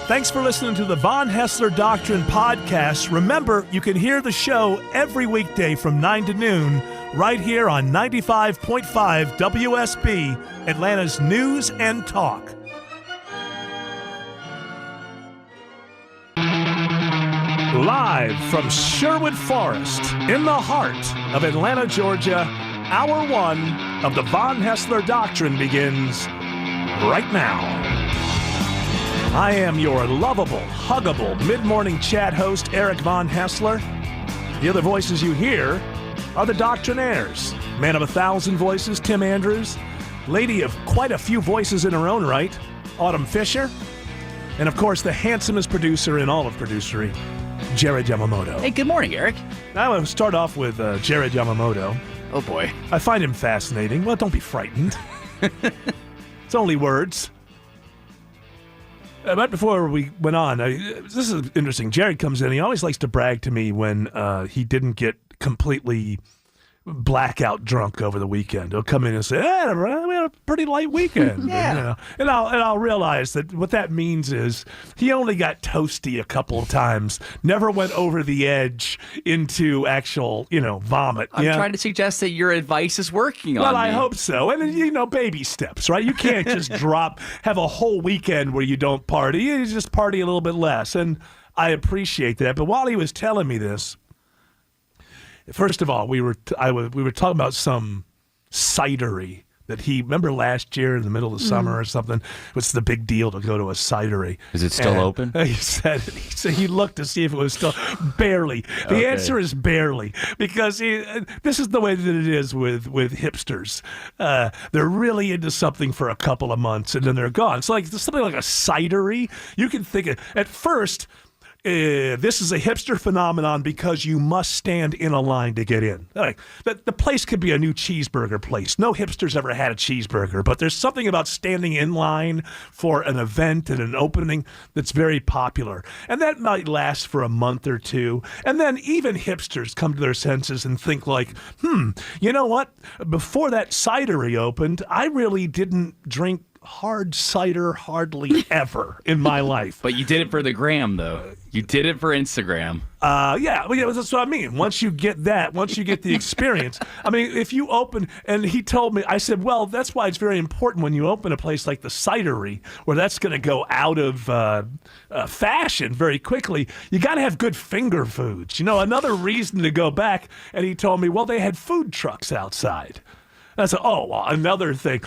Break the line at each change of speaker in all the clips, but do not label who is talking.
Thanks for listening to the Von Haessler Doctrine podcast. Remember, you can hear the show every weekday from 9 to noon right here on 95.5 WSB, Atlanta's News and Talk. Live from Sherwood Forest, in the heart of Atlanta, Georgia, Hour 1 of the Von Haessler Doctrine begins right now. I am your lovable, huggable, mid-morning chat host, Eric Von Haessler. The other voices you hear are the Doctrinaires. Man of 1,000 voices, Tim Andrews. Lady of quite a few voices in her own right, Autumn Fisher. And, of course, the handsomest producer in all of producery, Jared Yamamoto.
Hey, good morning, Eric.
I want to start off with Jared Yamamoto.
Oh, boy.
I find him fascinating. Well, don't be frightened. It's only words. But before we went on, this is interesting. Jared comes in. He always likes to brag to me when he didn't get completely blackout drunk over the weekend. He'll come in and say, we had a pretty light weekend.
Yeah.
And I'll realize that what that means is he only got toasty a couple of times, never went over the edge into actual, vomit.
I'm trying to suggest that your advice is working on me.
Well, I hope so. And, baby steps, right? You can't just have a whole weekend where you don't party. You just party a little bit less. And I appreciate that. But while he was telling me this, first of all, we were talking about some cidery that remember last year in the middle of the summer or something? What's the big deal to go to a cidery?
Is it still open?
He said he looked to see if it was still barely. The answer is barely, because this is the way that it is with hipsters. They're really into something for a couple of months and then they're gone. So something like a cidery, you can think at first. This is a hipster phenomenon because you must stand in a line to get in. The place could be a new cheeseburger place. No hipster's ever had a cheeseburger, but there's something about standing in line for an event and an opening that's very popular. And that might last for a month or two. And then even hipsters come to their senses and think you know what? Before that cidery opened, I really didn't drink hard cider hardly ever in my life.
But you did it for the gram, though. You did it for Instagram.
Yeah, that's what I mean. Once you get the experience. I mean, if you open, and he told me, I said, well, that's why it's very important when you open a place like the cidery, where that's going to go out of fashion very quickly. You got to have good finger foods. Another reason to go back. And he told me, well, they had food trucks outside. I said, another thing.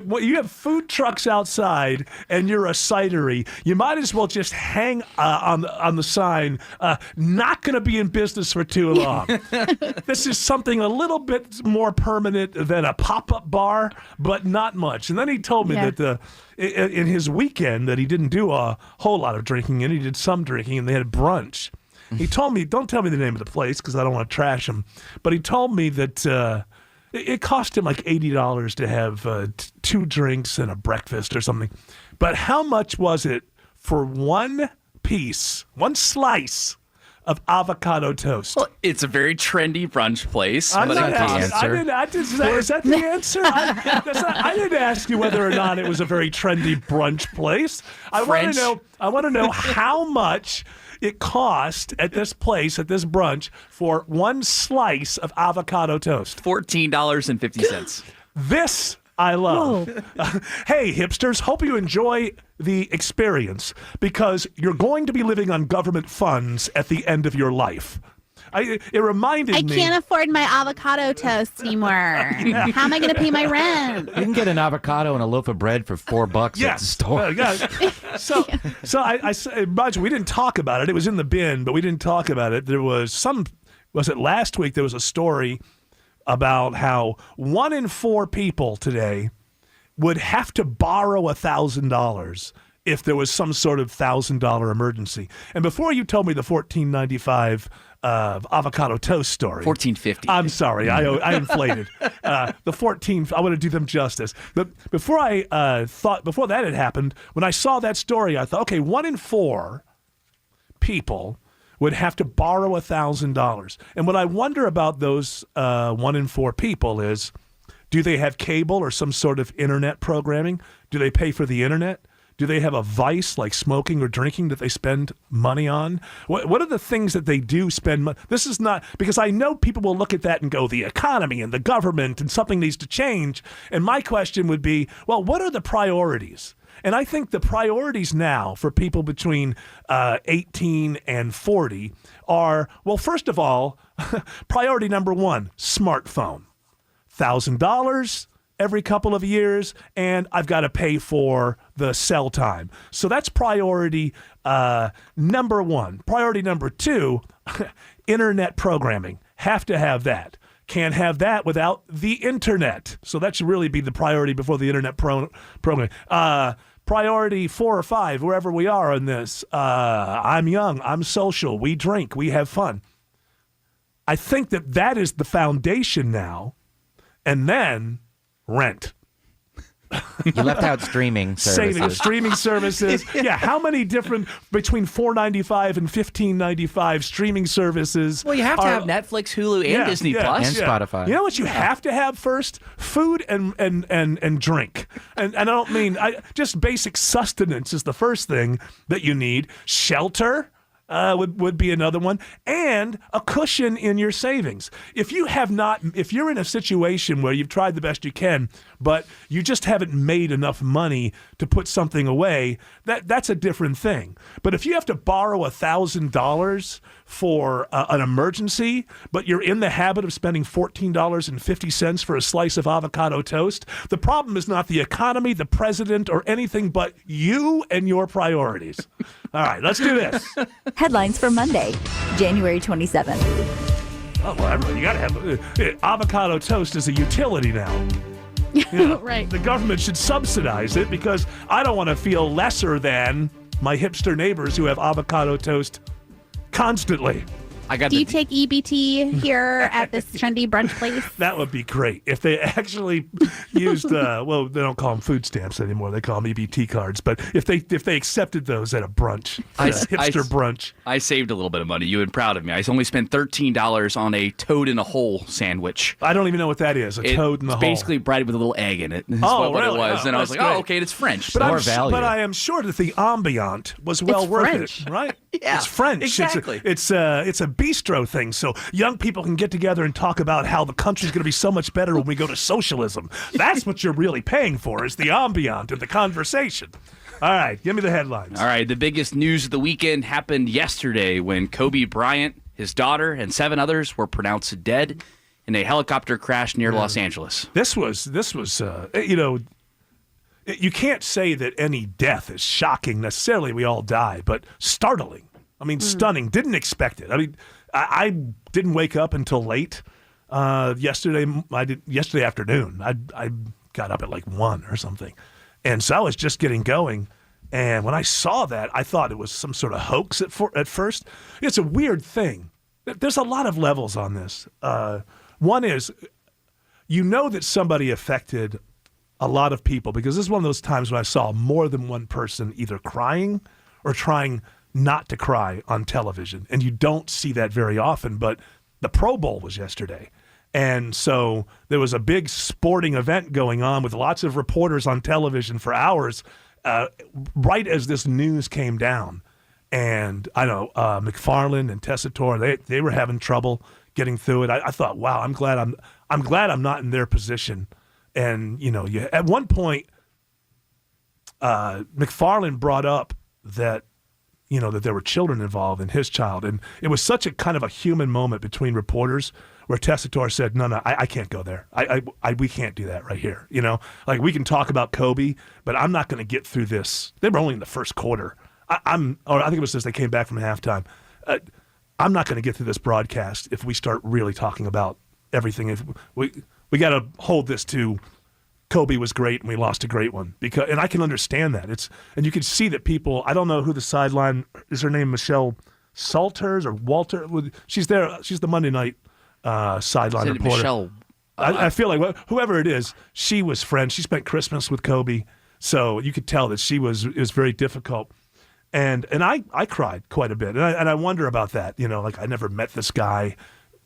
When you have food trucks outside and you're a cidery, you might as well just hang on the sign, not going to be in business for too long. This is something a little bit more permanent than a pop-up bar, but not much. And then he told me that in his weekend that he didn't do a whole lot of drinking, and he did some drinking, and they had brunch. He told me, don't tell me the name of the place because I don't want to trash him, but he told me that it cost him like $80 to have 2 drinks and a breakfast or something. But how much was it for one slice of avocado toast?
Well, it's a very trendy brunch place.
I'm not asking. Is that the answer? I didn't ask you whether or not it was a very trendy brunch place. I want to know how much it cost at this place, at this brunch, for one slice of avocado toast.
$14.50.
This I love. Hey, hipsters, hope you enjoy the experience because you're going to be living on government funds at the end of your life. It reminded me.
I can't afford my avocado toast anymore. How am I going to pay my rent?
You can get an avocado and a loaf of bread for $4 at the store.
So I imagine we didn't talk about it. It was in the bin, but we didn't talk about it. There was last week there was a story about how 1 in 4 people today would have to borrow $1,000 if there was some sort of $1,000 emergency. And before you told me the $14.95 avocado toast story.
$14.50.
I'm sorry, I inflated. The 14. I want to do them justice. But before that had happened, when I saw that story, I thought, okay, 1 in 4 people would have to borrow $1,000. And what I wonder about those 1 in 4 people is, do they have cable or some sort of internet programming? Do they pay for the internet? Do they have a vice like smoking or drinking that they spend money on? What are the things that they do spend money? This is not, because I know people will look at that and go, the economy and the government and something needs to change. And my question would be, well, what are the priorities? And I think the priorities now for people between 18 and 40 are, well, first of all, priority number one, smartphone. $1,000 every couple of years, and I've got to pay for the cell time. So that's priority number one. Priority number two, internet programming. Have to have that. Can't have that without the internet. So that should really be the priority before the internet programming. Priority 4 or 5, wherever we are on this. I'm young. I'm social. We drink. We have fun. I think that is the foundation now. And then rent.
You left out streaming services.
Saving streaming services. Yeah, how many different, between $4.95 and $15.95 streaming services?
Well, you have to have Netflix, Hulu, and Disney Plus.
And Spotify.
You know what you have to have first? Food and drink. And I don't mean, just basic sustenance is the first thing that you need. Shelter. Would be another one, and a cushion in your savings. If you're in a situation where you've tried the best you can, but you just haven't made enough money to put something away, that's a different thing. But if you have to borrow $1,000 for an emergency, but you're in the habit of spending $14.50 for a slice of avocado toast, the problem is not the economy, the president, or anything but you and your priorities. All right, let's do this.
Headlines for Monday, January 27th.
Oh, well, everybody, you got to have avocado toast is a utility now. You know,
Right.
The government should subsidize it because I don't want to feel lesser than my hipster neighbors who have avocado toast constantly.
Do you take EBT here at this trendy brunch place?
That would be great if they actually used. Well, they don't call them food stamps anymore; they call them EBT cards. But if they accepted those at a brunch, hipster brunch,
I saved a little bit of money. You would be proud of me. I only spent $13 on a toad in a hole sandwich.
I don't even know what that is. Toad in the hole.
It's basically bread with a little egg in it. That's
Oh,
what
really?
it was.
Oh,
And I was
that's
like,
great.
oh, okay, it's French.
But,
More value.
But I am sure that the ambient was well
It's
worth
French.
it, right?
Yeah,
it's French.
exactly.
It's a bistro thing, so young people can get together and talk about how the country's going to be so much better when we go to socialism. That's what you're really paying for, is the ambient and the conversation. All right, give me the headlines.
All right, the biggest news of the weekend happened yesterday when Kobe Bryant, his daughter, and 7 others were pronounced dead in a helicopter crash near Los Angeles.
This was you can't say that any death is shocking necessarily. We all die, but startling. I mean, stunning. Didn't expect it. I mean, I didn't wake up until late yesterday. Yesterday afternoon. I got up at like 1 or something, and so I was just getting going. And when I saw that, I thought it was some sort of hoax at first. It's a weird thing. There's a lot of levels on this. One is, you know that somebody affected a lot of people, because this is one of those times when I saw more than one person either crying or trying not to cry on television. And you don't see that very often, but the Pro Bowl was yesterday. And so there was a big sporting event going on with lots of reporters on television for hours right as this news came down. And I know McFarland and Tessitore, they were having trouble getting through it. I thought, wow, I'm glad I'm not in their position. And, at one point, McFarland brought up that, that there were children involved in his child. And it was such a kind of a human moment between reporters where Tessitore said, no, I can't go there. We can't do that right here. Like, we can talk about Kobe, but I'm not going to get through this. They were only in the first quarter. I think it was just they came back from halftime. I'm not going to get through this broadcast if we start really talking about everything. If we got to hold this to Kobe was great and we lost a great one, and I can understand that. And you can see that people. I don't know who the sideline is. Her name Michelle Salters or Walter. She's there. She's the Monday night sideline reporter.
Michelle.
I feel like whoever it is, she was French. She spent Christmas with Kobe, so you could tell that it was very difficult. And I cried quite a bit, and I wonder about that. Like, I never met this guy.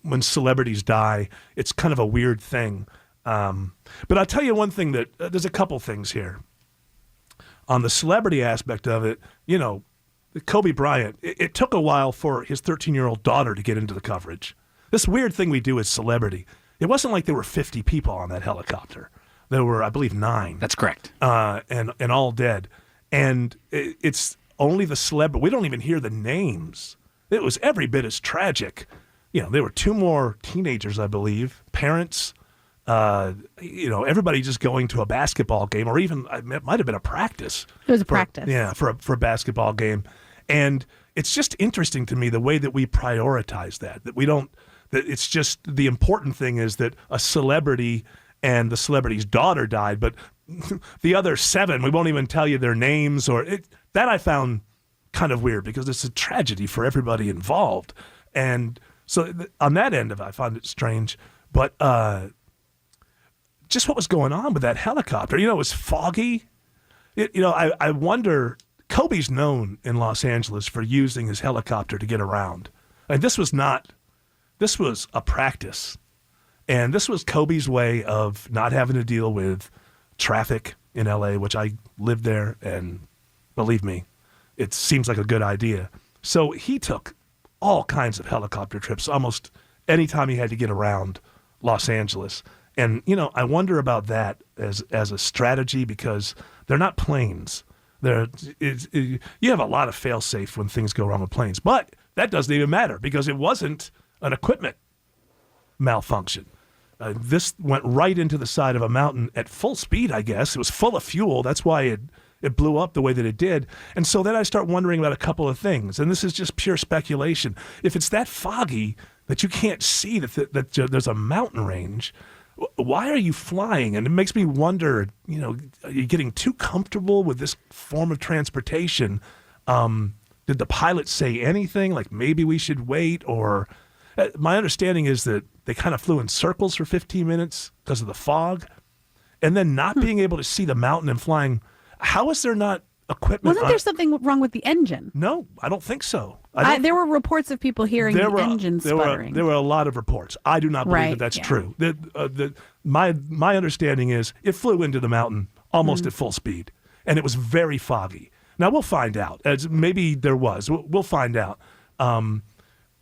When celebrities die, it's kind of a weird thing. But I'll tell you one thing, that there's a couple things here. on the celebrity aspect of it, Kobe Bryant, it took a while for his 13-year-old daughter to get into the coverage. This weird thing we do as celebrity, it wasn't like there were 50 people on that helicopter. There were, I believe, 9.
That's correct.
And all dead. And it's only the celebrity. We don't even hear the names. It was every bit as tragic. There were 2 more teenagers, I believe, parents, everybody just going to a basketball game, or even it might have been a practice.
It was a practice.
Yeah, for a basketball game. And it's just interesting to me the way that we prioritize that we don't, that it's just the important thing is that a celebrity and the celebrity's daughter died, but the other 7, we won't even tell you their names that I found kind of weird because it's a tragedy for everybody involved. And so on that end of it, I found it strange. But just what was going on with that helicopter? It was foggy. I wonder, Kobe's known in Los Angeles for using his helicopter to get around. And this was a practice. And this was Kobe's way of not having to deal with traffic in LA, which I lived there, and believe me, it seems like a good idea. So he took all kinds of helicopter trips almost any time he had to get around Los Angeles. And, I wonder about that as a strategy because they're not planes. You have a lot of fail-safe when things go wrong with planes. But that doesn't even matter because it wasn't an equipment malfunction. This went right into the side of a mountain at full speed, I guess. It was full of fuel. That's why it blew up the way that it did. And so then I start wondering about a couple of things. And this is just pure speculation. If it's that foggy that you can't see that there's a mountain range, why are you flying? And it makes me wonder, are you getting too comfortable with this form of transportation? Did the pilot say anything? Like maybe we should wait? Or my understanding is that they kind of flew in circles for 15 minutes because of the fog. And then not being able to see the mountain and flying. How is there not equipment?
Wasn't there something wrong with the engine?
No, I don't think so.
There were reports of people hearing the engine sputtering.
There were a lot of reports. I do not believe that that's true. My understanding is it flew into the mountain almost at full speed, and it was very foggy. Now, we'll find out. Maybe there was. We'll find out.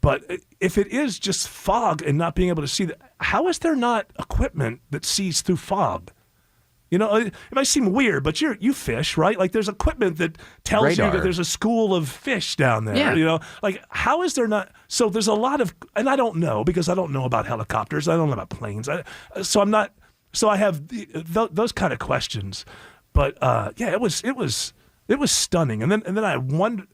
But if it is just fog and not being able to see, how is there not equipment that sees through fog? It might seem weird, but you fish, right? Like there's equipment that tells
Radar.
you that there's a school of fish down there.
Yeah.
Like how is there not? So there's a lot of, and I don't know because I don't know about helicopters. I don't know about planes. So I have those kind of questions. But it was stunning. And then I wonder.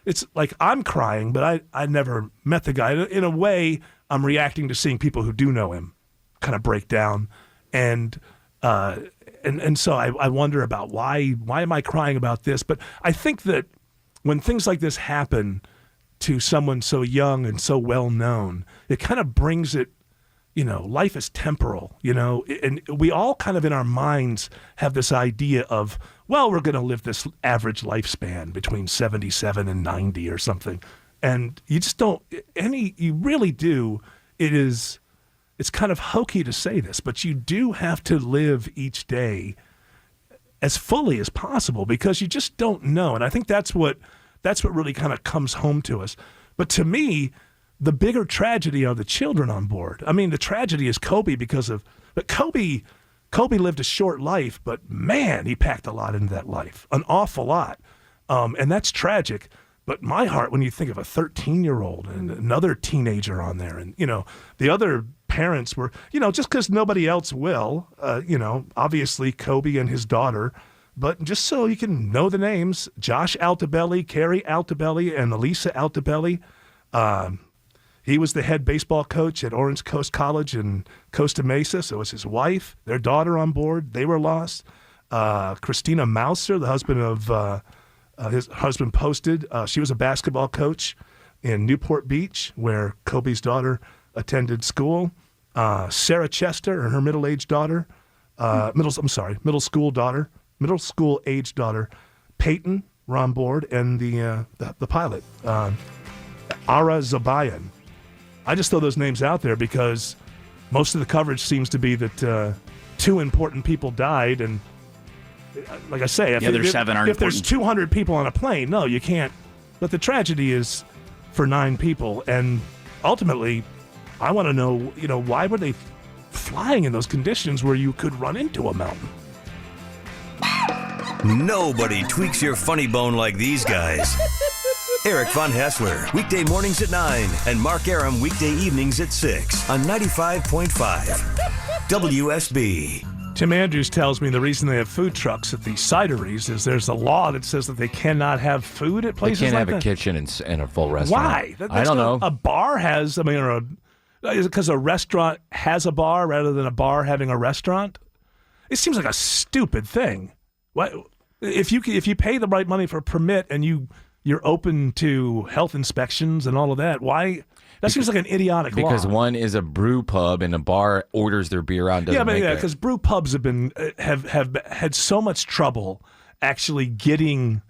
It's like I'm crying, but I never met the guy. In a way, I'm reacting to seeing people who do know him kind of break down, and so I wonder about why am I crying about this? But I think that when things like this happen to someone so young and so well known, it kind of brings it. Life is temporal. And we all kind of in our minds have this idea of, well, we're going to live this average lifespan between 77 and 90 or something. And you just don't, you really do. It's kind of hokey to say this, but you do have to live each day as fully as possible because you just don't know. And I think that's what really kind of comes home to us. But to me, the bigger tragedy are the children on board. I mean, the tragedy is Kobe but Kobe lived a short life, but man, he packed a lot into that life, an awful lot. And that's tragic. But my heart, when you think of a 13-year-old and another teenager on there, and, the other parents were, just because nobody else will, obviously Kobe and his daughter, but just so you can know the names, Josh Altobelli, Carrie Altobelli, and Elisa Altobelli. He was the head baseball coach at Orange Coast College in Costa Mesa. So it was his wife, their daughter on board. They were lost. Christina Mauser, the husband of his husband posted. She was a basketball coach in Newport Beach, where Kobe's daughter attended school. Sarah Chester and her middle-aged daughter, middle school-aged daughter, Peyton, were on board, and the pilot, Ara Zabayan. I just throw those names out there because most of the coverage seems to be that 2 important people died, and like I say,
The other 7 aren't
if there's
important.
200 people on a plane, no, you can't. But the tragedy is for 9 people, and ultimately, I want to know, why were they flying in those conditions where you could run into a mountain?
Nobody tweaks your funny bone like these guys. Eric Von Haessler, weekday mornings at 9, and Mark Aram, weekday evenings at 6 on 95.5 WSB.
Tim Andrews tells me the reason they have food trucks at these cideries is there's a law that says that they cannot have food at
They
places
can't
like
have
that.
a kitchen and a full restaurant.
Why?
I don't know.
A bar has, is it because a restaurant has a bar rather than a bar having a restaurant? It seems like a stupid thing. What if you pay the right money for a permit and you're open to health inspections and all of that? Why? That seems like an idiotic law.
Because one is a brew pub and a bar orders their beer out and doesn't make it.
because brew pubs have had so much trouble actually getting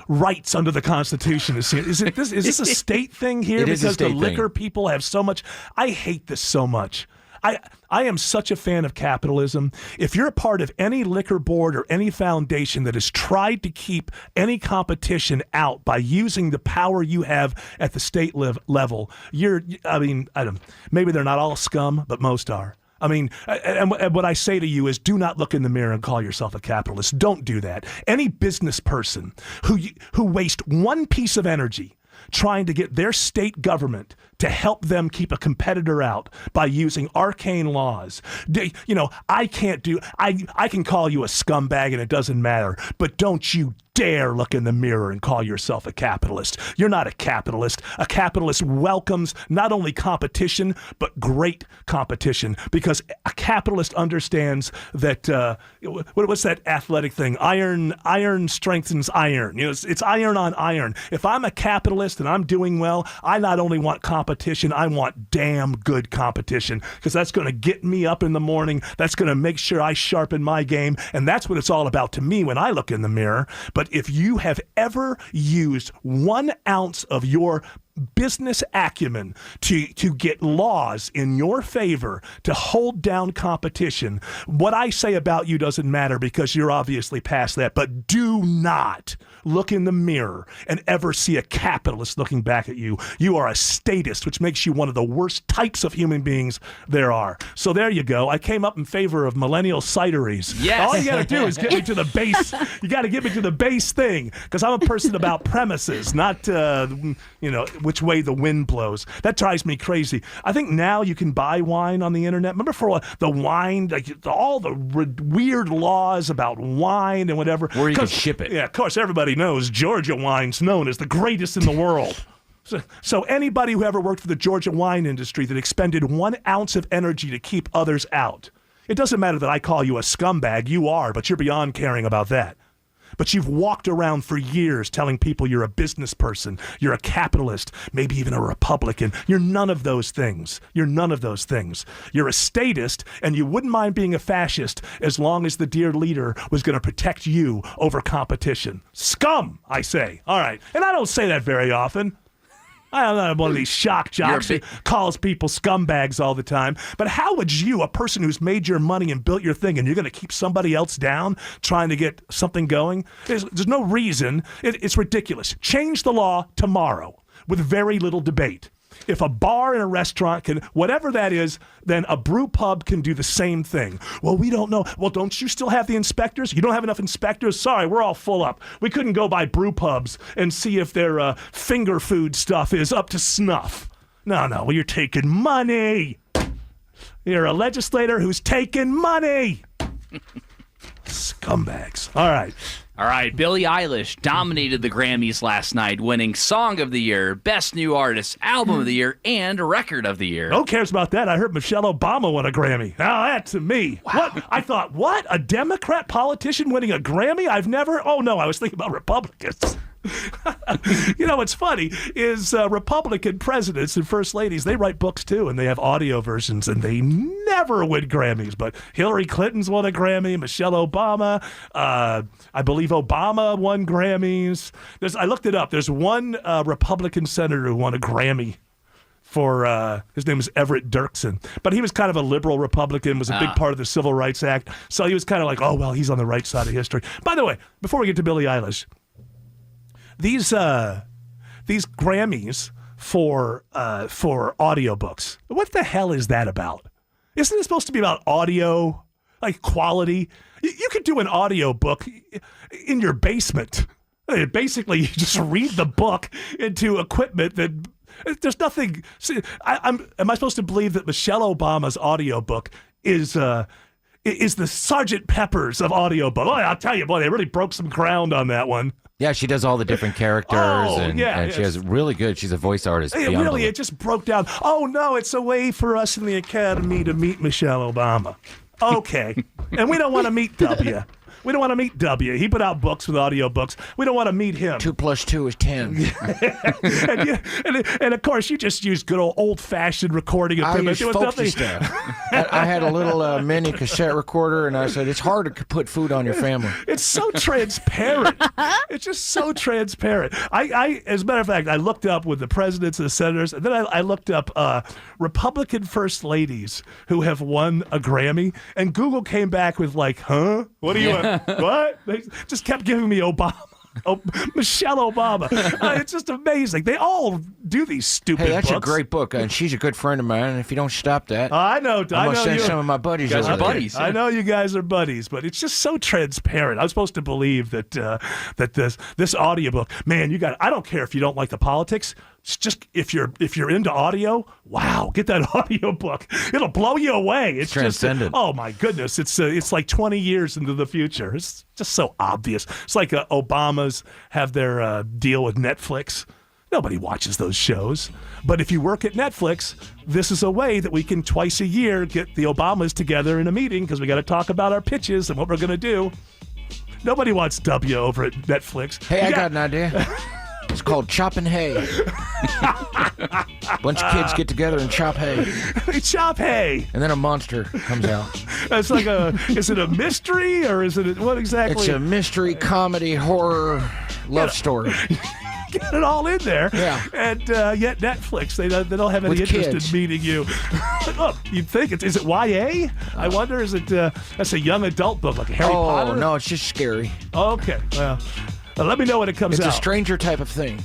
rights under the Constitution. Is this a state thing here?
It is a
because the
state
liquor
thing.
people have so much. I hate this so much. I am such a fan of capitalism. If you're a part of any liquor board or any foundation that has tried to keep any competition out by using the power you have at the state level, maybe they're not all scum, but most are. And what I say to you is do not look in the mirror and call yourself a capitalist. Don't do that. Any business person who wastes one piece of energy trying to get their state government to help them keep a competitor out by using arcane laws. I can call you a scumbag and it doesn't matter, but don't you dare look in the mirror and call yourself a capitalist. You're not a capitalist. A capitalist welcomes not only competition, but great competition, because a capitalist understands that, what's that athletic thing? Iron strengthens iron. It's iron on iron. If I'm a capitalist and I'm doing well, I not only want competition, I want damn good competition, because that's going to get me up in the morning. That's going to make sure I sharpen my game. And that's what it's all about to me when I look in the mirror. But if you have ever used 1 ounce of your business acumen to get laws in your favor to hold down competition, what I say about you doesn't matter, because you're obviously past that. But do not look in the mirror and ever see a capitalist looking back at you. You are a statist, which makes you one of the worst types of human beings there are. So there you go. I came up in favor of millennial cideries.
Yes.
All you got to do is get me to the base. You got to get me to the base thing, because I'm a person about premises, not which way the wind blows. That drives me crazy. I think now you can buy wine on the internet. Remember for the wine, all the weird laws about wine and whatever.
Or you can ship it.
Yeah, of course, everybody knows Georgia wine's known as the greatest in the world. So anybody who ever worked for the Georgia wine industry that expended 1 ounce of energy to keep others out, it doesn't matter that I call you a scumbag. You are, but you're beyond caring about that. But you've walked around for years telling people you're a business person, you're a capitalist, maybe even a Republican. You're none of those things. You're none of those things. You're a statist, and you wouldn't mind being a fascist as long as the dear leader was going to protect you over competition. Scum, I say. All right. And I don't say that very often. I'm not one of these shock jocks who calls people scumbags all the time. But how would you, a person who's made your money and built your thing, and you're going to keep somebody else down trying to get something going? There's no reason. It's ridiculous. Change the law tomorrow with very little debate. If a bar and a restaurant can, whatever that is, then a brew pub can do the same thing. Well, we don't know. Well, don't you still have the inspectors? You don't have enough inspectors? Sorry, we're all full up. We couldn't go by brew pubs and see if their finger food stuff is up to snuff. No, well, you're taking money. You're a legislator who's taking money. Scumbags. All right,
Billie Eilish dominated the Grammys last night, winning Song of the Year, Best New Artist, Album of the Year, and Record of the Year.
Who cares about that? I heard Michelle Obama won a Grammy. Now that's me. Wow. What? I thought, what? A Democrat politician winning a Grammy? Oh no, I was thinking about Republicans. What's funny is Republican presidents and first ladies, they write books too, and they have audio versions, and they never win Grammys. But Hillary Clinton's won a Grammy, Michelle Obama, I believe Obama won Grammys. I looked it up. There's one Republican senator who won a Grammy for his name was Everett Dirksen. But he was kind of a liberal Republican, was a big part of the Civil Rights Act. So he was kind of like, oh, well, he's on the right side of history. By the way, before we get to Billie Eilish, these Grammys for audiobooks, what the hell is that about? Isn't it supposed to be about audio, like quality? You could do an audiobook in your basement. Basically, you just read the book into equipment that there's nothing. Am I supposed to believe that Michelle Obama's audiobook is the Sgt. Pepper's of audiobook? Boy, I'll tell you, boy, they really broke some ground on that one.
Yeah, she does all the different characters, and she has really good. She's a voice artist.
It just broke down. Oh no, it's a way for us in the Academy to meet Michelle Obama. Okay, and we don't want to meet W. We don't want to meet W. He put out books with audiobooks. We don't want to meet him.
2 + 2 is 10.
and of course, you just use good old-fashioned recording equipment.
I used folksy stuff. I had a little mini cassette recorder, and I said, it's hard to put food on your family.
It's so transparent. It's just so transparent. I, as a matter of fact, I looked up with the presidents and the senators, and then I looked up Republican first ladies who have won a Grammy, and Google came back with like, huh? What do you what? They just kept giving me Obama. Michelle Obama. It's just amazing. They all do these stupid
Hey, that's
books.
a great book, and she's a good friend of mine, and if you don't stop that,
I know.
I'm going to send some of my buddies
You guys
over
are
there.
buddies.
I know you guys are buddies, but it's just so transparent. I was supposed to believe that this audiobook, man, I don't care if you don't like the politics. It's just if you're into audio, wow, get that audiobook. It'll blow you away. It's
transcendent.
Oh my goodness, it's like 20 years into the future. It's just so obvious. It's like Obamas have their deal with Netflix. Nobody watches those shows. But if you work at Netflix, this is a way that we can twice a year get the Obamas together in a meeting because we got to talk about our pitches and what we're going to do. Nobody wants W over at Netflix.
Hey, I got an idea. It's called chopping hay. Bunch of kids get together and chop hay,
They chop hay.
and then a monster comes out.
It's like is it a mystery or is it what exactly?
It's a mystery, comedy, horror, love story.
Get it all in there.
Yeah.
And yet Netflix, they don't have any
With
interest
kids.
in meeting you. Look, you'd think is it YA? I wonder, is it that's a young adult book like Harry Potter?
Oh, no, it's just scary.
Okay. Well, let me know when it comes
It's
out.
a stranger type of thing.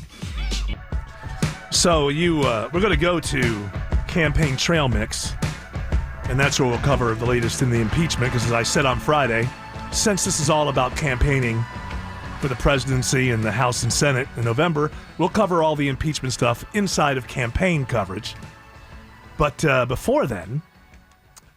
So we're going to go to Campaign Trail Mix, and that's where we'll cover the latest in the impeachment, because as I said on Friday, since this is all about campaigning for the presidency and the House and Senate in November, we'll cover all the impeachment stuff inside of campaign coverage. But before then,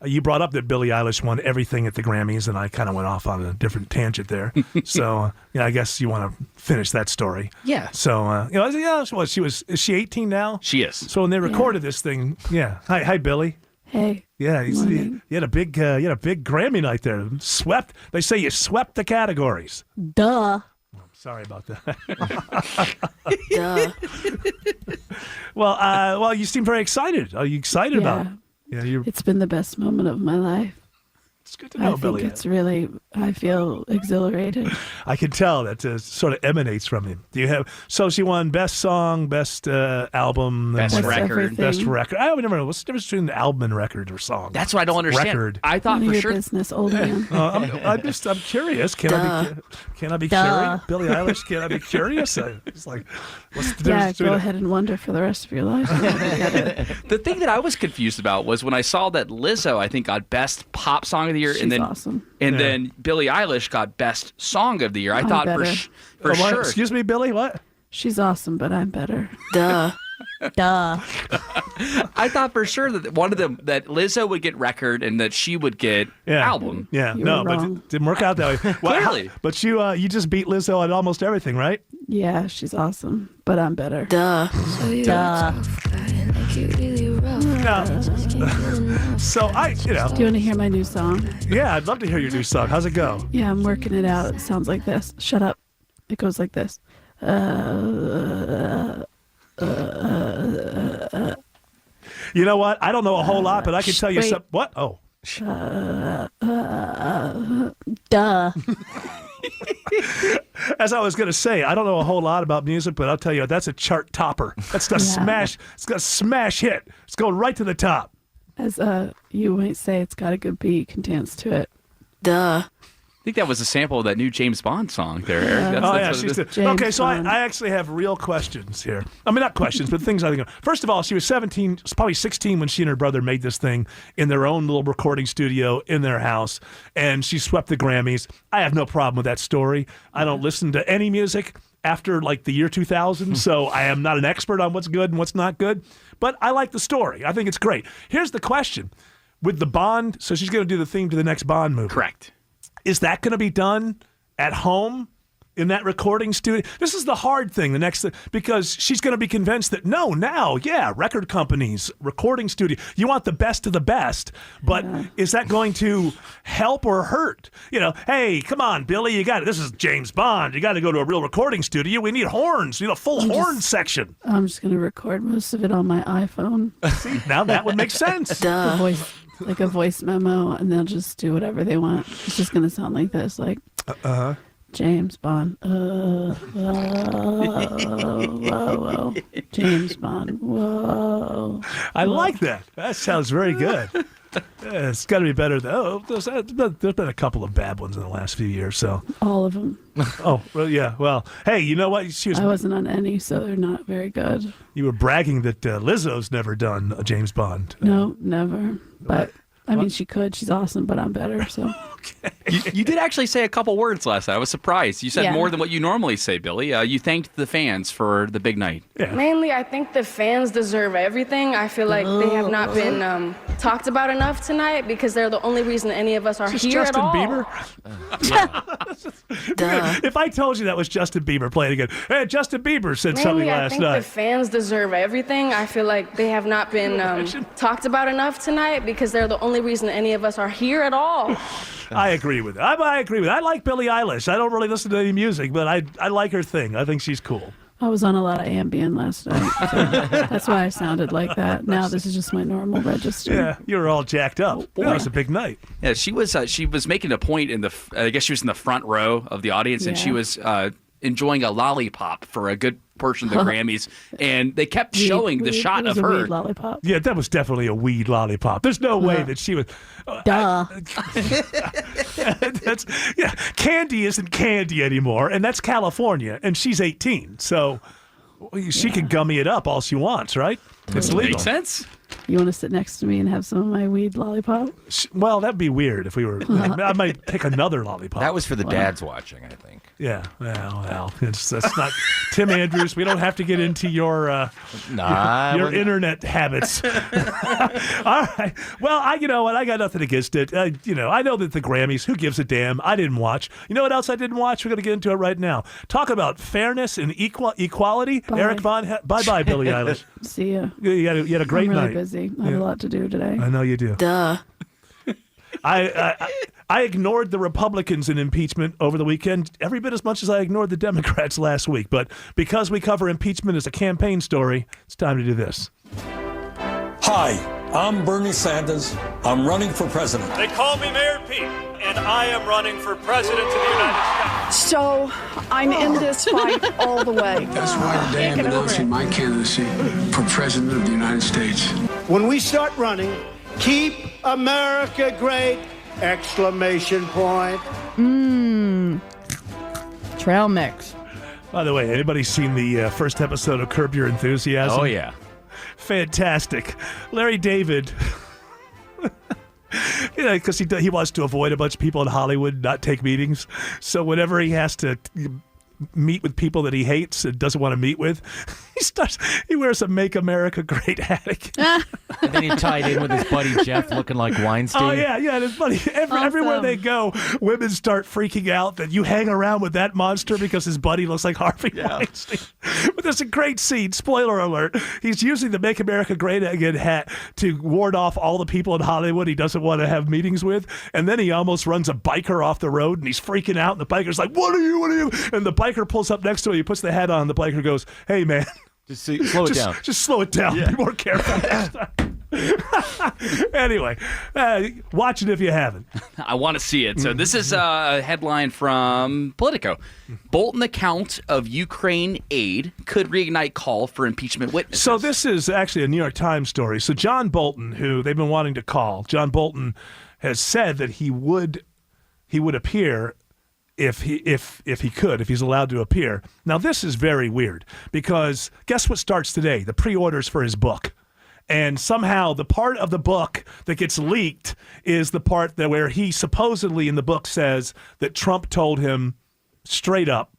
you brought up that Billie Eilish won everything at the Grammys, and I kind of went off on a different tangent there. So, I guess you want to finish that story.
Yeah.
So, is she 18 now?
She is.
So when they recorded this thing, yeah. Hi, Billy.
Hey.
Yeah, you had a big Grammy night there. Swept. They say you swept the categories.
Duh.
Sorry about that.
Duh.
Well, you seem very excited. Are you excited about it? Yeah,
It's been the best moment of my life.
it's good to know,
I
Billy.
think it's really, I feel exhilarated.
I can tell that sort of emanates from him. Do you have? So she won best song, best album,
Best
and
record.
everything.
best record. I would never know what's the difference between an album and record or song.
That's what I don't understand.
Record.
I thought
None
for
of your
sure.
business, old man.
I'm curious. Can I be
Duh.
curious? Billie Eilish, can I be curious? It's like, what's the
Yeah,
difference between
go ahead and wonder for the rest of your life.
The thing that I was confused about was when I saw that Lizzo, I think, got best pop song of the year,
She's
and then
awesome.
then Billie Eilish got best song of the year. I
I'm
thought
better.
for
What?
sure.
Excuse me, Billy. What?
She's awesome, but I'm better. Duh. Duh.
I thought for sure that one of them that Lizzo would get record and that she would get album.
Yeah,
You
no,
were
but
wrong.
it didn't work out that way. Well,
Clearly.
but you just beat Lizzo at almost everything, right?
Yeah, she's awesome, but I'm better.
Duh.
Duh.
No. So
Do you want to hear my new song?
yeah, I'd love to hear your new song. How's it go?
Yeah, I'm working it out. It sounds like this. Shut up. It goes like this.
You know what? I don't know a whole lot, but I can tell you
wait.
something. What? Oh.
Duh.
As I was going to say, I don't know a whole lot about music, but I'll tell you, that's a chart topper. That's the smash. It's got a smash hit. It's going right to the top.
As you might say, it's got a good beat. Can dance to it.
Duh.
I think that was a sample of that new James Bond song there, Eric.
Okay, so I actually have real questions here. I mean, not questions, but things I think of. First of all, she was 17, probably 16 when she and her brother made this thing in their own little recording studio in their house, and she swept the Grammys. I have no problem with that story. I don't listen to any music after like the year 2000, so I am not an expert on what's good and what's not good, but I like the story. I think it's great. Here's the question. With the Bond, so she's going to do the theme to the next Bond movie.
Correct.
Is that going to be done at home in that recording studio? This is the hard thing, because she's going to be convinced that record companies, recording studio, you want the best of the best, but is that going to help or hurt? Hey, come on, Billy, you got it. This is James Bond. You got to go to a real recording studio. We need horns. We need a full horn section.
I'm just going to record most of it on my iPhone.
See, now that would make sense.
The voice. Like a voice memo, and they'll just do whatever they want. It's just going to sound like this, like, James Bond, whoa, James Bond, whoa.
I like that. That sounds very good. It's got to be better. There's been a couple of bad ones in the last few years, so.
All of them.
Oh, well, yeah. Well, hey, you know what?
I wasn't on any, so they're not very good.
You were bragging that Lizzo's never done a James Bond.
No, never. But, I mean, she could. She's awesome, but I'm better, so.
Okay.
You did actually say a couple words last night. I was surprised. You said more than what you normally say, Billy. You thanked the fans for the big night.
Yeah.
Mainly, I think the fans deserve everything. I feel like they have not been talked about enough tonight because they're the only reason any of us are here
Justin
at all.
Bieber? If I told you that was Justin Bieber, play it again. Hey, Justin Bieber said something last night.
I think the fans deserve everything. I feel like they have not been talked about enough tonight because they're the only reason any of us are here at all.
I agree with it. I agree with it. I like Billie Eilish. I don't really listen to any music, but I like her thing. I think she's cool.
I was on a lot of Ambien last night. So that's why I sounded like that. Now this is just my normal register.
Yeah, you were all jacked up. That was a big night.
Yeah, she was making a point in I guess she was in the front row of the audience, and she was enjoying a lollipop for a good portion of the Grammys, and they kept showing the shot of her.
Weed lollipop.
Yeah, that was definitely a weed lollipop. There's no way that she was.
Duh.
Candy isn't candy anymore, and that's California, and she's 18, so she can gummy it up all she wants, right? It's legal.
Makes sense.
You want to sit next to me and have some of my weed lollipop?
Well, that'd be weird if we were. I might pick another lollipop.
That was for the dads watching, I think.
Yeah, well, that's not Tim Andrews. We don't have to get into your internet habits. All right. Well, you know what? I got nothing against it. I know that the Grammys. Who gives a damn? I didn't watch. You know what else I didn't watch? We're going to get into it right now. Talk about fairness and equality.
Bye.
Eric bye, Billie Eilish.
See ya.
You had a great
I'm really
night.
busy. I have a lot to do today.
I know you do.
Duh.
I ignored the Republicans in impeachment over the weekend every bit as much as I ignored the Democrats last week. But because we cover impeachment as a campaign story, it's time to do this.
Hi, I'm Bernie Sanders. I'm running for president.
They call me Mayor Pete, and I am running for president of the United States.
So I'm in this fight all the way.
That's why today I'm announcing my candidacy for president of the United States.
When we start running, keep America great! Exclamation point.
Trail mix.
By the way, anybody seen the first episode of Curb Your Enthusiasm?
Oh, yeah.
Fantastic. Larry David, because he wants to avoid a bunch of people in Hollywood, not take meetings. So whenever he has to meet with people that he hates and doesn't want to meet with, he wears a Make America Great hat again.
And then he tied in with his buddy Jeff looking like Weinstein.
Oh, yeah, and his buddy. Everywhere they go, women start freaking out that you hang around with that monster because his buddy looks like Harvey Weinstein. But there's a great scene, spoiler alert, he's using the Make America Great Again hat to ward off all the people in Hollywood he doesn't want to have meetings with, and then he almost runs a biker off the road, and he's freaking out, and the biker's like, what are you? And the biker pulls up next to him, he puts the hat on, the biker goes, hey, man.
Slow it down.
Just slow it down. Yeah. Be more careful next time. Anyway, watch it if you haven't.
I want to see it. So this is a headline from Politico. Bolton account of Ukraine aid could reignite call for impeachment witnesses.
So this is actually a New York Times story. So John Bolton, who they've been wanting to call, John Bolton has said that he would appear if he's allowed to appear. Now this is very weird because guess what starts today? The pre-orders for his book. And somehow the part of the book that gets leaked is the part that where he supposedly in the book says that Trump told him straight up,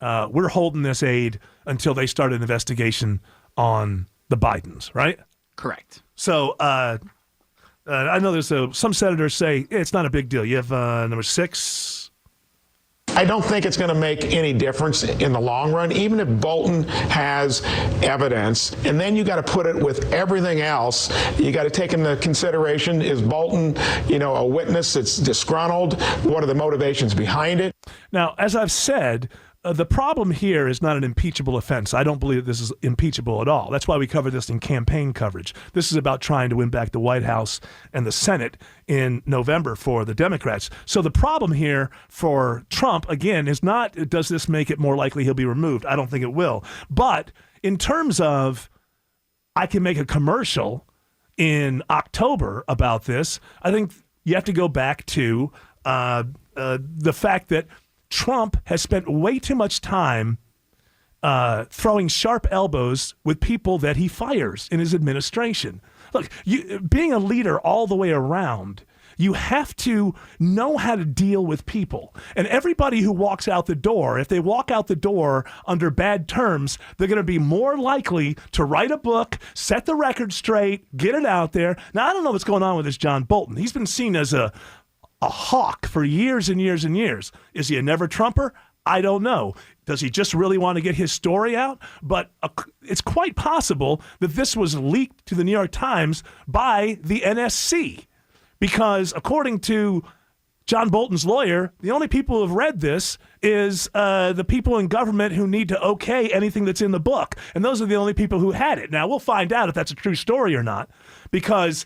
we're holding this aid until they start an investigation on the Bidens, right?
Correct.
So I know there's some senators say it's not a big deal. You have number 6.
I don't think it's going to make any difference in the long run, even if Bolton has evidence. And then you got to put it with everything else. You got to take into consideration, is Bolton, a witness that's disgruntled? What are the motivations behind it?
Now, as I've said, the problem here is not an impeachable offense. I don't believe that this is impeachable at all. That's why we covered this in campaign coverage. This is about trying to win back the White House and the Senate in November for the Democrats. So the problem here for Trump, again, is not does this make it more likely he'll be removed. I don't think it will. But in terms of I can make a commercial in October about this, I think you have to go back to the fact that Trump has spent way too much time throwing sharp elbows with people that he fires in his administration. Look, being a leader all the way around, you have to know how to deal with people. And everybody who walks out the door, if they walk out the door under bad terms, they're going to be more likely to write a book, set the record straight, get it out there. Now, I don't know what's going on with this John Bolton. He's been seen as a hawk for years and years and years. Is he a never Trumper? I don't know. Does he just really want to get his story out? But it's quite possible that this was leaked to the New York Times by the NSC. Because according to John Bolton's lawyer, the only people who have read this is the people in government who need to okay anything that's in the book. And those are the only people who had it. Now, we'll find out if that's a true story or not. Because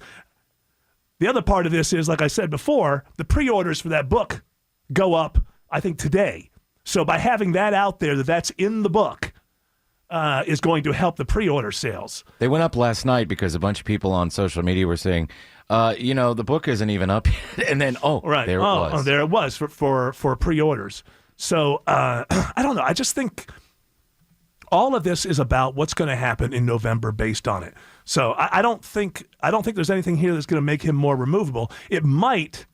the other part of this is, like I said before, the pre-orders for that book go up, I think, today. So by having that out there, that's in the book, is going to help the pre-order sales.
They went up last night because a bunch of people on social media were saying, the book isn't even up yet. And then, there it was.
Oh, there it was for pre-orders. So I don't know. I just think all of this is about what's going to happen in November based on it. So I don't think there's anything here that's going to make him more removable. It might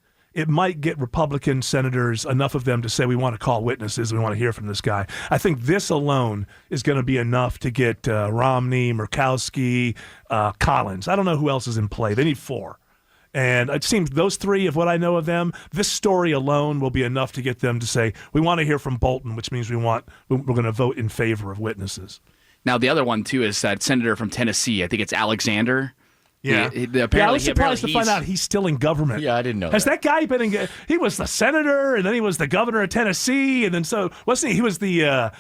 get Republican senators, enough of them, to say we want to call witnesses, we want to hear from this guy. I think this alone is going to be enough to get Romney, Murkowski, Collins. I don't know who else is in play. They need 4. And it seems those 3, of what I know of them, this story alone will be enough to get them to say, we want to hear from Bolton, which means we're going to vote in favor of witnesses.
Now, the other one, too, is that senator from Tennessee. I think it's Alexander.
Yeah. I was surprised to find out he's still in government.
Yeah, I didn't know
Has that guy been in... He was the senator, and then he was the governor of Tennessee, and then wasn't he? He was the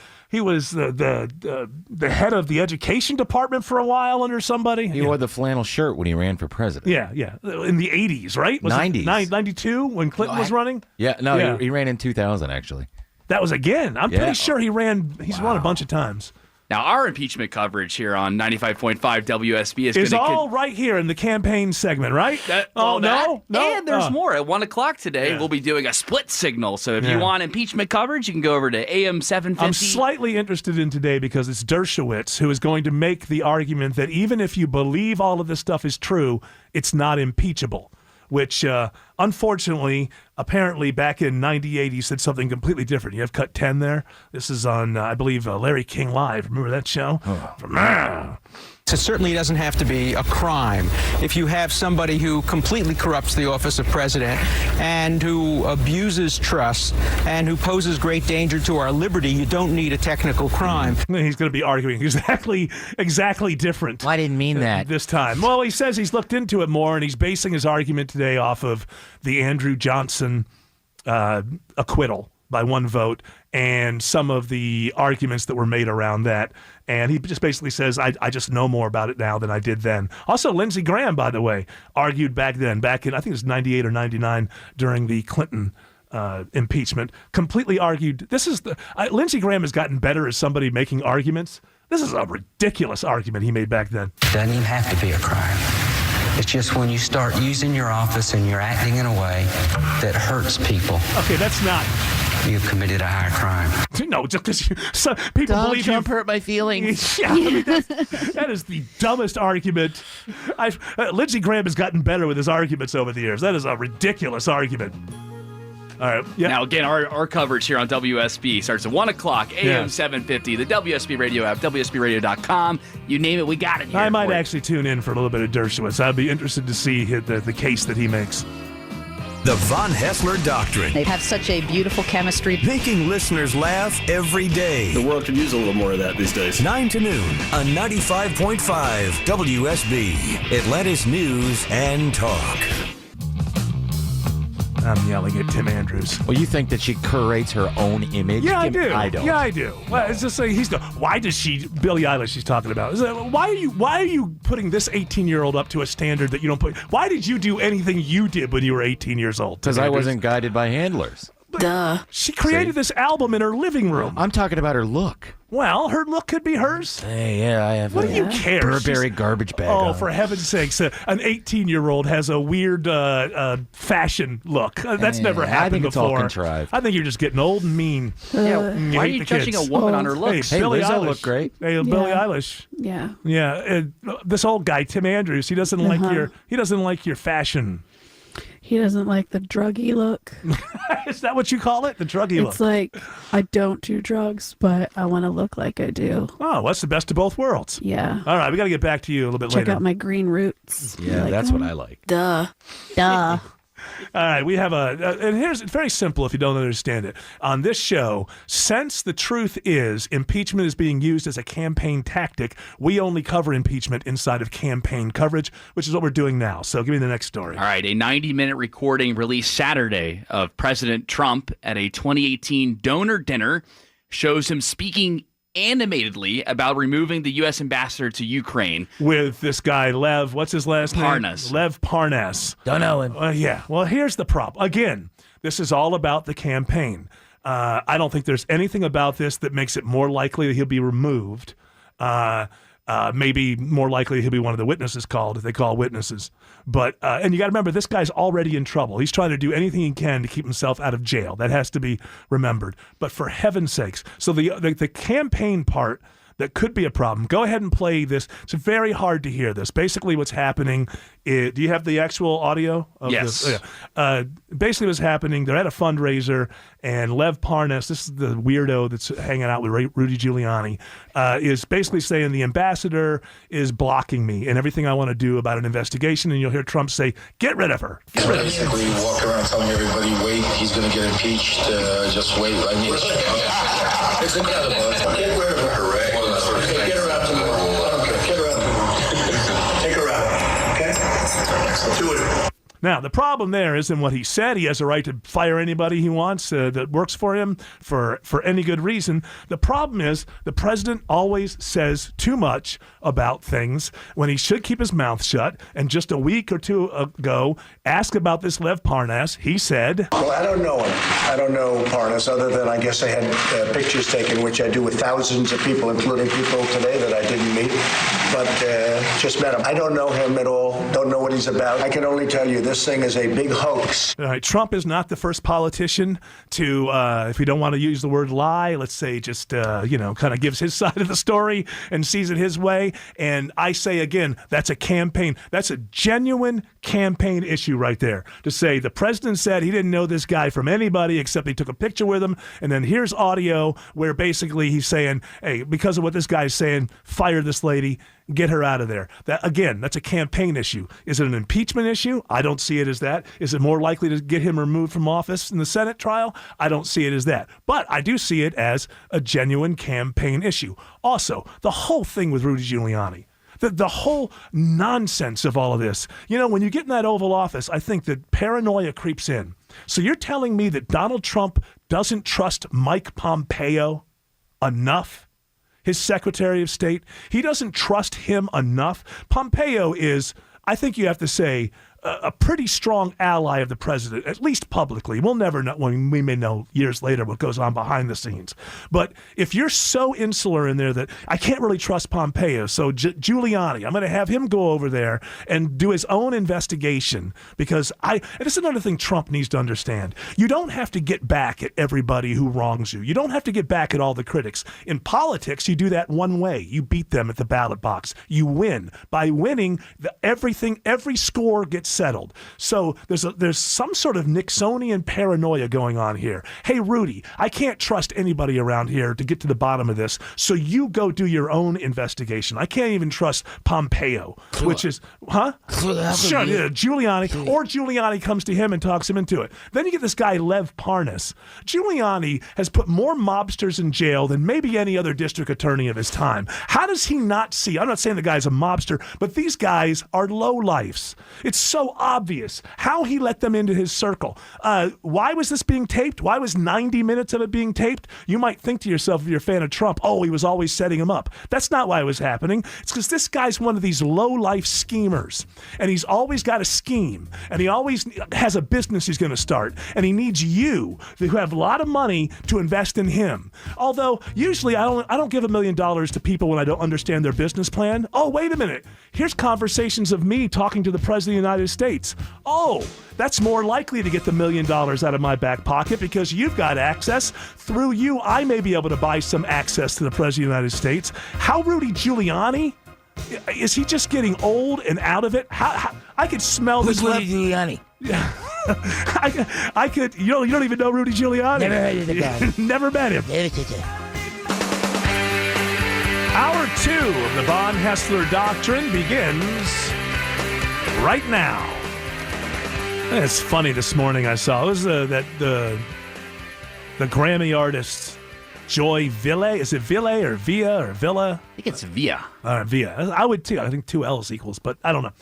head of the education department for a while under somebody.
He wore the flannel shirt when he ran for president.
Yeah. In the 80s, right?
90s.
92 when Clinton was running?
Yeah, he ran in 2000, actually.
That was again. I'm pretty sure he ran. He's run a bunch of times.
Now, our impeachment coverage here on 95.5 WSB
is all right here in the campaign segment, right? No.
And there's more. At 1 o'clock today, we'll be doing a split signal. So if you want impeachment coverage, you can go over to AM 750.
I'm slightly interested in today because it's Dershowitz who is going to make the argument that even if you believe all of this stuff is true, it's not impeachable. Which, unfortunately, apparently back in 98, he said something completely different. You have cut 10 there. This is on, I believe, Larry King Live. Remember that show?
It certainly doesn't have to be a crime. If you have somebody who completely corrupts the office of president and who abuses trust and who poses great danger to our liberty, you don't need a technical crime.
He's going to be arguing exactly different.
Well, I didn't mean that.
This time. Well, he says he's looked into it more, and he's basing his argument today off of the Andrew Johnson acquittal by one vote, and some of the arguments that were made around that. And he just basically says, I just know more about it now than I did then. Also, Lindsey Graham, by the way, argued back in, I think it was 98 or 99 during the Clinton impeachment, completely argued. Lindsey Graham has gotten better as somebody making arguments. This is a ridiculous argument he made back then.
Doesn't even have to be a crime. It's just when you start using your office and you're acting in a way that hurts people.
Okay, that's not.
You've committed a high crime.
No, just because people
Donald
believe
Trump hurt my feelings.
Yeah, I mean, that is the dumbest argument. Lindsey Graham has gotten better with his arguments over the years. That is a ridiculous argument. All right. Yeah.
Now, again, our coverage here on WSB starts at 1 o'clock, AM 750, the WSB radio app, WSBradio.com. You name it, we got it here.
I might actually tune in for a little bit of Dershowitz. I'd be interested to see the case that he makes.
The Von Haessler Doctrine.
They have such a beautiful chemistry.
Making listeners laugh every day.
The world could use a little more of that these days.
9 to noon on 95.5 WSB, Atlanta's News and Talk.
I'm yelling at Tim Andrews.
Well, you think that she curates her own image?
Yeah, I do.
I don't.
Yeah, I do. Well, it's just like why does she? Billie Eilish, she's talking about. Why are you putting this 18-year-old up to a standard that you don't put? Why did you do anything you did when you were 18 years old?
Because I wasn't guided by handlers.
Duh. She created this album in her living room.
I'm talking about her look.
Well, her look could be hers.
Hey, yeah, I have.
What do you care?
Burberry garbage bag.
Oh,
on.
for heaven's sakes! An 18-year-old has a weird fashion look. That's never happened
I think
before.
It's all contrived.
I think you're just getting old and mean.
Why are you judging a woman on her looks?
Hey, Billie
Lizzo
Eilish
look great.
Hey, Billie Eilish.
Yeah.
Yeah. This old guy, Tim Andrews, he doesn't like your fashion.
He doesn't like the druggy look.
Is that what you call it? The druggy look?
It's like, I don't do drugs, but I want to look like I do.
Oh, that's the best of both worlds.
Yeah.
All right, we got to get back to you a little bit later.
Check out my green roots.
Yeah,
like,
that's what I like.
Duh.
All right, we have and here's it's very simple if you don't understand it. On this show, since the truth is impeachment is being used as a campaign tactic, we only cover impeachment inside of campaign coverage, which is what we're doing now. So give me the next story.
All right, a 90-minute recording released Saturday of President Trump at a 2018 donor dinner shows him speaking animatedly about removing the U.S. ambassador to Ukraine.
With this guy, Lev, what's his last name? Lev Parnas.
Don't know him.
Yeah, well, here's the problem. Again, this is all about the campaign. I don't think there's anything about this that makes it more likely that he'll be removed. Maybe more likely he'll be one of the witnesses called, if they call witnesses. But and you got to remember, this guy's already in trouble. He's trying to do anything he can to keep himself out of jail. That has to be remembered. But for heaven's sakes, so the campaign part that could be a problem. Go ahead and play this. It's very hard to hear this. Basically, what's happening is, do you have the actual audio of
yes.
this? Yeah. Basically, what's happening, they're at a fundraiser, and Lev Parnas, this is the weirdo that's hanging out with Rudy Giuliani, is basically saying the ambassador is blocking me and everything I want to do about an investigation, and you'll hear Trump say, get rid of her. Get rid of her.
Basically, walk around telling everybody, wait, he's going to get impeached, just wait. I mean, it's incredible. Get rid of her, Ray. Get her out tomorrow. I don't care. Get her out tomorrow. Take her out. Okay? Do it.
Now, the problem there isn't what he said. He has a right to fire anybody he wants that works for him for any good reason. The problem is the president always says too much about things when he should keep his mouth shut. And just a week or two ago, asked about this Lev Parnas, he said,
Well, I don't know him. I don't know Parnas other than I guess I had pictures taken, which I do with thousands of people, including people today that I didn't meet, but just met him. I don't know him at all. Don't know what he's about. I can only tell you this thing is a big hoax.
All right, Trump is not the first politician to, if we don't want to use the word lie, let's say just, kind of gives his side of the story and sees it his way. And I say again, that's a campaign. That's a genuine campaign issue right there. To say the president said he didn't know this guy from anybody except he took a picture with him. And then here's audio where basically he's saying, hey, because of what this guy's saying, fire this lady. Get her out of there. That again, that's a campaign issue. Is it an impeachment issue? I don't see it as that. Is it more likely to get him removed from office in the Senate trial? I don't see it as that. But I do see it as a genuine campaign issue. Also, the whole thing with Rudy Giuliani, the whole nonsense of all of this. You know, when you get in that Oval Office, I think that paranoia creeps in. So you're telling me that Donald Trump doesn't trust Mike Pompeo enough? His Secretary of State? He doesn't trust him enough? Pompeo is, I think you have to say, a pretty strong ally of the president, at least publicly. We'll never know. Well, we may know years later what goes on behind the scenes. But if you're so insular in there that I can't really trust Pompeo, so Giuliani, I'm going to have him go over there and do his own investigation because and this is another thing Trump needs to understand. You don't have to get back at everybody who wrongs you. You don't have to get back at all the critics. In politics, you do that one way. You beat them at the ballot box. You win. By winning, every score gets settled. So there's some sort of Nixonian paranoia going on here. Hey, Rudy, I can't trust anybody around here to get to the bottom of this, so you go do your own investigation. I can't even trust Pompeo, which is, Sure, yeah, Giuliani, or Giuliani comes to him and talks him into it. Then you get this guy, Lev Parnas. Giuliani has put more mobsters in jail than maybe any other district attorney of his time. How does he not see? I'm not saying the guy's a mobster, but these guys are lowlifes. It's so obvious how he let them into his circle. Why was this being taped? Why was 90 minutes of it being taped? You might think to yourself, if you're a fan of Trump, oh, he was always setting him up. That's not why it was happening. It's because this guy's one of these low-life schemers, and he's always got a scheme, and he always has a business he's going to start, and he needs you, who have a lot of money, to invest in him. Although, usually I don't give $1 million to people when I don't understand their business plan. Oh, wait a minute. Here's conversations of me talking to the President of the United States. Oh, that's more likely to get the $1 million out of my back pocket because you've got access. Through you, I may be able to buy some access to the President of the United States. How Rudy Giuliani? Is he just getting old and out of it? How I could smell this.
Who's Rudy Giuliani?
Yeah. I could. You don't even know Rudy Giuliani.
Never heard of the guy.
Never met him. Hour 2 of the Von Haessler Doctrine begins right now. It's funny this morning I saw. It was the Grammy artist Joy Ville. Is it Ville or Via or Villa?
I think it's Via.
Via. I would too. I think 2 L's equals, but I don't know.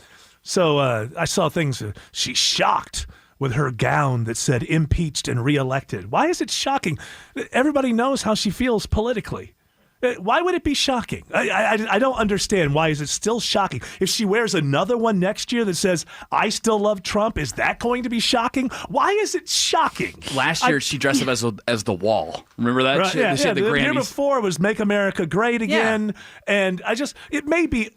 So I saw things. She's shocked with her gown that said impeached and reelected. Why is it shocking? Everybody knows how she feels politically. Why would it be shocking? I don't understand. Why is it still shocking? If she wears another one next year that says, I still love Trump, is that going to be shocking? Why is it shocking?
Last year, she dressed up as the Wall. Remember that?
Right,
She had the
year before was Make America Great Again. Yeah. And it may be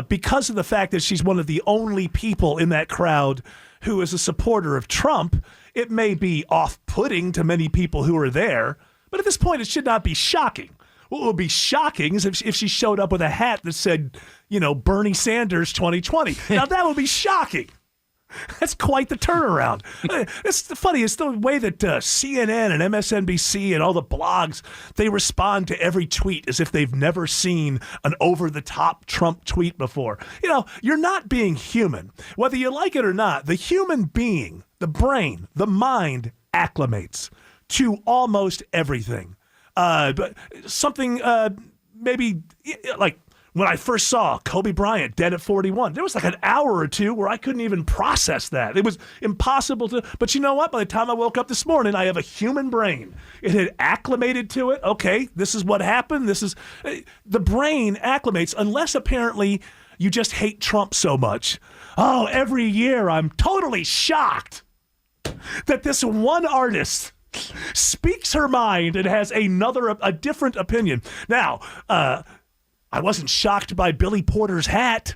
because of the fact that she's one of the only people in that crowd who is a supporter of Trump, it may be off-putting to many people who are there. But at this point, it should not be shocking. What would be shocking is if she showed up with a hat that said, Bernie Sanders 2020. Now, that would be shocking. That's quite the turnaround. It's funny. It's the way that CNN and MSNBC and all the blogs, they respond to every tweet as if they've never seen an over-the-top Trump tweet before. You're not being human. Whether you like it or not, the human being, the brain, the mind acclimates to almost everything. But something maybe like when I first saw Kobe Bryant dead at 41, there was like an hour or two where I couldn't even process that. It was impossible to. But you know what? By the time I woke up this morning, I have a human brain. It had acclimated to it. Okay, this is what happened. This is the brain acclimates unless apparently you just hate Trump so much. Oh, every year I'm totally shocked that this one artist speaks her mind and has a different opinion. Now, I wasn't shocked by Billy Porter's hat.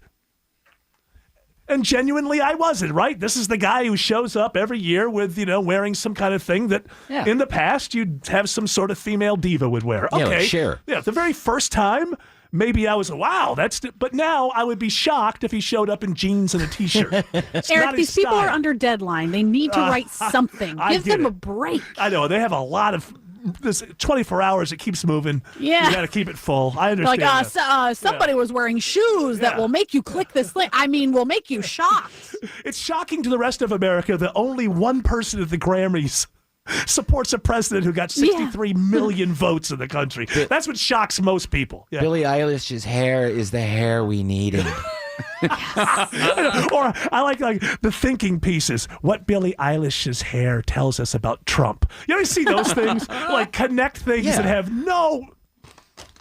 And genuinely, I wasn't, right? This is the guy who shows up every year with, wearing some kind of thing that in the past you'd have some sort of female diva would wear. Okay.
Yeah, like Cher.
Yeah, the very first time, maybe I was, wow, but now I would be shocked if he showed up in jeans and a T-shirt.
Eric, these people are under deadline. They need to write something. Give them a break.
I know. They have a lot of... This 24 hours, it keeps moving.
Yeah.
You got to keep it full. I understand.
Somebody was wearing shoes that will make you click this link. Will make you shocked.
It's shocking to the rest of America that only one person at the Grammys supports a president who got 63 million votes in the country. That's what shocks most people. Yeah.
Billie Eilish's hair is the hair we needed.
Or I like the thinking pieces. What Billie Eilish's hair tells us about Trump. You ever see those things? Like connect things that have no...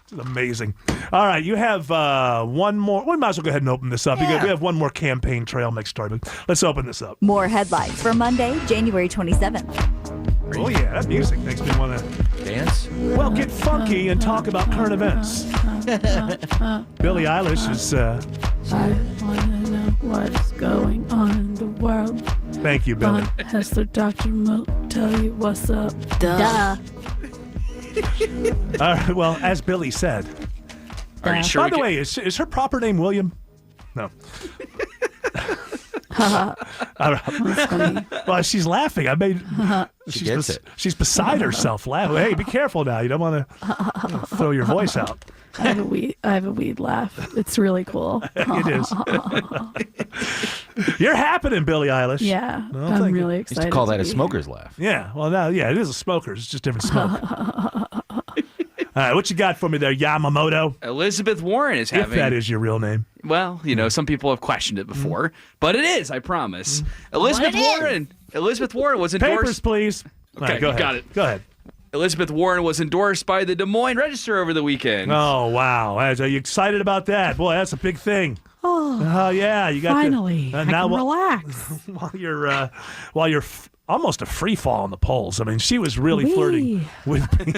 It's amazing. All right, you have one more. We might as well go ahead and open this up.
Yeah.
We have one more campaign trail mix story. Let's open this up.
More headlines for Monday, January 27th.
Oh, yeah, that music makes me want to
dance.
Well, get funky and talk about current events. Billie Eilish is...
I want to know what's going on in the world.
Thank you, Billie.
Haessler Doctrine will tell you what's up. Duh.
All right, well, as Billie said.
Are you sure?
By the way, is her proper name William? No. Well, she's laughing. I made.
She gets it.
She's beside herself laughing. Hey, be careful now. You don't want to throw your voice out.
I have a weed laugh. It's really cool.
It is. You're happening, Billie Eilish.
Yeah,
No,
I'm
thank you.
really
Used
excited.
to call that
to
a
be
smoker's laugh.
Yeah. Well, now, it is a smoker's. It's just different smoke. All right, what you got for me there, Yamamoto?
Elizabeth Warren is having...
If that is your real name.
Well, some people have questioned it before, but it is, I promise.
What
Elizabeth Warren was endorsed...
Papers, please.
Okay,
All right, go ahead.
got it.
Go ahead.
Elizabeth Warren was endorsed by the Des Moines Register over the weekend.
Oh, wow. Are you excited about that? Boy, that's a big thing.
Oh,
yeah. You got
finally. I can relax.
While you're almost a free fall in the polls. I mean, she was really flirting with me.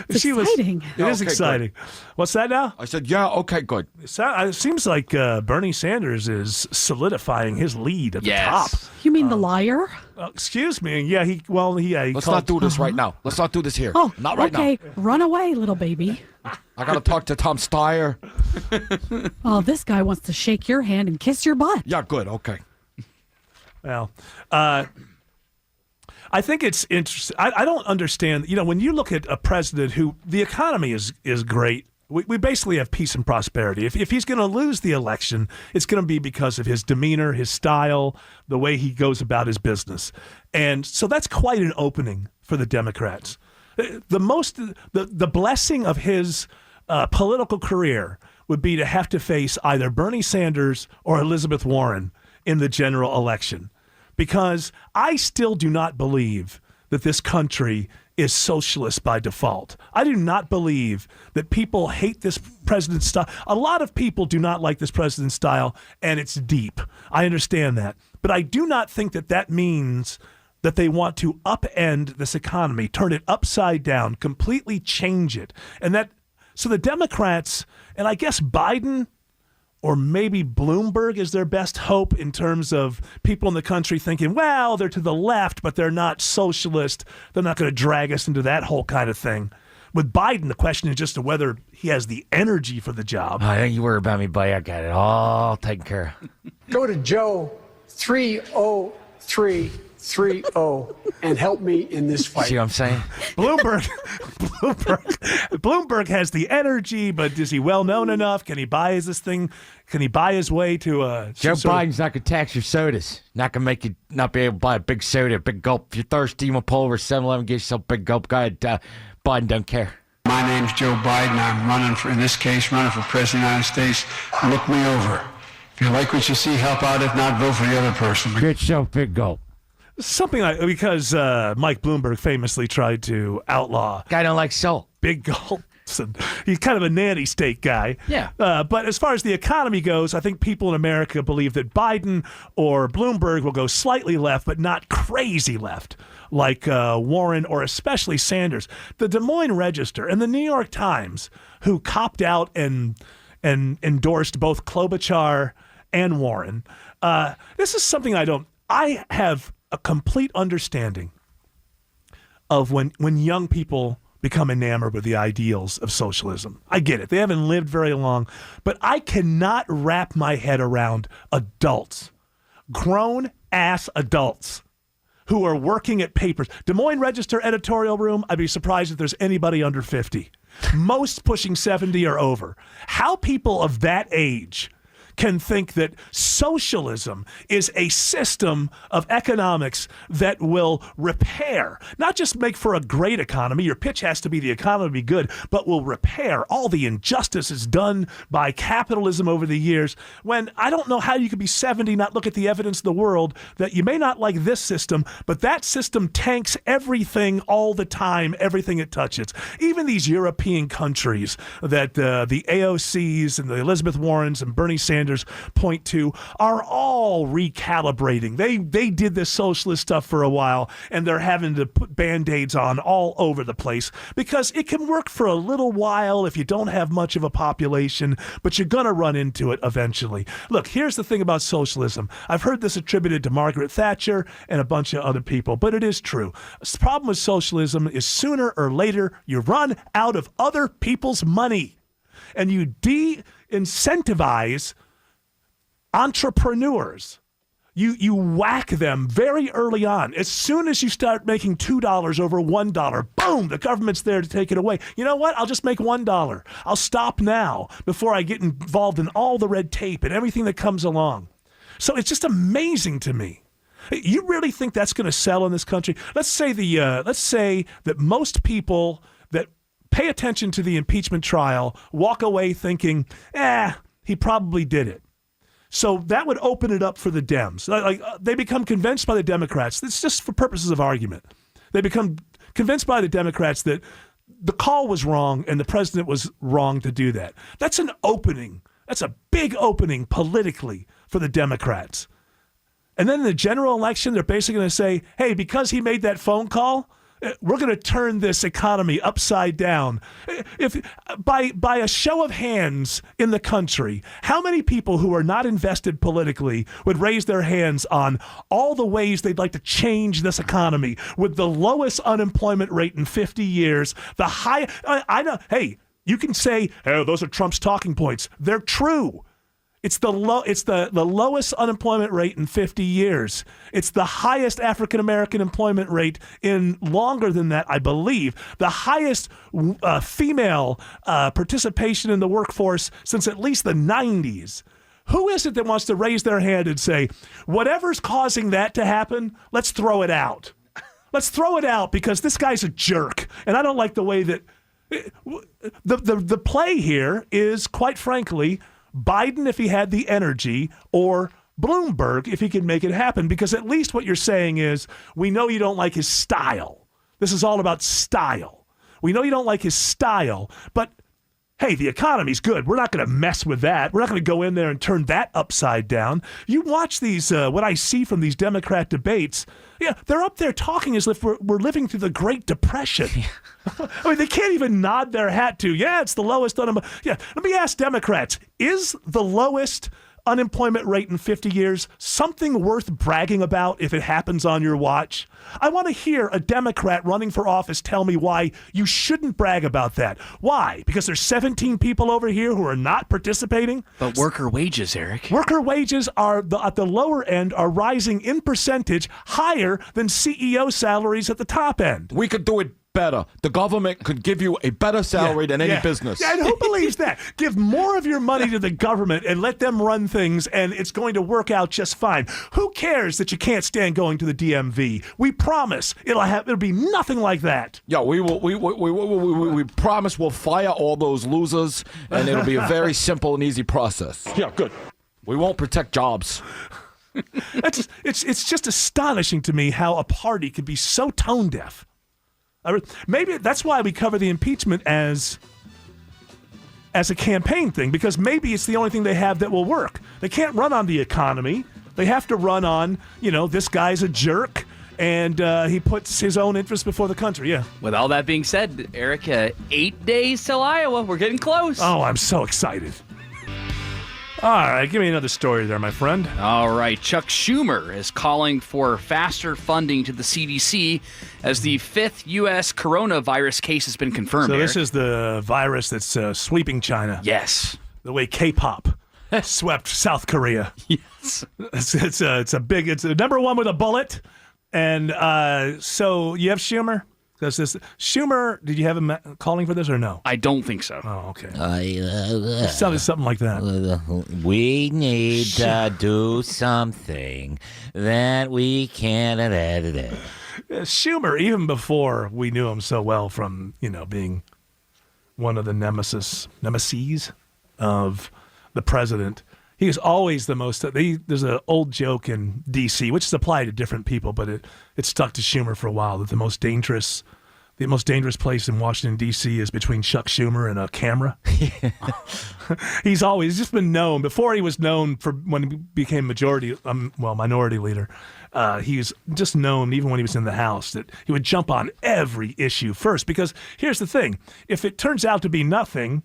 It's exciting.
It is exciting.
Good.
What's that now?
I said, yeah, okay, good.
It seems like Bernie Sanders is solidifying his lead at the top.
You mean the liar?
Excuse me. Yeah, he
Let's not do this right now. Let's not do this here.
Oh,
not right
okay.
now.
Run away, little baby.
I got to talk to Tom Steyer.
Oh, this guy wants to shake your hand and kiss your butt.
Yeah, good. Okay.
Well, I think it's interesting. I don't understand. When you look at a president who the economy is great, we basically have peace and prosperity. If he's going to lose the election, it's going to be because of his demeanor, his style, the way he goes about his business. And so that's quite an opening for the Democrats. The blessing of his political career would be to have to face either Bernie Sanders or Elizabeth Warren in the general election. Because I still do not believe that this country is socialist by default. I do not believe that people hate this president's style. A lot of people do not like this president's style, and it's deep. I understand that. But I do not think that means that they want to upend this economy, turn it upside down, completely change it. So the Democrats, and I guess Biden or maybe Bloomberg is their best hope in terms of people in the country thinking, well, they're to the left, but they're not socialist. They're not going to drag us into that whole kind of thing. With Biden, the question is just whether he has the energy for the job.
Oh, don't you worry about me, buddy. I got it all taken care of.
Go to Joe 30330 and help me in this fight.
See what I'm saying?
Bloomberg has the energy, but is he well known enough? Can he buy this thing? Can he buy his way to a...
Joe Biden's not going to tax your sodas. Not going to make you not be able to buy a big soda, a big gulp. If you're thirsty, you want to pull over 7-Eleven, get yourself a big gulp. Go ahead. Biden don't care.
My name's Joe Biden. I'm running for President of the United States. Look me over. If you like what you see, help out. If not, vote for the other person.
Get yourself a big gulp.
Something like, because Mike Bloomberg famously tried to outlaw...
Guy don't like salt.
Big gulps. And he's kind of a nanny state guy.
Yeah.
But as far as the economy goes, I think people in America believe that Biden or Bloomberg will go slightly left, but not crazy left, like Warren or especially Sanders. The Des Moines Register and the New York Times, who copped out and endorsed both Klobuchar and Warren. This is something I have a complete understanding of when young people become enamored with the ideals of socialism. I get it. They haven't lived very long, but I cannot wrap my head around adults, grown-ass adults who are working at papers. Des Moines Register editorial room, I'd be surprised if there's anybody under 50. Most pushing 70 or over. How people of that age can think that socialism is a system of economics that will repair, not just make for a great economy. Your pitch has to be the economy be good, but will repair all the injustices done by capitalism over the years, when I don't know how you could be 70, not look at the evidence of the world that you may not like this system, but that system tanks everything all the time, everything it touches. Even these European countries that the AOCs and the Elizabeth Warrens and Bernie Sanders point to are all recalibrating. They did this socialist stuff for a while, and they're having to put Band-Aids on all over the place because it can work for a little while if you don't have much of a population, but you're going to run into it eventually. Look, here's the thing about socialism. I've heard this attributed to Margaret Thatcher and a bunch of other people, but it is true. The problem with socialism is sooner or later you run out of other people's money, and you de-incentivize entrepreneurs. You whack them very early on. As soon as you start making $2 over $1, boom, the government's there to take it away. You know what? I'll just make $1. I'll stop now before I get involved in all the red tape and everything that comes along. So it's just amazing to me. You really think that's going to sell in this country? Let's say that most people that pay attention to the impeachment trial walk away thinking, he probably did it. So that would open it up for the Dems. They become convinced by the Democrats. It's just for purposes of argument. They become convinced by the Democrats that the call was wrong and the president was wrong to do that. That's an opening. That's a big opening politically for the Democrats. And then in the general election, they're basically going to say, hey, because he made that phone call, we're going to turn this economy upside down. If by a show of hands in the country, how many people who are not invested politically would raise their hands on all the ways they'd like to change this economy with the lowest unemployment rate in 50 years, the high? I know. Hey, you can say, oh, those are Trump's talking points. They're true. It's the lowest unemployment rate in 50 years. It's the highest African American employment rate in longer than that, I believe. The highest female participation in the workforce since at least the 90s. Who is it that wants to raise their hand and say, whatever's causing that to happen, let's throw it out. Let's throw it out because this guy's a jerk. And I don't like the way that the play here is, quite frankly, Biden if he had the energy, or Bloomberg if he could make it happen, because at least what you're saying is, we know you don't like his style. This is all about style. We know you don't like his style, but hey, the economy's good. We're not going to mess with that. We're not going to go in there and turn that upside down. You watch these, what I see from these Democrat debates, yeah, they're up there talking as if we're living through the Great Depression. I mean, they can't even nod their hat to, it's the lowest unemployment. Yeah, let me ask Democrats, is the lowest unemployment rate in 50 years something worth bragging about if it happens on your watch? I want to hear a Democrat running for office tell me why you shouldn't brag about that. Why? Because there's 17 people over here who are not participating?
But worker wages, Eric.
Worker wages are at the lower end are rising in percentage higher than CEO salaries at the top end.
We could do it better. The government could give you a better salary than any business.
Yeah, and who believes that? Give more of your money to the government and let them run things, and it's going to work out just fine. Who cares that you can't stand going to the DMV? We promise it'll be nothing like that.
Yeah, we promise we'll fire all those losers, and it'll be a very simple and easy process.
Yeah, good.
We won't protect jobs.
It's just astonishing to me how a party could be so tone deaf. Maybe that's why we cover the impeachment as a campaign thing, because maybe it's the only thing they have that will work. They can't run on the economy. They have to run on, this guy's a jerk, and he puts his own interests before the country. Yeah.
With all that being said, Eric, 8 days till Iowa. We're getting close.
Oh, I'm so excited. All right, give me another story there, my friend.
All right, Chuck Schumer is calling for faster funding to the CDC as the 5th U.S. coronavirus case has been confirmed.
So this is the virus that's sweeping China.
Yes.
The way K-pop swept South Korea.
Yes.
It's a number one with a bullet. And so you have Schumer. Does this Schumer? Did you have him calling for this or no?
I don't think so.
Oh, okay. It sounded something like that.
We need to do something that we can't.
Schumer, even before we knew him so well from being one of the nemesis of the president. He is always the most. There's an old joke in D.C., which is applied to different people, but it stuck to Schumer for a while. That the most dangerous place in Washington D.C. is between Chuck Schumer and a camera. He's just been known before he was known for when he became minority leader. He was just known even when he was in the House that he would jump on every issue first. Because here's the thing: if it turns out to be nothing,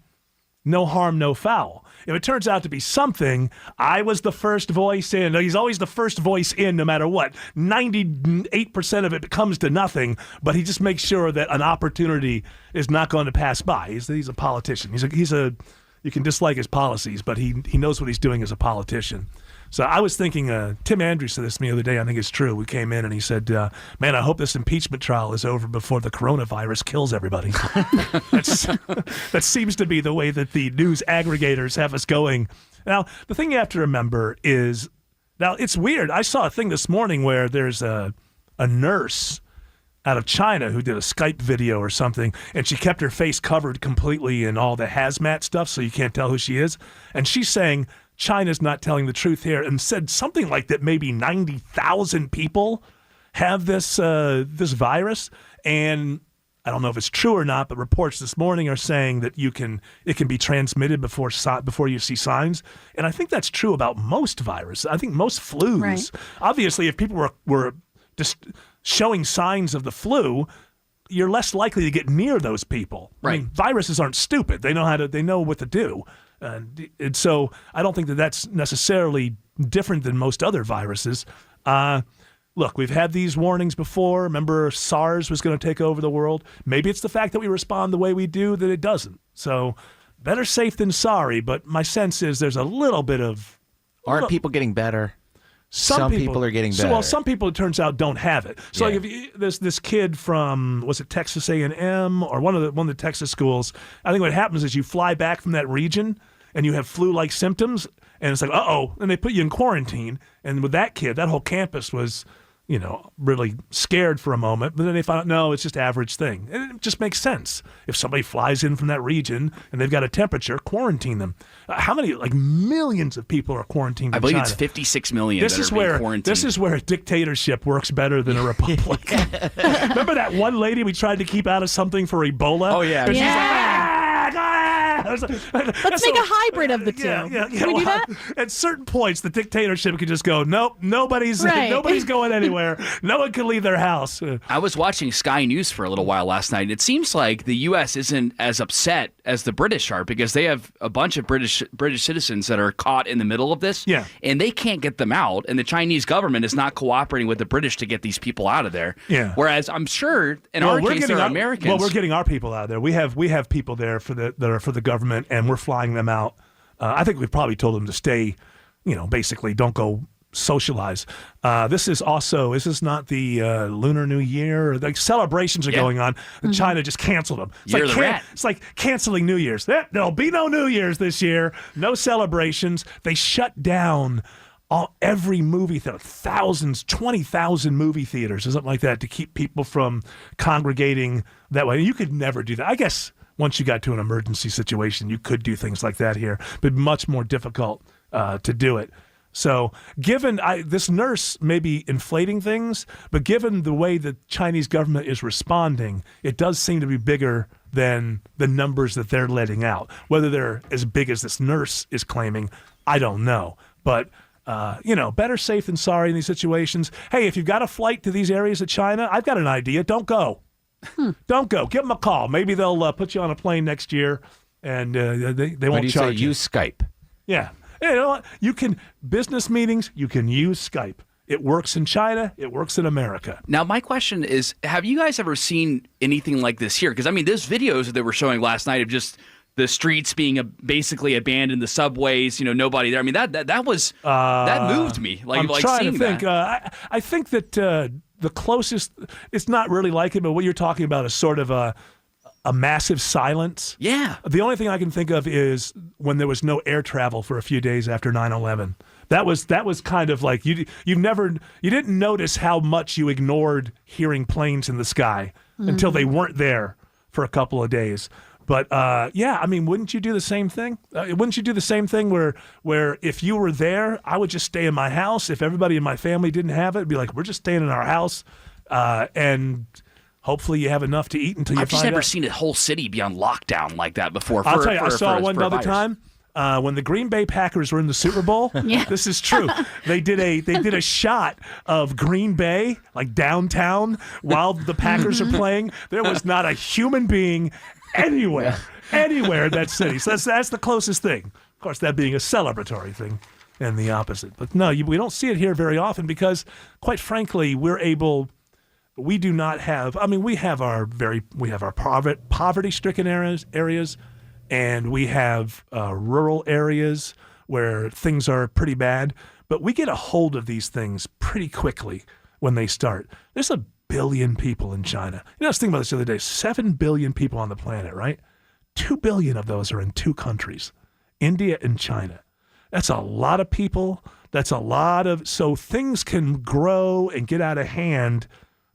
no harm, no foul. If it turns out to be something, I was the first voice in. He's always the first voice in no matter what. 98% of it comes to nothing, but he just makes sure that an opportunity is not going to pass by. He's a politician. You can dislike his policies, but he knows what he's doing as a politician. So I was thinking, Tim Andrews said this to me the other day, I think it's true. We came in and he said, man, I hope this impeachment trial is over before the coronavirus kills everybody. That seems to be the way that the news aggregators have us going. Now, the thing you have to remember is, now it's weird. I saw a thing this morning where there's a nurse out of China who did a Skype video or something, and she kept her face covered completely in all the hazmat stuff so you can't tell who she is. And she's saying, China's not telling the truth here, and said something like that maybe 90,000 people have this virus, and I don't know if it's true or not, but reports this morning are saying that it can be transmitted before you see signs, and I think that's true about most viruses. I think most flus. Right. Obviously, if people were just showing signs of the flu, you're less likely to get near those people. Right. I mean, viruses aren't stupid. They know what to do. And so I don't think that that's necessarily different than most other viruses. Look, we've had these warnings before. Remember SARS was going to take over the world? Maybe it's the fact that we respond the way we do that it doesn't. So better safe than sorry, but my sense is there's a little bit of...
Aren't people getting better? Some people are getting better.
Well, some people, it turns out, don't have it. So like there's this kid from, was it Texas A&M or one of the Texas schools. I think what happens is you fly back from that region and you have flu-like symptoms, and it's like, uh-oh, and they put you in quarantine. And with that kid, that whole campus was, really scared for a moment. But then they found out, no, it's just average thing. And it just makes sense. If somebody flies in from that region and they've got a temperature, quarantine them. How many, millions of people are quarantined in China?
I believe it's 56 million that are being quarantined.
This is where a dictatorship works better than a republic. Remember that one lady we tried to keep out of something for Ebola?
Oh, yeah.
And she's like,
Let's make a hybrid of the two. Can we do that?
At certain points, the dictatorship could just go, nope, nobody's going anywhere. No one can leave their house.
I was watching Sky News for a little while last night. It seems like the U.S. isn't as upset as the British are because they have a bunch of British citizens that are caught in the middle of this.
Yeah.
And they can't get them out. And the Chinese government is not cooperating with the British to get these people out of there.
Yeah.
Whereas I'm sure in our case, they're Americans.
Well, we're getting our people out of there. We have people there that are for the government, and we're flying them out. I think we've probably told them to stay, basically don't go socialize. This is not the Lunar New Year. Like celebrations are going on. Mm-hmm. China just canceled them. It's like canceling New Year's. There'll be no New Year's this year. No celebrations. They shut down every movie theater, 20,000 movie theaters or something like that to keep people from congregating that way. You could never do that. I guess once you got to an emergency situation, you could do things like that here, but much more difficult to do it. So given this nurse may be inflating things, but given the way the Chinese government is responding, it does seem to be bigger than the numbers that they're letting out. Whether they're as big as this nurse is claiming, I don't know. But, better safe than sorry in these situations. Hey, if you've got a flight to these areas of China, I've got an idea. Don't go. Don't go. Give them a call. Maybe they'll put you on a plane next year, and they won't charge you.
Use Skype.
Yeah. You know what? You can business meetings. You can use Skype. It works in China. It works in America.
Now, my question is: have you guys ever seen anything like this here? Because those videos that they were showing last night of just the streets being basically abandoned, the subways, nobody there. I mean, that was that moved me.
I'm trying
seeing
to think. I think that the closest, it's not really like it, but what you're talking about is sort of a massive silence.
Yeah.
The only thing I can think of is when there was no air travel for a few days after 9/11. That was kind of like you didn't notice how much you ignored hearing planes in the sky until they weren't there for a couple of days. But yeah, I mean, wouldn't you do the same thing? Wouldn't you do the same thing where if you were there, I would just stay in my house. If everybody in my family didn't have it, it'd be like, we're just staying in our house, and hopefully you have enough to eat until you
I've just
find
never
out.
seen a whole city be on lockdown like that before.
I'll tell you, I saw one other time. When the Green Bay Packers were in the Super Bowl, this is true. They did a shot of Green Bay, like downtown, while the Packers are playing. There was not a human being anywhere in that city. So that's the closest thing. Of course, that being a celebratory thing, and the opposite. But no, we don't see it here very often because, quite frankly, we do not have. I mean, we have our poverty-stricken areas. And we have rural areas where things are pretty bad. But we get a hold of these things pretty quickly when they start. There's 1 billion people in China. I was thinking about this the other day. 7 billion people on the planet, right? 2 billion of those are in 2 countries, India and China. That's a lot of people. So things can grow and get out of hand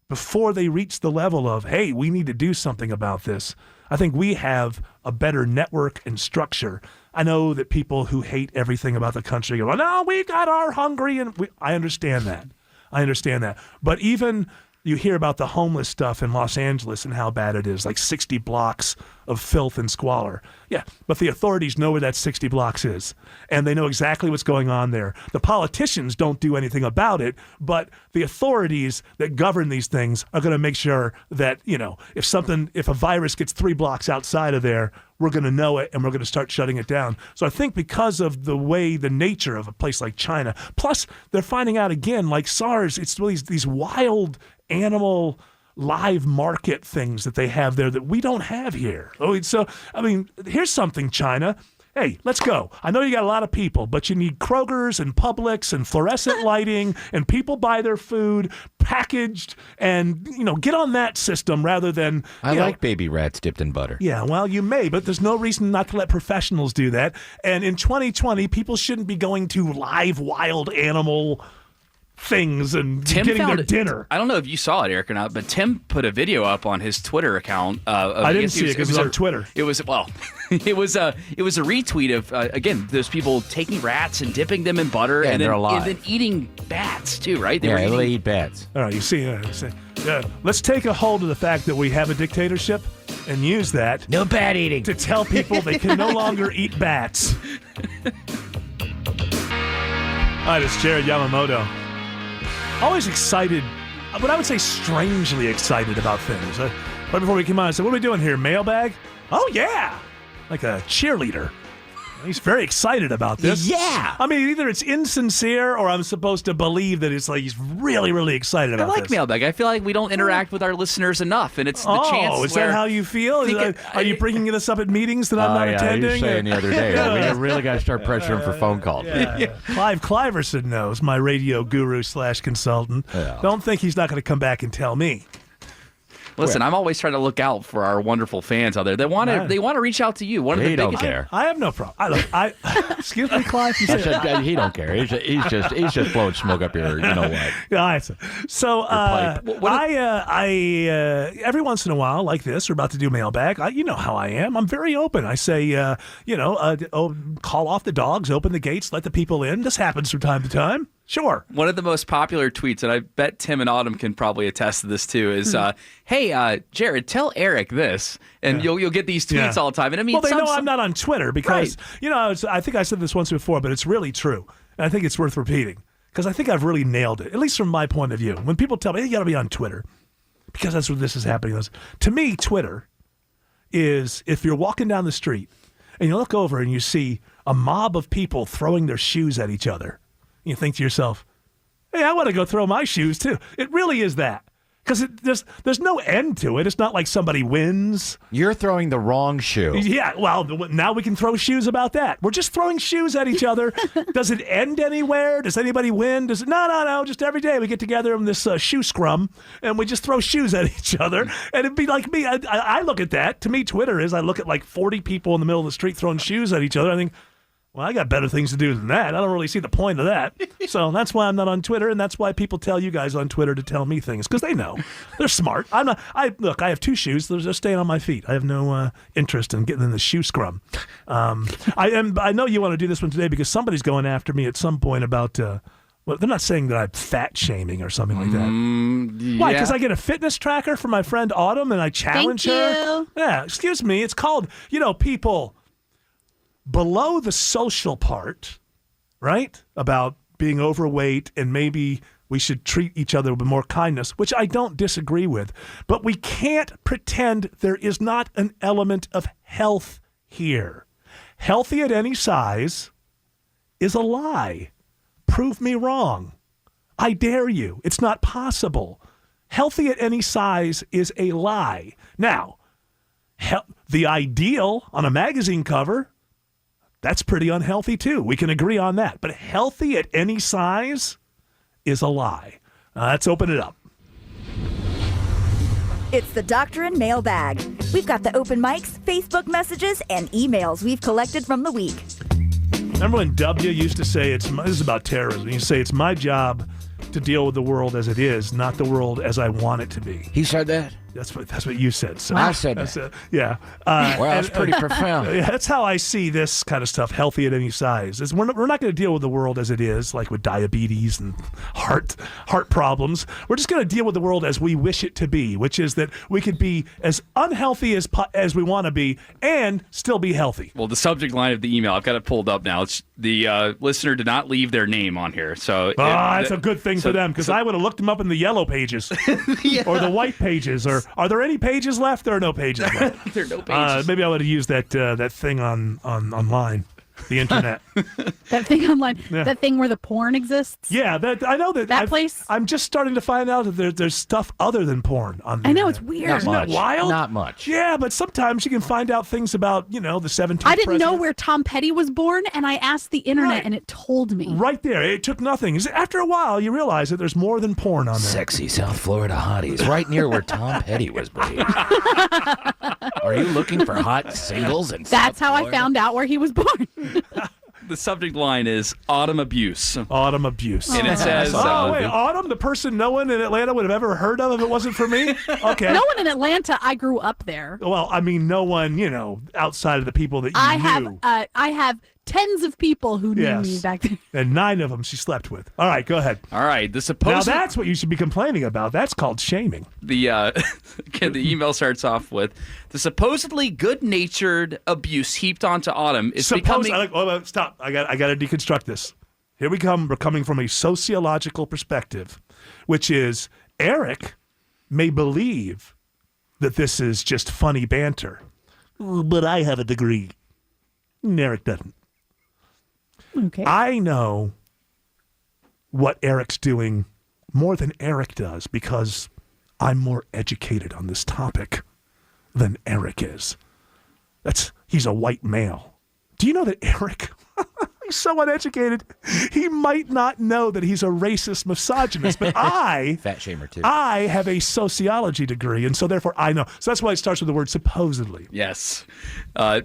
before they reach the level of, hey, we need to do something about this. I think we have a better network and structure. I know that people who hate everything about the country go, no, we got our hungry. I understand that. But even you hear about the homeless stuff in Los Angeles and how bad it is, like 60 blocks of filth and squalor. Yeah, but the authorities know where that 60 blocks is, and they know exactly what's going on there. The politicians don't do anything about it, but the authorities that govern these things are going to make sure that, if a virus gets 3 blocks outside of there, we're going to know it, and we're going to start shutting it down. So I think because of the nature of a place like China, plus they're finding out again, like SARS, it's really these wild animal live market things that they have there that we don't have here. So, I mean, here's something, China. Hey, let's go. I know you got a lot of people, but you need Kroger's and Publix and fluorescent lighting, and people buy their food packaged, and, get on that system rather than...
I like baby rats dipped in butter.
Yeah, well, you may, but there's no reason not to let professionals do that. And in 2020, people shouldn't be going to live wild animal things and getting their dinner.
I don't know if you saw it, Eric, or not, but Tim put a video up on his Twitter account.
I didn't see it because it was on Twitter.
It was a retweet of again those people taking rats and dipping them in butter and then eating bats too, right?
They eat bats.
All right, you see, let's take a hold of the fact that we have a dictatorship and use that
no bat eating
to tell people they can no longer eat bats. All right, it's Jared Yamamoto. Always excited, but I would say strangely excited about things. Right before we came on, I said, what are we doing here, mailbag? Oh, yeah, like a cheerleader. He's very excited about this.
Yeah.
I mean, either it's insincere or I'm supposed to believe that it's like he's really, really excited about this.
I like mailbag. I feel like we don't interact with our listeners enough, and it's the chance.
Oh, is that how you feel? Are you bringing this up at meetings that I'm not attending?
You were saying the other day, we really got to start pressuring for phone calls.
Yeah. Clive Cliverson knows, my radio guru / consultant. Yeah. Don't think he's not going to come back and tell me.
Listen, I'm always trying to look out for our wonderful fans out there. They want to reach out to you.
He don't care.
I have no problem. Excuse me, Clive.
He don't care. He's just blowing smoke up your, what.
Yeah. So every once in a while, like this, we're about to do mailbag. You know how I am. I'm very open. I say, call off the dogs, open the gates, let the people in. This happens from time to time. Sure.
One of the most popular tweets, and I bet Tim and Autumn can probably attest to this too, is, "Hey, Jared, tell Eric this," and you'll get these tweets all the time. And I mean,
they know I'm not on Twitter because I think I said this once before, but it's really true, and I think it's worth repeating because I think I've really nailed it, at least from my point of view. When people tell me, "Hey, you got to be on Twitter," because that's where this is happening. To me, Twitter is if you're walking down the street and you look over and you see a mob of people throwing their shoes at each other. You think to yourself, hey, I want to go throw my shoes too. It really is that. Because there's no end to it. It's not like somebody wins.
You're throwing the wrong shoe.
Yeah, well, now we can throw shoes about that. We're just throwing shoes at each other. Does it end anywhere? Does anybody win? Does it? No. Just every day we get together in this shoe scrum, and we just throw shoes at each other. And it'd be like me. I look at that. To me, Twitter is I look at like 40 people in the middle of the street throwing shoes at each other. I think, well, I got better things to do than that. I don't really see the point of that. So that's why I'm not on Twitter, and that's why people tell you guys on Twitter to tell me things, because they know. They're smart. I'm not. Look, I have 2 shoes. They're just staying on my feet. I have no interest in getting in the shoe scrum. I know you want to do this one today because somebody's going after me at some point about, well, they're not saying that I'm fat shaming or something like that.
Yeah.
Why? Because I get a fitness tracker from my friend Autumn, and I challenge her? Yeah, excuse me. It's called, people below the social part, right? About being overweight and maybe we should treat each other with more kindness, which I don't disagree with. But we can't pretend there is not an element of health here. Healthy at any size is a lie. Prove me wrong. I dare you. It's not possible. Healthy at any size is a lie. Now, the ideal on a magazine cover, that's pretty unhealthy too. We can agree on that. But healthy at any size is a lie. Let's open it up.
It's the Doctrine mailbag. We've got the open mics, Facebook messages, and emails we've collected from the week.
Remember when W used to say, this is about terrorism, he used to say, it's my job to deal with the world as it is, not the world as I want it to be.
He said that?
That's what you said. So
I said that.
Yeah.
Well, that's pretty profound.
Yeah, that's how I see this kind of stuff, healthy at any size. We're not going to deal with the world as it is, like with diabetes and heart problems. We're just going to deal with the world as we wish it to be, which is that we could be as unhealthy as we want to be and still be healthy.
Well, the subject line of the email, I've got it pulled up now. It's the listener did not leave their name on here. So
that's a good thing for them, because I would have looked them up in the yellow pages or the white pages. Or are there any pages left? There are no pages left.
There are no pages.
Maybe I would have used that thing online, the internet.
That thing online,
Yeah.
that thing where the porn exists.
Yeah, I know that
place.
I'm just starting to find out that there's stuff other than porn on there.
I know, it's weird.
Isn't that wild?
Not much.
Yeah, but sometimes you can find out things about, the 17th
I didn't know
president.
where Tom Petty was born, and I asked the internet, and it told me.
Right there. It took nothing. After a while, you realize that there's more than porn on there.
Sexy South Florida hotties, right near where Tom Petty was born. Are you looking for hot singles?
That's how I found out where he was born.
The subject line is autumn abuse.
Autumn abuse.
And it says...
wait, Autumn, the person no one in Atlanta would have ever heard of if it wasn't for me? Okay.
No one in Atlanta. I grew up there.
Well, I mean, no one, outside of the people that you knew.
I have tens of people who knew me back then.
And 9 of them she slept with. All right, go ahead.
All right.
Now that's what you should be complaining about. That's called shaming.
The email starts off with, the supposedly good-natured abuse heaped onto Autumn is becoming...
Stop. I got to deconstruct this. Here we come. We're coming from a sociological perspective, which is Eric may believe that this is just funny banter, but I have a degree. Eric doesn't.
Okay.
I know what Eric's doing more than Eric does because I'm more educated on this topic than Eric is. He's a white male. Do you know that Eric, he's so uneducated, he might not know that he's a racist misogynist, but I...
Fat shamer, too.
I have a sociology degree, and so therefore I know. So that's why it starts with the word supposedly.
Yes.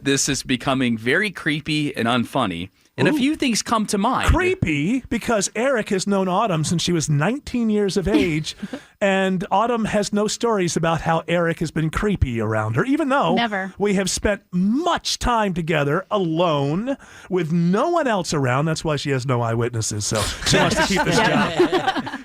This is becoming very creepy and unfunny. And a few things come to mind.
Creepy, because Eric has known Autumn since she was 19 years of age, and Autumn has no stories about how Eric has been creepy around her, even though we have spent much time together alone with no one else around. That's why she has no eyewitnesses, so she wants to keep this job.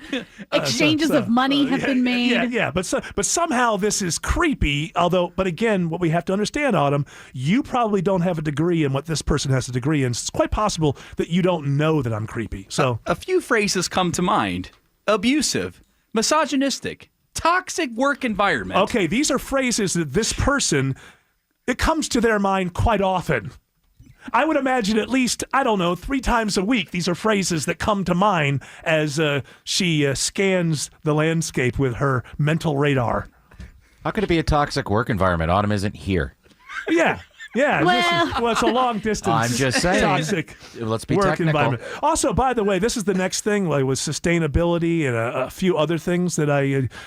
Exchanges of money have been made.
Yeah, but somehow this is creepy, but again, what we have to understand, Autumn, you probably don't have a degree in what this person has a degree in. It's quite possible that you don't know that I'm creepy. So
a few phrases come to mind. Abusive, misogynistic, toxic work environment.
Okay, these are phrases that this person, it comes to their mind quite often. I would imagine at least, I don't know, 3 times a week, these are phrases that come to mind as she scans the landscape with her mental radar.
How could it be a toxic work environment? Autumn isn't here.
Yeah. Yeah,
Well,
it's a long distance.
I'm just saying.
Toxic
Let's be
work
technical.
environment. Also, by the way, this is the next thing, like with sustainability and a few other things that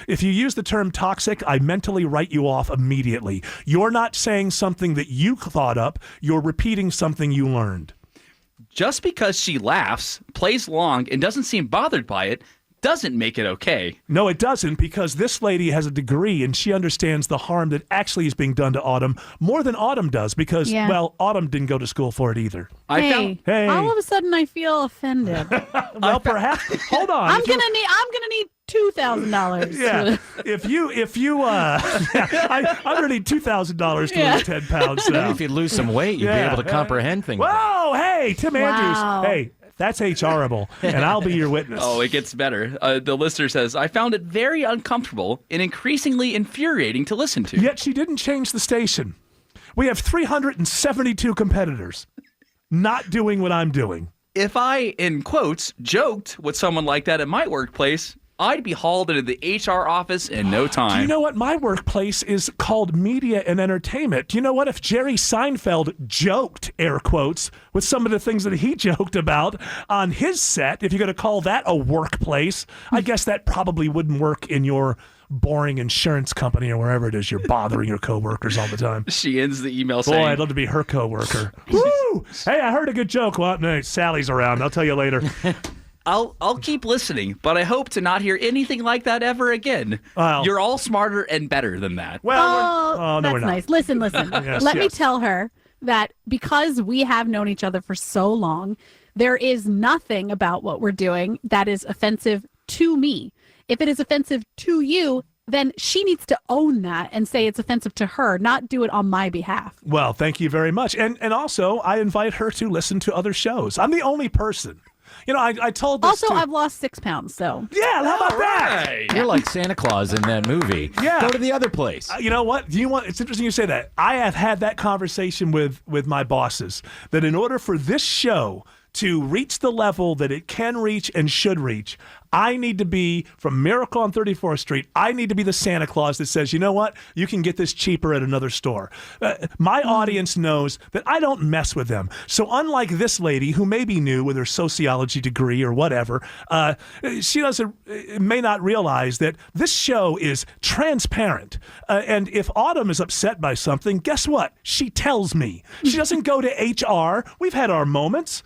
if you use the term toxic, I mentally write you off immediately. You're not saying something that you thought up. You're repeating something you learned.
Just because she laughs, plays along, and doesn't seem bothered by it doesn't make it okay.
No, it doesn't, because this lady has a degree and she understands the harm that actually is being done to Autumn more than Autumn does, because, well, Autumn didn't go to school for it either.
Hey, all of a sudden I feel offended.
Well, perhaps. Hold on.
I'm gonna need $2,000.
Yeah, if you I'm gonna need $2,000 to lose 10 pounds.
Maybe if you lose some weight, you'd be able to comprehend things.
Whoa, hey, Tim Andrews. Hey, that's HRable, and I'll be your witness.
Oh, it gets better. The listener says, I found it very uncomfortable and increasingly infuriating to listen to.
Yet she didn't change the station. We have 372 competitors not doing what I'm doing.
If I, in quotes, joked with someone like that at my workplace, I'd be hauled into the HR office in no time.
Do you know what? My workplace is called media and entertainment. Do you know what? If Jerry Seinfeld joked, air quotes, with some of the things that he joked about on his set, if you're going to call that a workplace, I guess that probably wouldn't work in your boring insurance company or wherever it is you're bothering your coworkers all the time.
She ends the email saying,
Boy, I'd love to be her coworker. Woo! Hey, I heard a good joke. Well, no, Sally's around. I'll tell you later.
I'll keep listening, but I hope to not hear anything like that ever again.
Well,
you're all smarter and better than that.
Well,
that's
we're not.
nice. Listen. Let me tell her that because we have known each other for so long, there is nothing about what we're doing that is offensive to me. If it is offensive to you, then she needs to own that and say it's offensive to her, not do it on my behalf.
Well, thank you very much. And also, I invite her to listen to other shows. I'm the only person. You know, I told this
Also, I've lost 6 pounds, so.
Yeah, how about that?
You're like Santa Claus in that movie.
Yeah.
Go to the other place.
You know what? It's interesting you say that. I have had that conversation with my bosses, that in order for this show to reach the level that it can reach and should reach, I need to be, from Miracle on 34th Street, I need to be the Santa Claus that says, you know what? You can get this cheaper at another store. My audience knows that I don't mess with them. So unlike this lady, who may be new with her sociology degree or whatever, she may not realize that this show is transparent. And if Autumn is upset by something, guess what? She tells me. She doesn't go to HR. We've had our moments.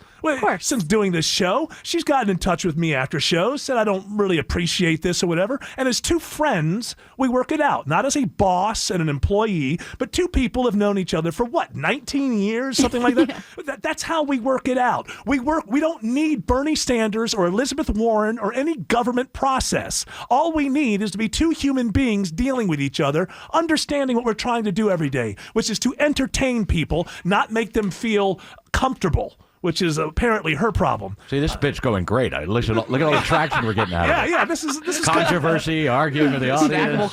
Since doing this show, she's gotten in touch with me after shows, said I don't really appreciate this or whatever. And as two friends, we work it out. Not as a boss and an employee, but two people have known each other for 19 years, something like that. Yeah. That's how we work it out. We don't need Bernie Sanders or Elizabeth Warren or any government process. All we need is to be two human beings dealing with each other, understanding what we're trying to do every day, which is to entertain people, not make them feel comfortable, which is apparently her problem.
See, this bitch going great. Look at all the traction we're getting out of it.
Yeah, this is
controversy, arguing with the audience,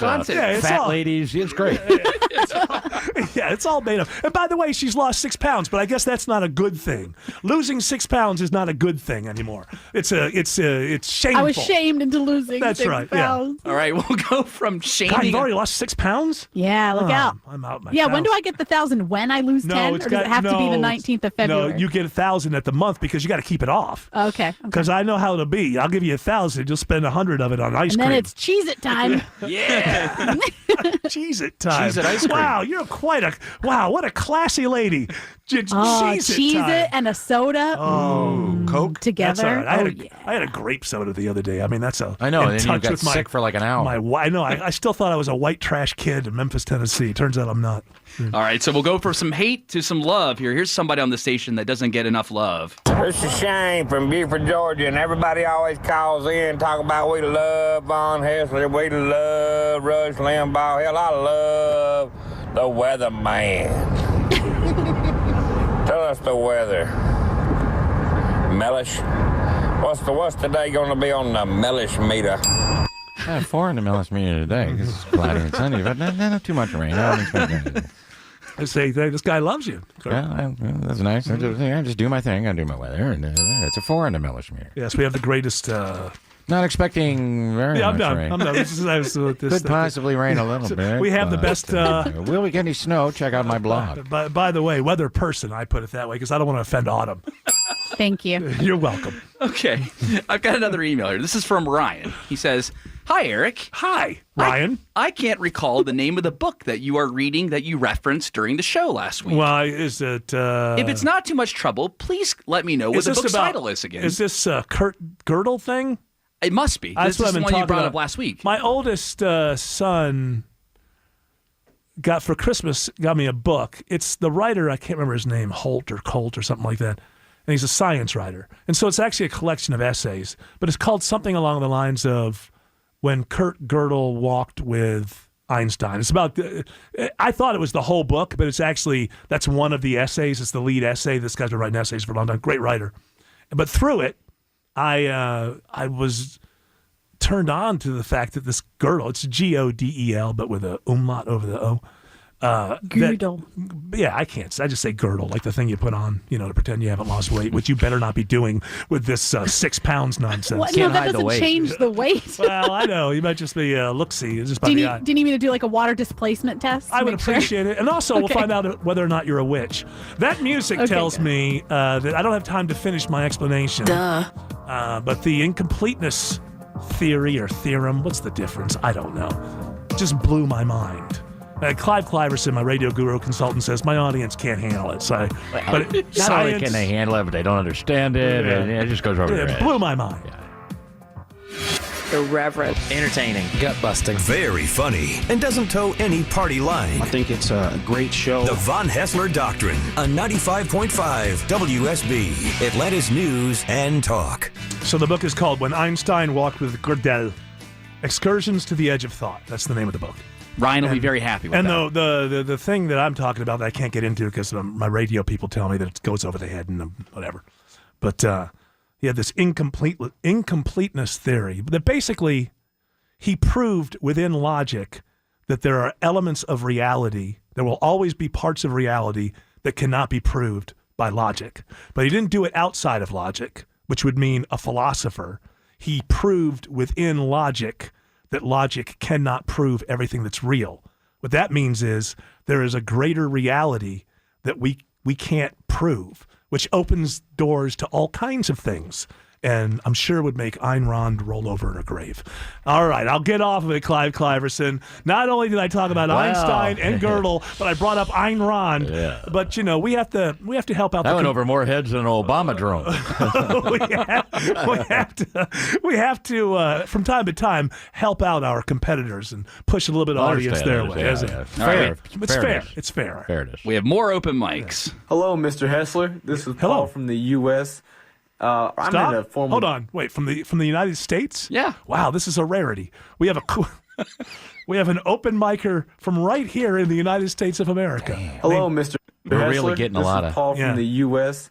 fat ladies. It's great.
It's all made up. And by the way, she's lost 6 pounds, but I guess that's not a good thing. Losing 6 pounds is not a good thing anymore. It's shameful.
I was shamed into losing 6 pounds.
Yeah. All right, we'll go from shaming.
God, you've already lost 6 pounds?
Yeah, look out.
I'm out my
when do I get the 1,000? When I lose 10? Or does it have to be the 19th of February?
No, you get 1,000 at the month because you got to keep it off.
Okay.
Because I know how it'll be. I'll give you 1,000. You'll spend 100 of it on ice cream.
And then it's Cheez-It time.
Yeah.
Cheez-It time.
Cheez-It ice cream.
Wow, you're what a classy lady.
Cheez-It and a soda.
Coke
together.
That's all right. I had a grape soda the other day. I mean, that's
I know. And then you got sick for like an hour.
I know. I still thought I was a white trash kid in Memphis, Tennessee. Turns out I'm not.
All right, so we'll go from some hate to some love here. Here's somebody on the station that doesn't get enough love.
This is Shane from Beaufort, Georgia, and everybody always calls in and talk about we love Von Haessler, we love Rush Limbaugh. Hell, I love the weatherman. Tell us the weather. Mellish. What's the day going to be on the Mellish meter?
4 in the Mellish meter today. This is cloudy and sunny, but not too much rain. I don't expect anything.
I say, hey, this guy loves you.
Yeah, that's nice. I just do my thing. I do my weather, and it's a 4 in the Millimeter.
Yes, we have the greatest.
Not expecting very much rain.
I'm done.
Could possibly rain a little bit.
We have the best.
Will we get any snow? Check out my blog.
By the way, weather person, I put it that way because I don't want to offend Autumn.
Thank you.
You're welcome.
Okay. I've got another email here. This is from Ryan. He says, "Hi, Eric."
Hi, Ryan.
I can't recall the name of the book that you are reading that you referenced during the show last week.
Well, is it...
if it's not too much trouble, please let me know what the book's title is again.
Is this Kurt Gödel thing?
It must be.
That's
this is
what
the one you brought up last week.
My oldest son got me a book. It's the writer, I can't remember his name, Holt or Colt or something like that. And he's a science writer. And so it's actually a collection of essays, but it's called something along the lines of When Kurt Gödel Walked with Einstein. It's about, I thought it was the whole book, but it's actually, that's one of the essays. It's the lead essay. This guy's been writing essays for a long time. Great writer. But through it, I was turned on to the fact that this Gödel, it's Godel, but with a umlaut over the O.
Gödel.
I can't. I just say girdle, like the thing you put on, to pretend you haven't lost weight, which you better not be doing with this 6 pounds nonsense.
What? No, that doesn't change the weight.
Well, I know. You might just be look-see. Just by
do
the
you
eye.
need me to do like a water displacement test?
I would appreciate it. And also, we'll find out whether or not you're a witch. That music tells me that I don't have time to finish my explanation.
Duh.
But the incompleteness theory or theorem, what's the difference? I don't know. Just blew my mind. Clive Cliverson, my radio guru consultant, says my audience can't handle it. So, but
not only can they handle it, but they don't understand it, and it just goes over their head.
It blew my mind.
Irreverent, entertaining, gut-busting,
very funny, and doesn't toe any party line.
I think it's a great show.
The Von Haessler Doctrine on 95.5 WSB, Atlanta's News and Talk.
So the book is called When Einstein Walked with Gödel, Excursions to the Edge of Thought. That's the name of the book.
Ryan will be very happy with that.
And the thing that I'm talking about that I can't get into because my radio people tell me that it goes over the head and whatever. But he had this incompleteness theory that basically he proved within logic that there are elements of reality, there will always be parts of reality that cannot be proved by logic. But he didn't do it outside of logic, which would mean a philosopher. He proved within logic that logic cannot prove everything that's real. What that means is there is a greater reality that we can't prove, which opens doors to all kinds of things. And I'm sure would make Ayn Rand roll over in her grave. All right, I'll get off of it, Clive Cliverson. Not only did I talk about Einstein and Gödel, but I brought up Ayn Rand.
Yeah.
But we have to help out.
That went over more heads than an Obama drone.
we have to from time to time help out our competitors and push a little bit of audience their way.
Fair.
It's fair. It's fair.
Fairness.
We have more open mics.
Hello, Mr. Haessler. This is Paul from the U.S. I'm in a formal...
Hold on. Wait, from the United States?
Yeah.
Wow, this is a rarity. We have we have an open micer from right here in the United States of America.
Hello, Mr.
We're
Haessler.
really getting a lot
This
of...
is Paul from the U.S.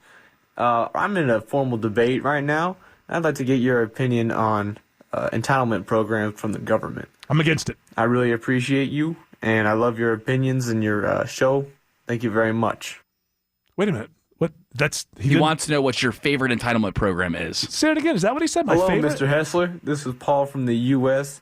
I'm in a formal debate right now. I'd like to get your opinion on entitlement programs from the government.
I'm against it.
I really appreciate you, and I love your opinions and your show. Thank you very much.
Wait a minute. What?
He wants to know what your favorite entitlement program is.
Say it again. Is that what he said?
Hello,
favorite?
Mr. Haessler. This is Paul from the U.S.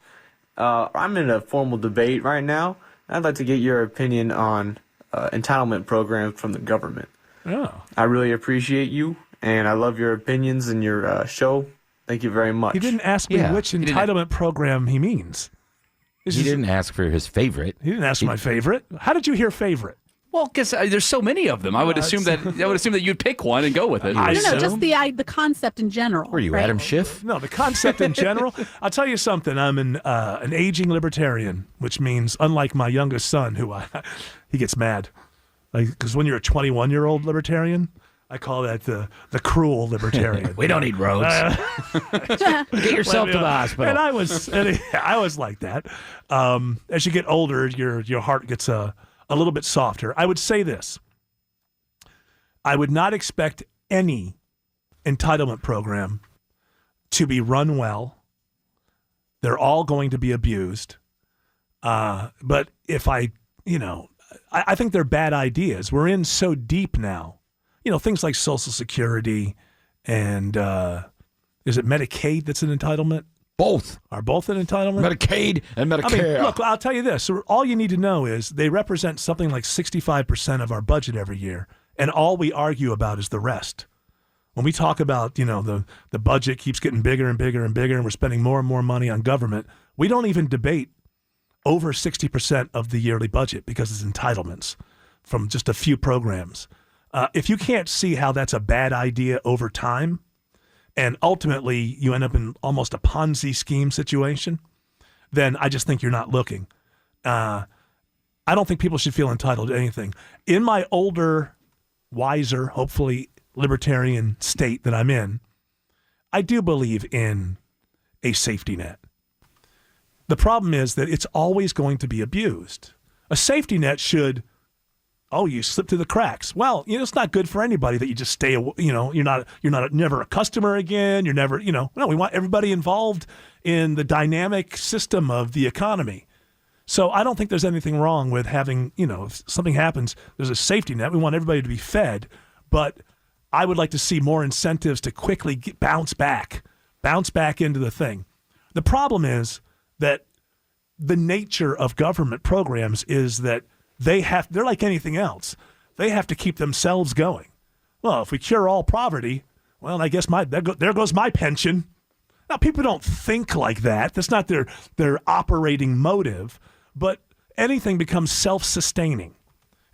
I'm in a formal debate right now. I'd like to get your opinion on entitlement programs from the government.
Oh.
I really appreciate you, and I love your opinions and your show. Thank you very much.
He didn't ask me which entitlement program he means.
He didn't ask for his favorite.
He didn't ask my favorite. How did you hear favorite?
Well, because there's so many of them, I would assume that you'd pick one and go with it.
No, just the concept in general.
Were you
right?
Adam Schiff?
No, the concept in general. I'll tell you something. I'm an aging libertarian, which means unlike my youngest son, who he gets mad, because when you're a 21-year-old libertarian, I call that the cruel libertarian.
We don't need roads. Get yourself to the hospital.
And I was like that. As you get older, your heart gets a little bit softer. I would say this. I would not expect any entitlement program to be run well. They're all going to be abused. But if I I think they're bad ideas. We're in so deep now. Things like Social Security and is it Medicaid that's an entitlement?
Both.
Are both an entitlement?
Medicaid and Medicare.
Look, I'll tell you this. So all you need to know is they represent something like 65% of our budget every year, and all we argue about is the rest. When we talk about, the budget keeps getting bigger and bigger and bigger, and we're spending more and more money on government, we don't even debate over 60% of the yearly budget because it's entitlements from just a few programs. If you can't see how that's a bad idea over time, and ultimately you end up in almost a Ponzi scheme situation, then I just think you're not looking. I don't think people should feel entitled to anything. In my older, wiser, hopefully libertarian state that I'm in, I do believe in a safety net. The problem is that it's always going to be abused. A safety net should, you slip through the cracks. Well, it's not good for anybody that you just stay, you're never a customer again. You're never, no, we want everybody involved in the dynamic system of the economy. So I don't think there's anything wrong with having, if something happens, there's a safety net. We want everybody to be fed, but I would like to see more incentives to quickly bounce back into the thing. The problem is that the nature of government programs is that they're like anything else. They have to keep themselves going. Well, if we cure all poverty, well, I guess there goes my pension. Now, people don't think like that. That's not their operating motive, but anything becomes self-sustaining.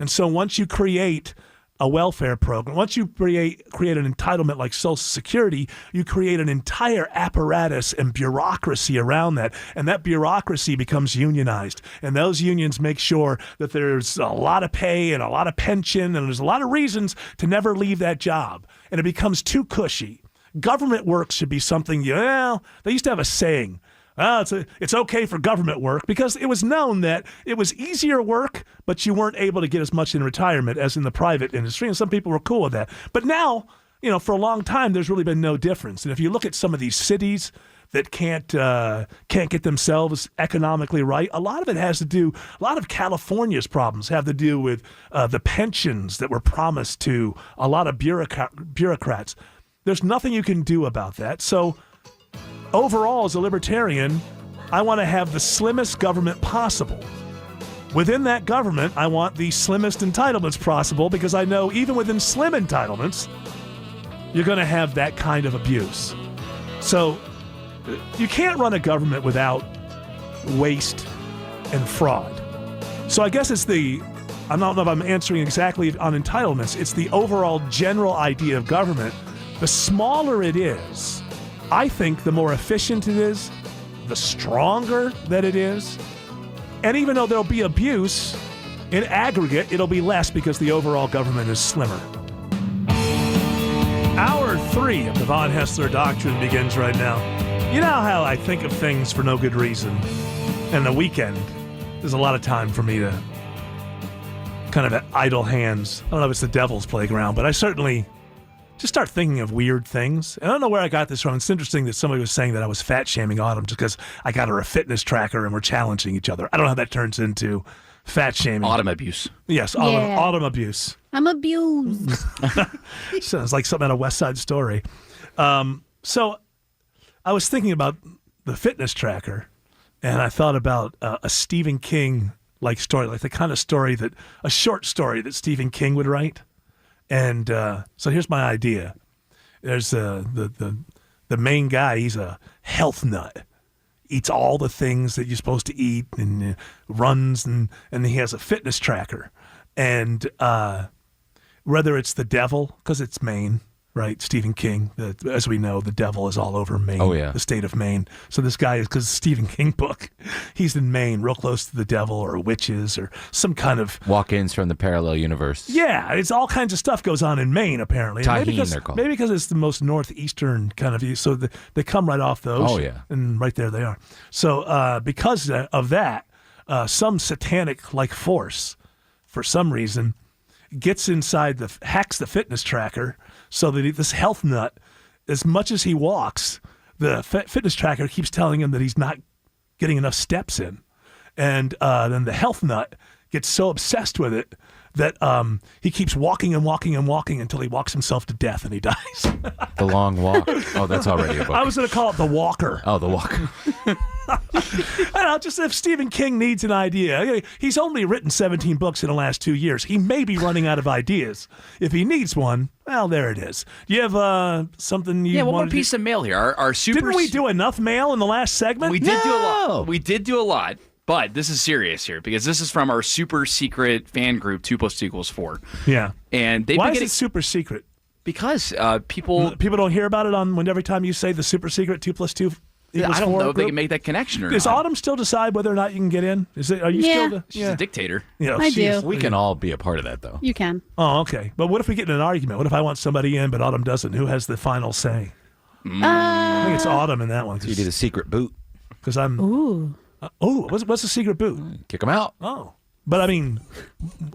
And so once you create a welfare program, once you create an entitlement like Social Security, you create an entire apparatus and bureaucracy around that, and that bureaucracy becomes unionized. And those unions make sure that there's a lot of pay and a lot of pension, and there's a lot of reasons to never leave that job. And it becomes too cushy. Government work should be something, they used to have a saying, it's okay for government work, because it was known that it was easier work, but you weren't able to get as much in retirement as in the private industry, and some people were cool with that. But now, for a long time, there's really been no difference. And if you look at some of these cities that can't get themselves economically right, a lot of California's problems have to do with the pensions that were promised to a lot of bureaucrats. There's nothing you can do about that. So overall, as a libertarian, I want to have the slimmest government possible. Within that government, I want the slimmest entitlements possible, because I know even within slim entitlements, you're going to have that kind of abuse. So you can't run a government without waste and fraud. So I guess I don't know if I'm answering exactly on entitlements. It's the overall general idea of government. The smaller it is, I think the more efficient it is, the stronger that it is. And even though there'll be abuse, in aggregate, it'll be less because the overall government is slimmer. Hour 3 of the Von Haessler Doctrine begins right now. You know how I think of things for no good reason. And the weekend, there's a lot of time for me to kind of have idle hands. I don't know if it's the devil's playground, but I certainly just start thinking of weird things. And I don't know where I got this from. It's interesting that somebody was saying that I was fat shaming Autumn just because I got her a fitness tracker and we're challenging each other. I don't know how that turns into fat shaming.
Autumn abuse.
Yes, autumn abuse.
I'm abused.
Sounds like something out of West Side Story. So I was thinking about the fitness tracker, and I thought about a Stephen King like story, like the kind of story a short story that Stephen King would write. And so here's my idea. There's the main guy. He's a health nut. Eats all the things that you're supposed to eat, and runs, and he has a fitness tracker. And whether it's the devil, because it's Maine, right? Stephen King, as we know, the devil is all over Maine, the state of Maine. So this guy is, because Stephen King book, he's in Maine, real close to the devil or witches or some kind of
walk-ins from the parallel universe.
Yeah, it's all kinds of stuff goes on in Maine, apparently.
They're called.
Maybe because it's the most northeastern kind of, so they come right off the ocean. Oh, yeah. And right there they are. So because of that, some satanic-like force, for some reason, gets inside hacks the fitness tracker, so that this health nut, as much as he walks, the fitness tracker keeps telling him that he's not getting enough steps in. And then the health nut gets so obsessed with it that he keeps walking and walking and walking until he walks himself to death and he dies.
The Long Walk. Oh, that's already a book.
I was going to call it The Walker.
Oh, The Walker.
I don't know, just if Stephen King needs an idea. He's only written 17 books in the last 2 years. He may be running out of ideas. If he needs one, well, there it is. Do you have something you
one more
wanted to
piece of mail here. Our super.
Didn't we do enough mail in the last segment?
We did do a lot. We did do a lot. But this is serious here because this is from our super secret fan group, 2 + 2 = 4.
Yeah.
And they've
Why
been
is
getting
it super secret?
because people
don't hear about it on when every time you say the super secret 2 + 2 = 4.
I don't know if they
group?
can make that connection or
Does
not.
Autumn still decide whether or not you can get in? Are you
Yeah.
still
She's a dictator.
I do.
We can all be a part of that, though.
You can.
Oh, okay. But what if we get in an argument? What if I want somebody in, but Autumn doesn't? Who has the final say? I think it's Autumn in that one.
So you do the secret boot.
Because I'm.
Ooh.
What's the secret boot?
Kick them out.
Oh. But I mean,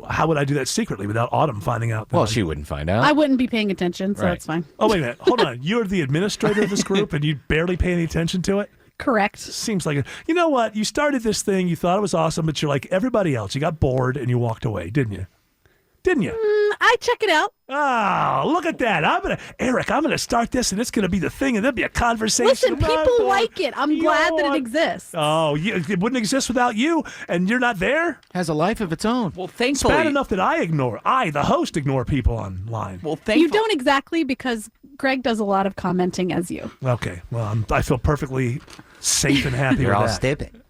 how would I do that secretly without Autumn finding out?
Well, she wouldn't find out.
I wouldn't be paying attention, so
Right.
it's fine.
Oh, wait a minute. Hold on. You're the administrator of this group and you barely pay any attention to it?
Correct.
Seems like it. You know what? You started this thing, you thought it was awesome, but you're like everybody else. You got bored and you walked away, didn't you? Didn't you?
I check it out.
Oh, look at that. Eric, I'm going to start this and it's going to be the thing and there'll be a conversation.
Listen, people like it. I'm glad that it exists.
Oh, it wouldn't exist without you and you're not there?
Has a life of its own.
Well,
It's
thankfully,
bad enough that I, the host, ignore people online.
well,
You
thankfully,
don't exactly because Greg does a lot of commenting as you.
Okay, well, I feel perfectly safe and happy
You're
with
all
that.
stupid.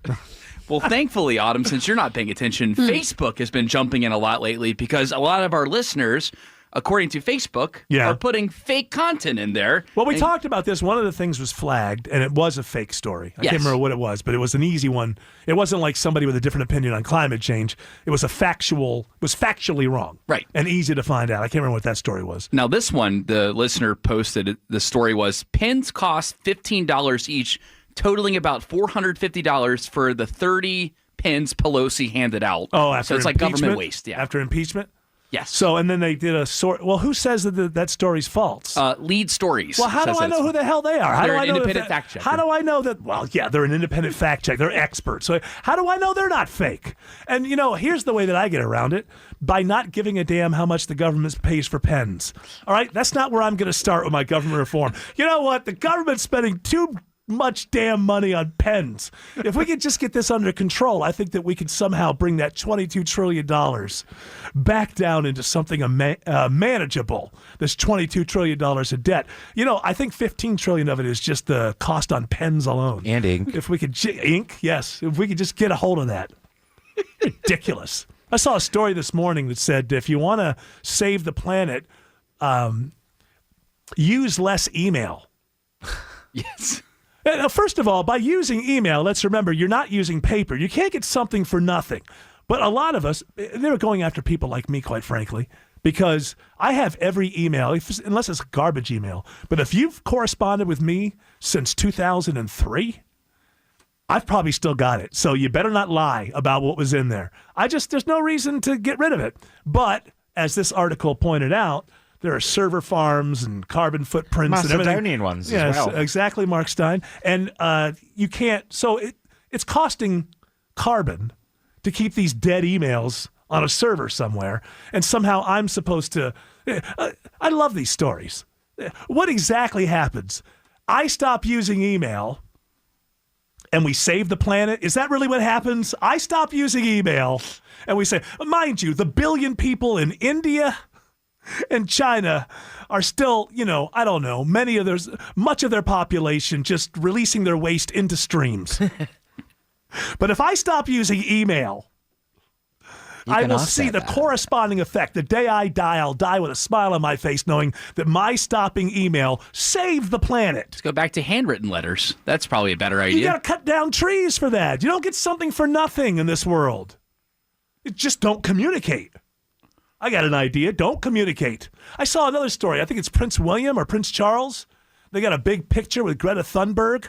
Well, thankfully, Autumn, since you're not paying attention, Facebook has been jumping in a lot lately because a lot of our listeners, according to Facebook, are putting fake content in there.
Well, we talked about this. One of the things was flagged, and it was a fake story. I
Yes.
can't remember what it was, but it was an easy one. It wasn't like somebody with a different opinion on climate change. It was factually wrong.
Right.
And easy to find out. I can't remember what that story was.
Now, this one, the listener posted, the story was pens cost $15 each, totaling about $450 for the 30 pens Pelosi handed out.
Oh, after
so it's like government
impeachment?
waste. Yeah.
After impeachment?
Yes.
So, and then they did a sort. Well, who says that story's false?
Lead Stories.
Well, how do
says
I
that
know who
it's-
the hell they are? How
They're
do I
an
know
independent fact checker.
How do I know that? Well, yeah, they're an independent fact check. They're experts. So how do I know they're not fake? And here's the way that I get around it: by not giving a damn how much the government pays for pens. All right, that's not where I'm going to start with my government reform. You know what? The government's spending too much damn money on pens. If we could just get this under control, I think that we could somehow bring that $22 trillion back down into something manageable. This $22 trillion of debt. I think $15 trillion of it is just the cost on pens alone.
And ink.
If we could, ink, yes. If we could just get a hold of that. Ridiculous. I saw a story this morning that said if you want to save the planet, use less email.
Yes.
First of all, by using email, let's remember you're not using paper. You can't get something for nothing. But a lot of us, they were going after people like me, quite frankly, because I have every email, unless it's a garbage email. But if you've corresponded with me since 2003, I've probably still got it. So you better not lie about what was in there. There's no reason to get rid of it. But as this article pointed out, there are server farms and carbon footprints and everything.
Macedonian ones
yes,
as well.
Exactly, Mark Stein. And you can't. So it's costing carbon to keep these dead emails on a server somewhere. And somehow I'm supposed to. I love these stories. What exactly happens? I stop using email and we save the planet. Is that really what happens? I stop using email and we say, mind you, the billion people in India and China are still, I don't know, much of their population just releasing their waste into streams. But if I stop using email, I will see the corresponding effect. The day I die, I'll die with a smile on my face knowing that my stopping email saved the planet.
Let's go back to handwritten letters. That's probably a better idea.
You got to cut down trees for that. You don't get something for nothing in this world. You just don't communicate. I got an idea. Don't communicate. I saw another story. I think it's Prince William or Prince Charles. They got a big picture with Greta Thunberg,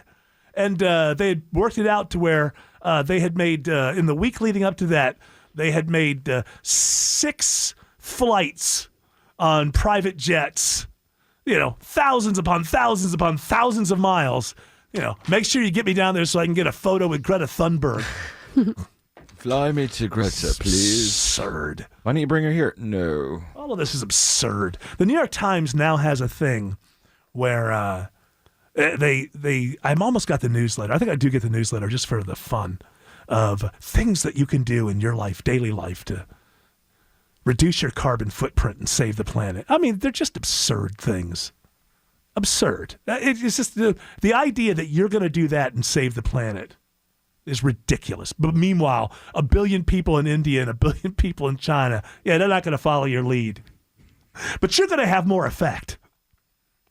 and they had worked it out to where they had made, in the week leading up to that, they had made 6 flights on private jets, thousands upon thousands upon thousands of miles. Make sure you get me down there so I can get a photo with Greta Thunberg.
Fly me to Greta, please.
Absurd.
Why don't you bring her here? No.
All of this is absurd. The New York Times now has a thing where I've almost got the newsletter. I think I do get the newsletter just for the fun of things that you can do in your life, daily life, to reduce your carbon footprint and save the planet. I mean, they're just absurd things. Absurd. It's just the idea that you're going to do that and save the planet is ridiculous. But meanwhile, 1 billion people in India and 1 billion people in China, they're not going to follow your lead. But you're going to have more effect.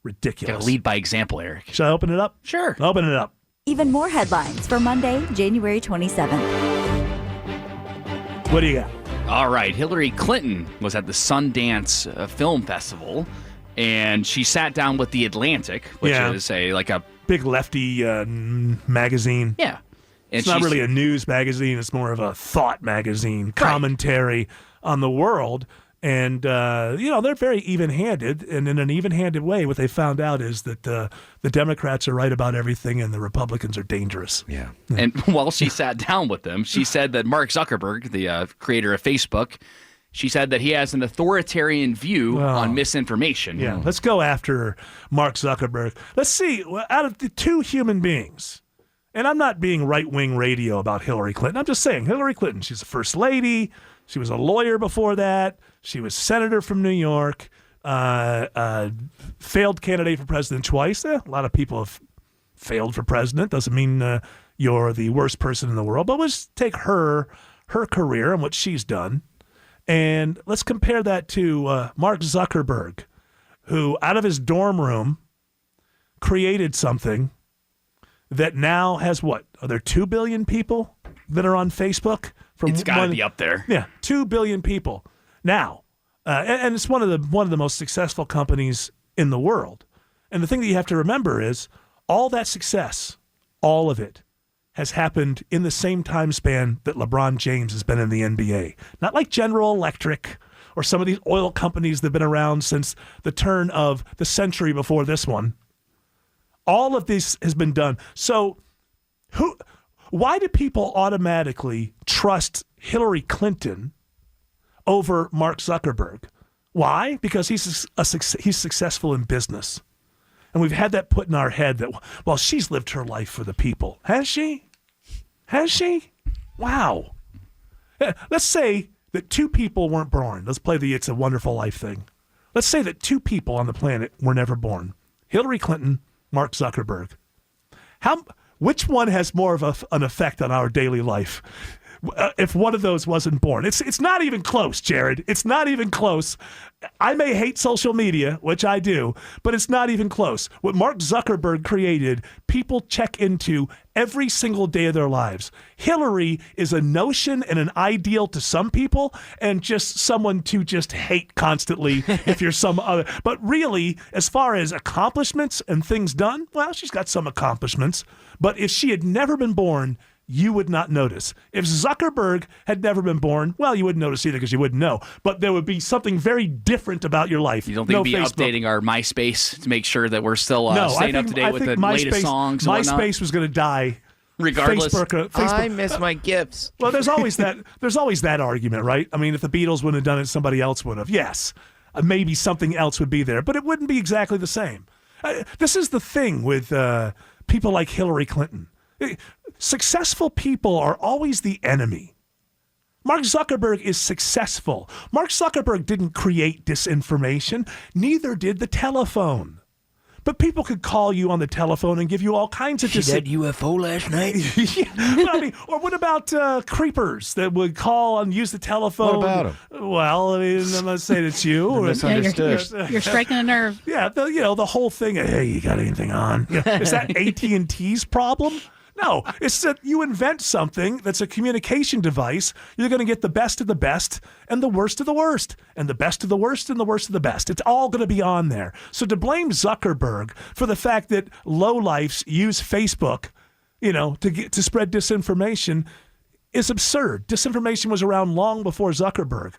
Ridiculous.
Got to lead by example, Eric.
Should I open it up?
Sure.
Open it up.
Even more headlines for Monday, January 27th.
What do you got?
All right. Hillary Clinton was at the Sundance Film Festival, and she sat down with The Atlantic, which is a
big lefty magazine.
Yeah. And
it's not really a news magazine. It's more of a thought magazine, commentary on the world. And, they're very even-handed. And in an even-handed way, what they found out is that the Democrats are right about everything and the Republicans are dangerous.
Yeah.
And while she sat down with them, she said that Mark Zuckerberg, the creator of Facebook, she said that he has an authoritarian view on misinformation.
Yeah, let's go after Mark Zuckerberg. Let's see, out of the two human beings, and I'm not being right-wing radio about Hillary Clinton. I'm just saying, Hillary Clinton, she's a first lady. She was a lawyer before that. She was senator from New York. Failed candidate for president twice. A lot of people have failed for president. Doesn't mean you're the worst person in the world. But let's take her career and what she's done. And let's compare that to Mark Zuckerberg, who out of his dorm room created something that now has what? Are there 2 billion people that are on Facebook?
It's got to be up there.
Yeah, 2 billion people now, and it's one of the most successful companies in the world. And the thing that you have to remember is all that success, all of it, has happened in the same time span that LeBron James has been in the NBA. Not like General Electric or some of these oil companies that have been around since the turn of the century before this one. All of this has been done. So why do people automatically trust Hillary Clinton over Mark Zuckerberg? Why? Because he's successful in business. And we've had that put in our head that, well, she's lived her life for the people. Has she? Has she? Wow. Let's say that 2 people weren't born. Let's play the It's a Wonderful Life thing. Let's say that 2 people on the planet were never born. Hillary Clinton, Mark Zuckerberg. Which one has more of an effect on our daily life? If one of those wasn't born. It's not even close, Jared. It's not even close. I may hate social media, which I do, but it's not even close. What Mark Zuckerberg created, people check into every single day of their lives. Hillary is a notion and an ideal to some people and just someone to just hate constantly if you're some other. But really, as far as accomplishments and things done, well, she's got some accomplishments. But if she had never been born, you would not notice. If Zuckerberg had never been born, well, you wouldn't notice either because you wouldn't know. But there would be something very different about your life.
You don't think we'd be updating our MySpace to make sure that we're still staying up to date with the latest songs and whatnot?
MySpace was going to die.
Regardless.
Facebook,
I miss my gifts.
Well, there's always that argument, right? I mean, if the Beatles wouldn't have done it, somebody else would have. Yes, maybe something else would be there, but it wouldn't be exactly the same. This is the thing with people like Hillary Clinton. Successful people are always the enemy. Mark Zuckerberg is successful. Mark Zuckerberg didn't create disinformation. Neither did the telephone. But people could call you on the telephone and give you all kinds of...
See that UFO last night?
Yeah. Well, what about creepers that would call and use the telephone?
What about them?
Well, I mean, I'm not saying it's you.
Misunderstood.
You're striking a nerve.
Yeah, the whole thing. Hey, you got anything on? Is that AT&T's problem? No, it's that you invent something that's a communication device. You're going to get the best of the best and the worst of the worst and the best of the worst and the worst of the best. It's all going to be on there. So to blame Zuckerberg for the fact that lowlifes use Facebook, to spread disinformation is absurd. Disinformation was around long before Zuckerberg,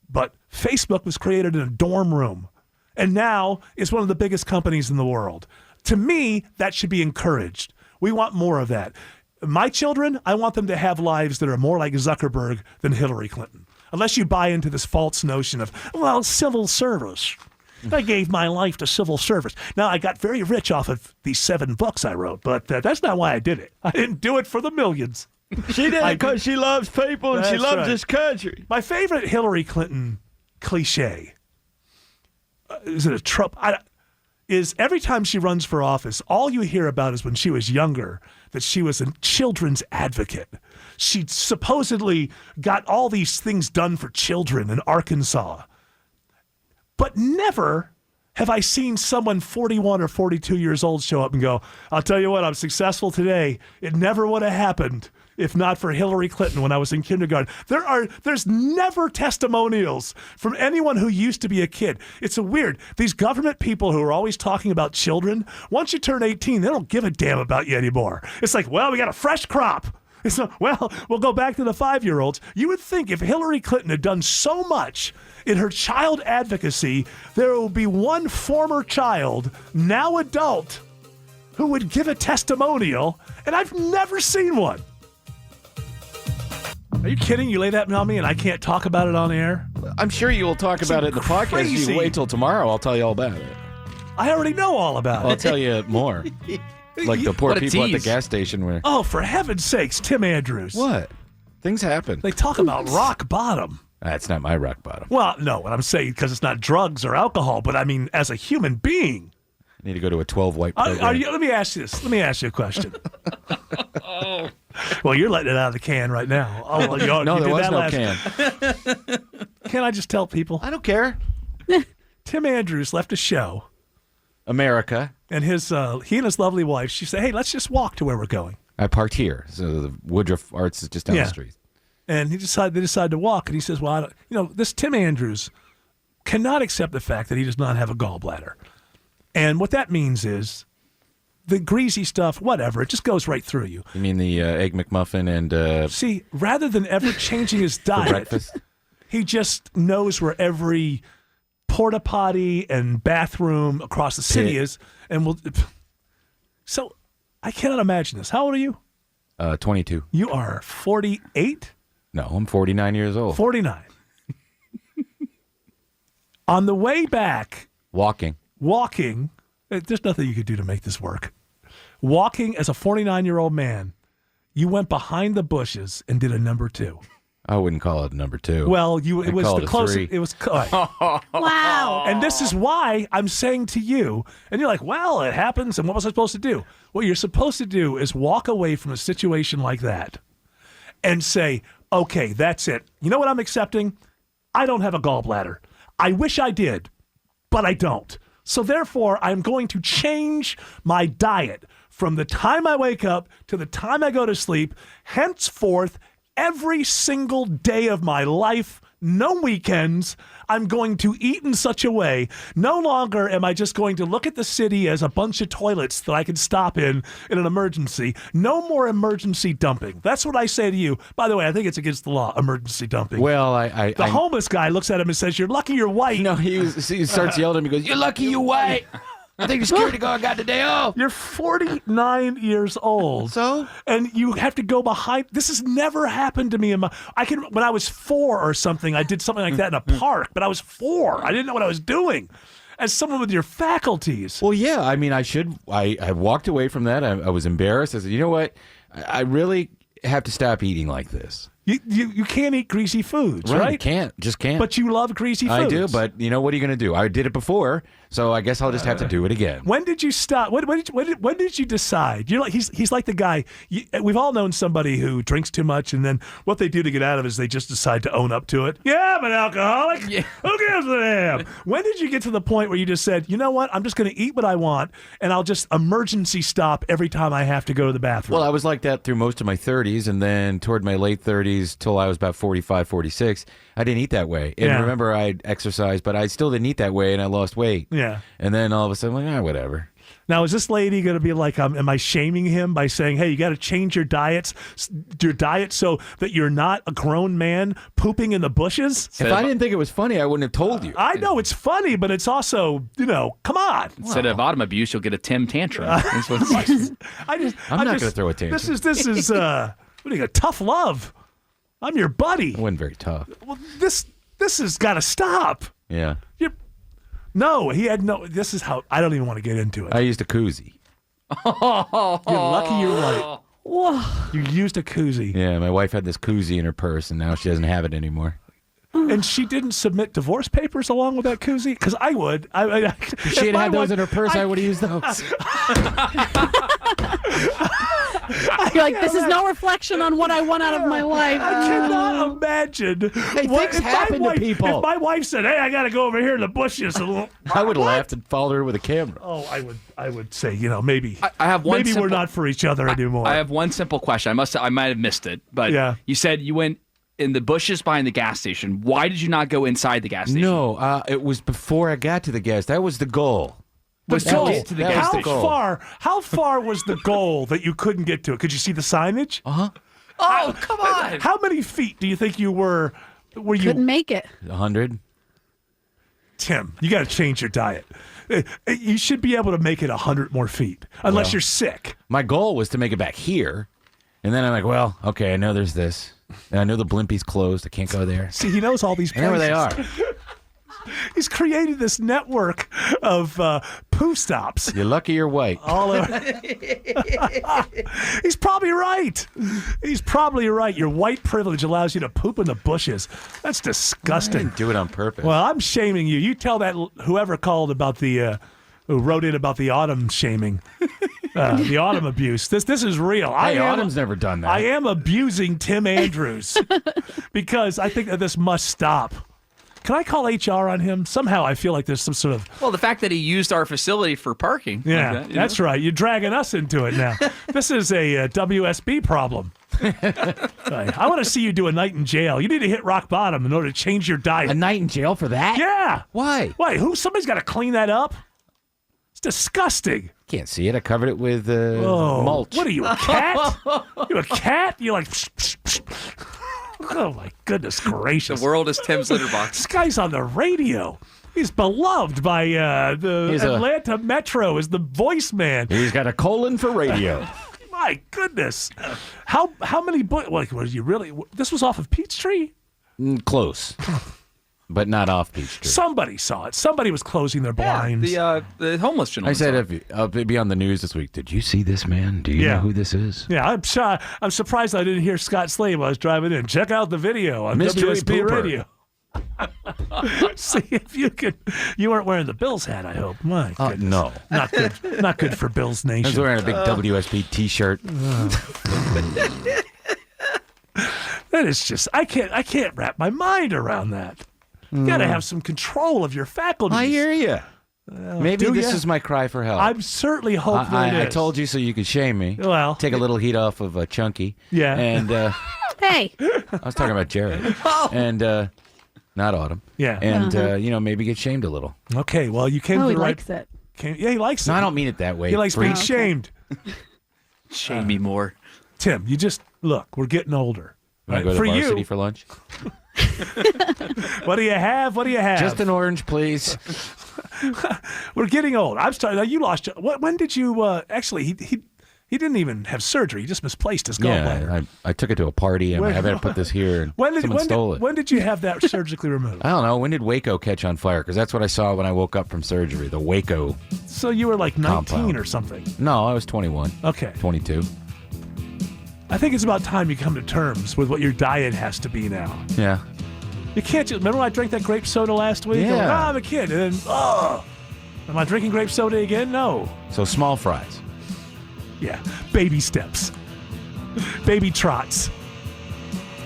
but Facebook was created in a dorm room and now is one of the biggest companies in the world. To me, that should be encouraged. We want more of that. My children, I want them to have lives that are more like Zuckerberg than Hillary Clinton. Unless you buy into this false notion of, well, civil service. I gave my life to civil service. Now, I got very rich off of these 7 books I wrote, but that's not why I did it. I didn't do it for the millions.
She did it because she loves people and she loves this country.
My favorite Hillary Clinton cliche, is it a trope? Is every time she runs for office, all you hear about is when she was younger, that she was a children's advocate. She supposedly got all these things done for children in Arkansas. But never have I seen someone 41 or 42 years old show up and go, I'll tell you what, I'm successful today. It never would have happened if not for Hillary Clinton when I was in kindergarten. There's never testimonials from anyone who used to be a kid. It's a weird. These government people who are always talking about children, once you turn 18, they don't give a damn about you anymore. It's like, well, we got a fresh crop. So, well, we'll go back to the 5-year-olds. You would think if Hillary Clinton had done so much in her child advocacy, there would be one former child, now adult, who would give a testimonial, and I've never seen one. Are you kidding? You lay that on me and I can't talk about it on air?
I'm sure you will talk about it in the podcast.
Crazy.
You wait till tomorrow. I'll tell you all about it.
I already know all about it.
I'll tell you more. Like the poor people at the gas station where...
Oh, for heaven's sakes, Tim Andrews.
What? Things happen.
They talk about rock bottom.
That's not my rock bottom.
Well, no, what I'm saying, because it's not drugs or alcohol, but I mean, as a human being.
I need to go to a 12-white program.
Let me ask you this. Let me ask you a question. Well, you're letting it out of the can right now. Oh, well,
no, there was no can.
Can I just tell people?
I don't care.
Tim Andrews left a show.
America.
And he and his lovely wife, she said, hey, let's just walk to where we're going.
I parked here. So the Woodruff Arts is just down the street.
And they decided to walk. And he says, well, this Tim Andrews cannot accept the fact that he does not have a gallbladder. And what that means is the greasy stuff, whatever, it just goes right through you.
You mean the Egg McMuffin and...
See, rather than ever changing his diet, he just knows where every porta potty and bathroom across the city is. And so I cannot imagine this. How old are you?
22.
You are 48?
No, I'm 49 years old.
49. On the way back... Walking, there's nothing you could do to make this work. Walking as a 49-year-old man, you went behind the bushes and did a number 2.
I wouldn't call it a number 2.
Well, it was the closest. It was
wow.
And this is why I'm saying to you, and you're like, well, it happens, and what was I supposed to do? What you're supposed to do is walk away from a situation like that and say, okay, that's it. You know what I'm accepting? I don't have a gallbladder. I wish I did, but I don't. So therefore, I'm going to change my diet from the time I wake up to the time I go to sleep, henceforth, every single day of my life, no weekends, I'm going to eat in such a way. No longer am I just going to look at the city as a bunch of toilets that I can stop in an emergency. No more emergency dumping. That's what I say to you. By the way, I think it's against the law, emergency dumping.
Well,
the homeless guy looks at him and says, you're lucky you're white.
No, he starts yelling at him. He goes, you're lucky you're white. I think the security guard got the day off.
You're 49 years old.
So?
And you have to go behind. This has never happened to me when I was 4 or something, I did something like that in a park, but I was 4. I didn't know what I was doing. As someone with your faculties.
Well, yeah, I mean, I walked away from that. I was embarrassed. I said, you know what? I really have to stop eating like this.
You can't eat greasy foods, right?
You can't. Just can't.
But you love greasy foods.
I do, but you know, what are you going to do? I did it before, so I guess I'll just have to do it again.
When did you stop? When did you decide? You're like he's like the guy. We've all known somebody who drinks too much, and then what they do to get out of it is they just decide to own up to it. Yeah, I'm an alcoholic. Yeah. Who gives a damn? When did you get to the point where you just said, you know what? I'm just going to eat what I want, and I'll just emergency stop every time I have to go to the bathroom?
Well, I was like that through most of my 30s, and then toward my late 30s till I was about 45, 46, I didn't eat that way. And remember, I exercised, but I still didn't eat that way, and I lost weight.
Yeah.
And then all of a sudden, I'm like, whatever.
Now, is this lady going to be like, am I shaming him by saying, hey, you got to change your diet so that you're not a grown man pooping in the bushes?
If I didn't think it was funny, I wouldn't have told you.
I know it's funny, but it's also, come on.
Instead of autumn abuse, you'll get a Tim tantrum.
I'm not
going to throw a tantrum.
This is what do you got? Tough love. I'm your buddy.
I wasn't very tough.
Well, this has got to stop.
Yeah.
No, he had no. This is how I don't even want to get into it.
I used a koozie.
You're lucky you're right.
Whoa.
You used a koozie.
Yeah, my wife had this koozie in her purse, and now she doesn't have it anymore.
And she didn't submit divorce papers along with that koozie? Because I would.
If she had those in her purse, I would have used those.
You're like, this is no reflection on what I want out of my life.
I cannot imagine.
Hey, things happen to people.
If my wife said, hey, I got to go over here in the bushes.
I would have laughed and followed her with a camera.
Oh, I would say, maybe.
I have one.
Maybe we're not for each other anymore.
I have one simple question. I might have missed it, but you said you went in the bushes behind the gas station. Why did you not go inside the gas station?
No, it was before I got to the gas. That was the goal.
How far was the goal that you couldn't get to it? Could you see the signage?
Uh-huh.
Oh, come on.
How many feet do you think you were you
couldn't make it?
100.
Tim, you got to change your diet. You should be able to make it 100 more feet, unless you're sick.
My goal was to make it back here, and then I'm like, well, okay, I know there's this. And I know the Blimpie's closed. I can't go there.
See, he knows all these places.
I know where they are.
He's created this network of poo stops.
You're lucky you're white.
All over. He's probably right. Your white privilege allows you to poop in the bushes. That's disgusting.
I didn't do it on purpose.
Well, I'm shaming you. You tell that whoever called about who wrote in about the autumn shaming, the autumn abuse. This is real.
Hey, Autumn's never done that.
I am abusing Tim Andrews because I think that this must stop. Can I call HR on him? Somehow I feel like there's some sort of...
Well, the fact that he used our facility for parking.
Yeah,
like that,
that's right. You're dragging us into it now. This is a WSB problem. I want to see you do a night in jail. You need to hit rock bottom in order to change your diet.
A night in jail for that?
Yeah.
Why?
Why? Somebody's got to clean that up? It's disgusting.
Can't see it. I covered it with mulch.
What are you, a cat? You a cat? You like... Oh, my goodness gracious.
The world is Tim's litter box.
This guy's on the radio. He's beloved by the Atlanta Metro as the voice man.
He's got a colon for radio.
My goodness. How many... was you really... This was off of Peachtree?
Close. But not off Peachtree.
Somebody saw it. Somebody was closing their blinds.
The homeless gentleman.
I said, I'll be on the news this week. Did you see this man? Do you know who this is?
Yeah, I'm surprised I didn't hear Scott Slade while I was driving in. Check out the video on WSB Radio. See if you could. You weren't wearing the Bills hat, I hope. My goodness.
No.
Not good. Not good for Bills Nation.
I was wearing a big WSB T-shirt.
That is just... I can't wrap my mind around that. You got to have some control of your faculties.
I hear you. Maybe this is my cry for help.
I'm certainly hopeful it is.
I told you so you could shame me.
Well,
take a little heat off of Chunky.
Yeah.
And
hey,
I was talking about Jared. And not Autumn.
Yeah.
And maybe get shamed a little.
Okay. Well, you came to the
he
right.
likes it.
Yeah, he likes it.
No, I don't mean it that way.
He likes being shamed.
Shame me more.
Tim, you just look. We're getting older.
Want to go to Varsity for lunch?
What do you have? What do you have?
Just an orange, please.
We're getting old. I'm starting. Now you lost. When did you? Actually, he didn't even have surgery. He just misplaced his gallbladder.
Yeah, I took it to a party and I better put this here. And someone stole it.
When did you have that surgically removed?
I don't know. When did Waco catch on fire? Because that's what I saw when I woke up from surgery. The Waco.
So you were like 19
compound.
or something.
No, I was 21.
Okay.
22.
I think it's about time you come to terms with what your diet has to be now.
Yeah.
You can't just... Remember I drank that grape soda last week?
Yeah.
Like, I'm a kid. And then, am I drinking grape soda again? No.
So small fries.
Yeah. Baby steps. Baby trots.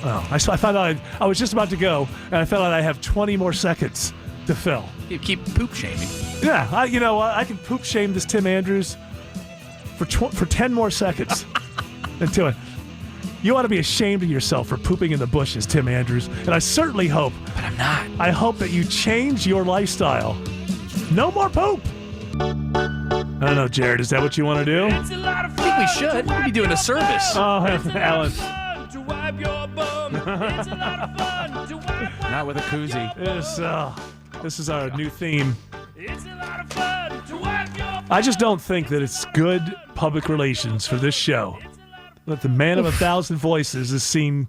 Oh, I found out I was just about to go, and I found out I have 20 more seconds to fill.
You keep poop shaming.
Yeah. You know what? I can poop shame this Tim Andrews for 10 more seconds until it... You ought to be ashamed of yourself for pooping in the bushes, Tim Andrews. And I certainly hope...
But I'm not.
I hope that you change your lifestyle. No more poop! I don't know, Jared. Is that what you want to do?
I think we should. We'll be doing a service.
Oh, Alan.
Not with a koozie.
This is our new theme. I just don't think that it's good public relations for this show that the man of 1,000 voices is seen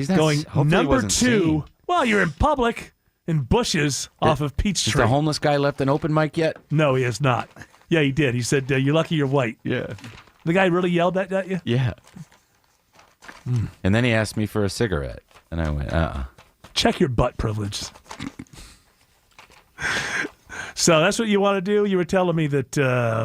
going number 2.
Seen.
Well, you're in public in bushes off of Peachtree.
Has the homeless guy left an open mic yet?
No, he has not. Yeah, he did. He said, "You're lucky you're white."
Yeah.
The guy really yelled that at you?
Yeah. And then he asked me for a cigarette, and I went,
Check your butt privilege. So that's what you want to do? You were telling me that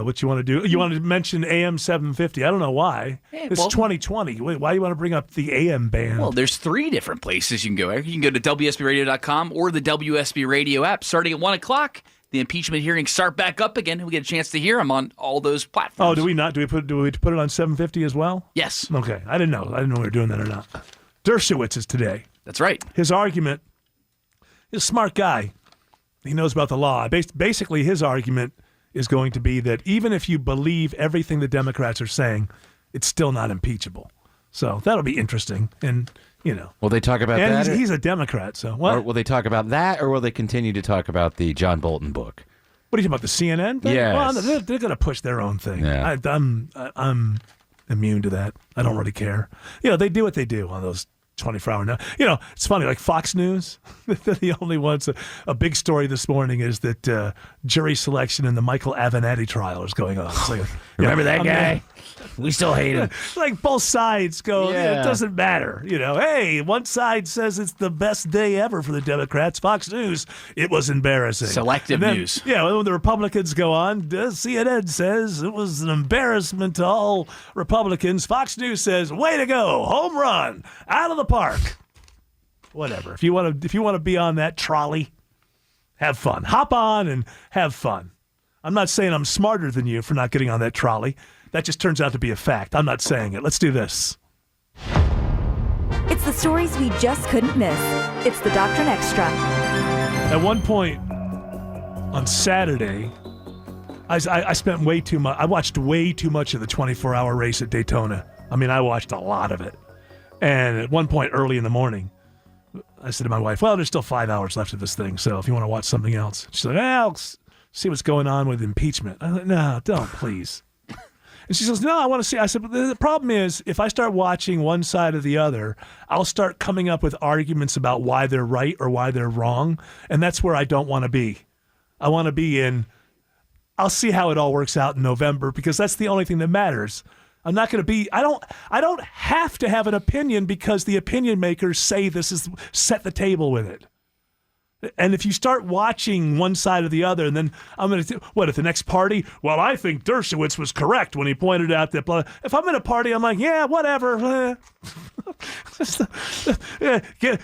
what you want to do. You want to mention AM 750. I don't know why. It's 2020. Wait, why do you want to bring up the AM band?
Well, there's 3 different places you can go. You can go to WSBRadio.com or the WSB Radio app. Starting at 1 o'clock, the impeachment hearings start back up again, and we get a chance to hear them on all those platforms.
Oh, do we not? Do we put it on 750 as well?
Yes.
Okay. I didn't know. I didn't know we were doing that or not. Dershowitz is today.
That's right.
His argument, he's a smart guy. He knows about the law. Basically, his argument is going to be that even if you believe everything the Democrats are saying, it's still not impeachable. So that'll be interesting. And,
will they talk about that?
He's a Democrat, so what?
Or will they talk about that, or will they continue to talk about the John Bolton book?
What are you talking about, the CNN thing?
Yes.
Well, they're going to push their own thing.
Yeah.
I'm immune to that. I don't really care. They do what they do on those 24-hour now. It's funny, like Fox News, they're the only ones. A big story this morning is that jury selection in the Michael Avenatti trial is going on. It's like,
Remember that guy? We still hate him.
Like both sides go,
Yeah.
it doesn't matter. Hey, one side says it's the best day ever for the Democrats. Fox News, it was embarrassing.
Selective news.
Yeah, when the Republicans go on, CNN says it was an embarrassment to all Republicans. Fox News says, way to go, home run, out of the park. Whatever. If you want to be on that trolley, have fun. Hop on and have fun. I'm not saying I'm smarter than you for not getting on that trolley. That just turns out to be a fact. I'm not saying it. Let's do this.
It's the stories we just couldn't miss. It's the Doctrine Extra.
At one point on Saturday, I spent way too much. I watched way too much of the 24-hour race at Daytona. I mean, I watched a lot of it. And at one point early in the morning, I said to my wife, well, there's still 5 hours left of this thing, so if you want to watch something else. She's like, I'll see what's going on with impeachment. I said, no, don't, please. And she says, no, I want to see. I said, but the problem is, if I start watching one side or the other, I'll start coming up with arguments about why they're right or why they're wrong, and that's where I don't want to be. I want to be in, I'll see how it all works out in November, because that's the only thing that matters. I'm not going to be, I don't have to have an opinion because the opinion makers say this is, set the table with it. And if you start watching one side or the other, and then I'm going to, what, at the next party? Well, I think Dershowitz was correct when he pointed out that, blah. If I'm in a party, I'm like, yeah, whatever.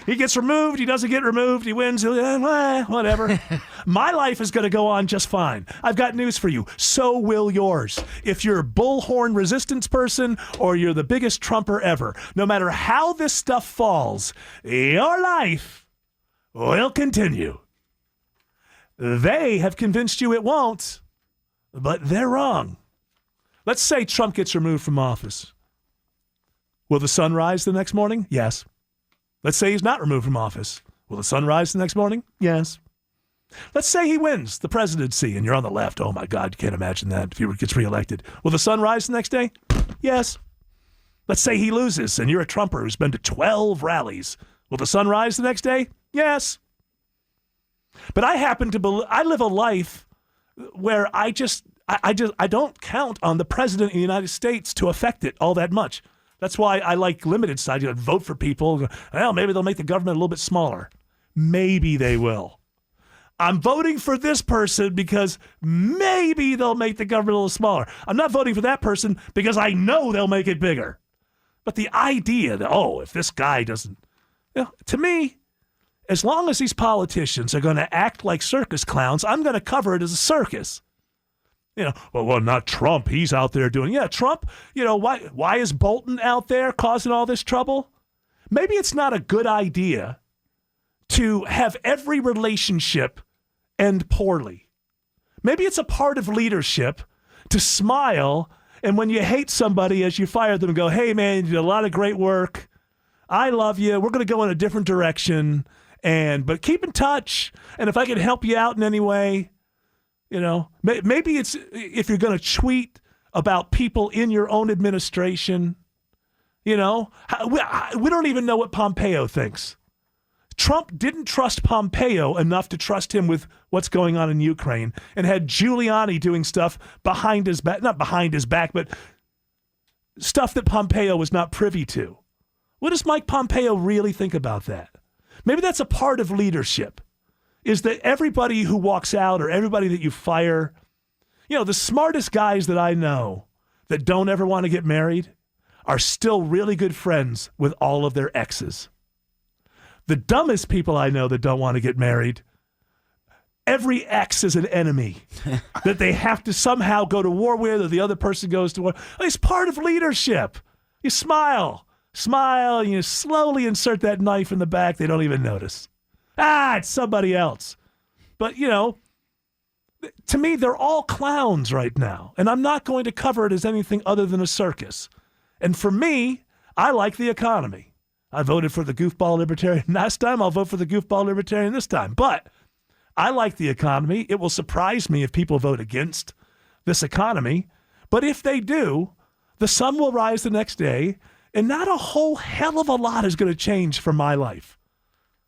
He gets removed, he doesn't get removed, he wins, whatever. My life is going to go on just fine. I've got news for you. So will yours. If you're a bullhorn resistance person or you're the biggest Trumper ever, no matter how this stuff falls, your life will continue. They have convinced you it won't, but they're wrong. Let's say Trump gets removed from office. Will the sun rise the next morning? Yes. Let's say he's not removed from office. Will the sun rise the next morning? Yes. Let's say he wins the presidency and you're on the left. Oh my God, you can't imagine that if he gets reelected. Will the sun rise the next day? Yes. Let's say he loses and you're a Trumper who's been to 12 rallies. Will the sun rise the next day? Yes. But I happen to I live a life where I don't count on the president of the United States to affect it all that much. That's why I like limited side. You vote for people. Well, maybe they'll make the government a little bit smaller. Maybe they will. I'm voting for this person because maybe they'll make the government a little smaller. I'm not voting for that person because I know they'll make it bigger. But the idea that, if this guy doesn't, to me, as long as these politicians are going to act like circus clowns, I'm going to cover it as a circus. Well, not Trump. He's out there doing, Trump, why is Bolton out there causing all this trouble? Maybe it's not a good idea to have every relationship end poorly. Maybe it's a part of leadership to smile, and when you hate somebody as you fire them, go, hey, man, you did a lot of great work. I love you. We're going to go in a different direction, but keep in touch. And if I can help you out in any way, maybe it's if you're going to tweet about people in your own administration, we don't even know what Pompeo thinks. Trump didn't trust Pompeo enough to trust him with what's going on in Ukraine, and had Giuliani doing stuff behind his back, not behind his back, but stuff that Pompeo was not privy to. What does Mike Pompeo really think about that? Maybe that's a part of leadership, is that everybody who walks out or everybody that you fire, the smartest guys that I know that don't ever want to get married are still really good friends with all of their exes. The dumbest people I know that don't want to get married, every ex is an enemy that they have to somehow go to war with, or the other person goes to war. It's part of leadership. You smile, and you slowly insert that knife in the back. They don't even notice. It's somebody else. But, to me, they're all clowns right now, and I'm not going to cover it as anything other than a circus. And for me, I like the economy. I voted for the goofball libertarian last time. I'll vote for the goofball libertarian this time. But I like the economy. It will surprise me if people vote against this economy. But if they do, the sun will rise the next day, and not a whole hell of a lot is going to change for my life.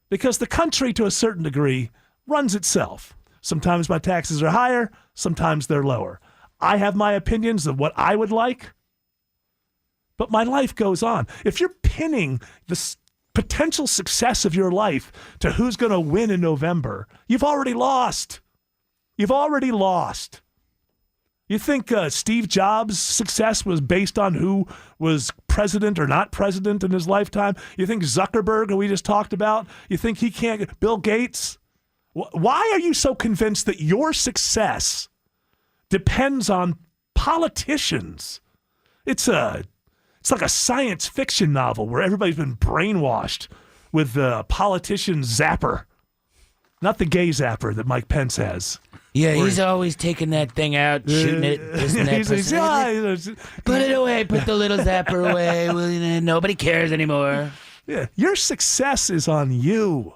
Because the country, to a certain degree, runs itself. Sometimes my taxes are higher, sometimes they're lower. I have my opinions of what I would like, but my life goes on. If you're pinning the potential success of your life to who's going to win in November, you've already lost. You've already lost. You think Steve Jobs' success was based on who was president or not president in his lifetime? You think Zuckerberg, who we just talked about, you think he can't, Bill Gates? Why are you so convinced that your success depends on politicians? It's like a science fiction novel where everybody's been brainwashed with the politician zapper. Not the gay zapper that Mike Pence has.
Yeah, he's always taking that thing out, shooting it. Put it away. Put the little zapper away. Well, nobody cares anymore.
Yeah, your success is on you.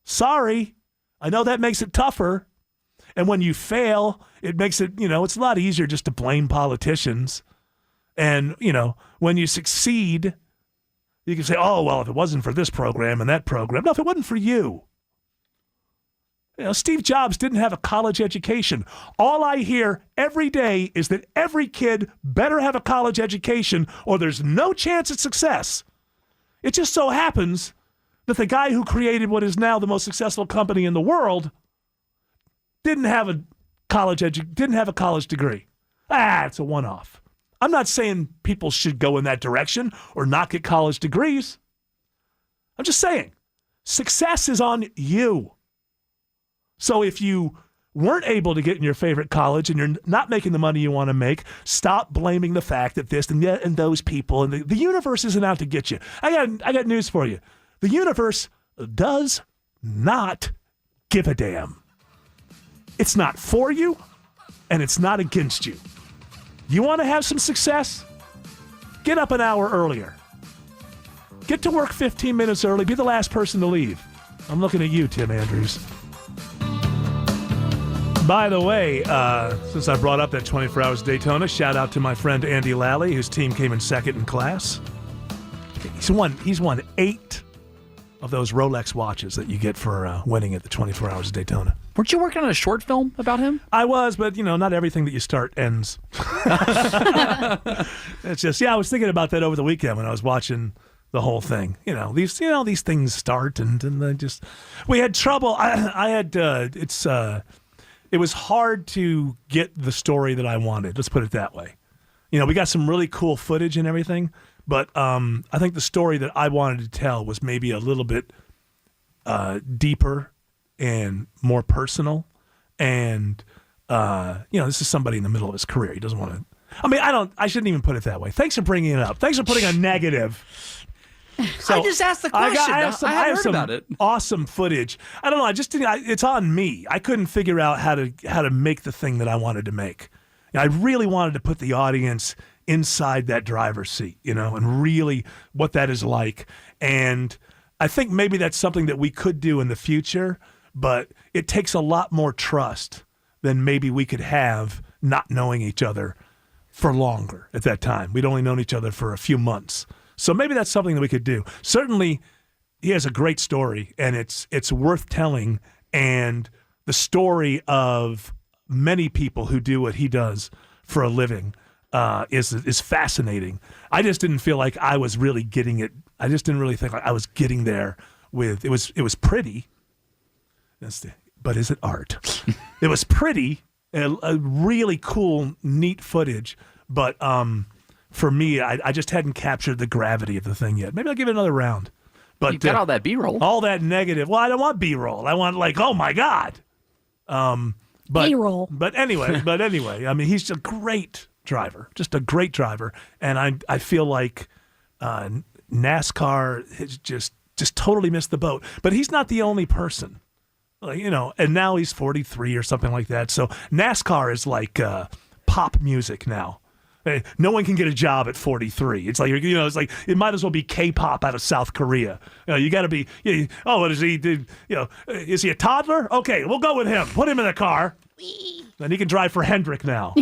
Sorry. I know that makes it tougher. And when you fail, it makes it, it's a lot easier just to blame politicians. And, when you succeed, you can say, oh, well, if it wasn't for this program and that program. No, if it wasn't for you. Steve Jobs didn't have a college education. All I hear every day is that every kid better have a college education or there's no chance at success. It just so happens that the guy who created what is now the most successful company in the world didn't have a college degree. It's a one-off. I'm not saying people should go in that direction or not get college degrees. I'm just saying success is on you. So if you weren't able to get in your favorite college and you're not making the money you want to make, stop blaming the fact that this and that and those people and the universe isn't out to get you. I got news for you. The universe does not give a damn. It's not for you and it's not against you. You want to have some success? Get up an hour earlier. Get to work 15 minutes early. Be the last person to leave. I'm looking at you, Tim Andrews. By the way, since I brought up that 24 Hours Daytona, shout out to my friend Andy Lally, whose team came in second in class. He's won 8 of those Rolex watches that you get for winning at the 24 Hours of Daytona.
Weren't you working on a short film about him?
I was, but not everything that you start ends. It's just, I was thinking about that over the weekend when I was watching the whole thing. These things start and they just. We had trouble. It was hard to get the story that I wanted. Let's put it that way. We got some really cool footage and everything, but I think the story that I wanted to tell was maybe a little bit deeper and more personal. And, this is somebody in the middle of his career. He doesn't want to. I shouldn't even put it that way. Thanks for bringing it up. Thanks for putting a negative. So
I just asked the question. I have some about it.
Awesome footage. I don't know. I just didn't. It's on me. I couldn't figure out how to make the thing that I wanted to make. And I really wanted to put the audience inside that driver's seat, and really what that is like. And I think maybe that's something that we could do in the future, but it takes a lot more trust than maybe we could have not knowing each other for longer at that time. We'd only known each other for a few months. So maybe that's something that we could do. Certainly, he has a great story, and it's worth telling. And the story of many people who do what he does for a living is fascinating. I just didn't feel like I was really getting it. I just didn't really think like I was getting there with it. Was pretty, but is it art? It was pretty, a really cool, neat footage. But for me, I just hadn't captured the gravity of the thing yet. Maybe I'll give it another round. But
you got all that B-roll.
All that negative. Well, I don't want B-roll. I want like, oh my God.
B-roll.
But anyway, I mean, he's a great driver, just a great driver. And I feel like NASCAR has just totally missed the boat. But he's not the only person, and now he's 43 or something like that. So NASCAR is like pop music now. No one can get a job at 43. It's like, it's like it might as well be K-pop out of South Korea. You got to be, what is he, is he a toddler? Okay, we'll go with him. Put him in the car. Then he can drive for Hendrick now.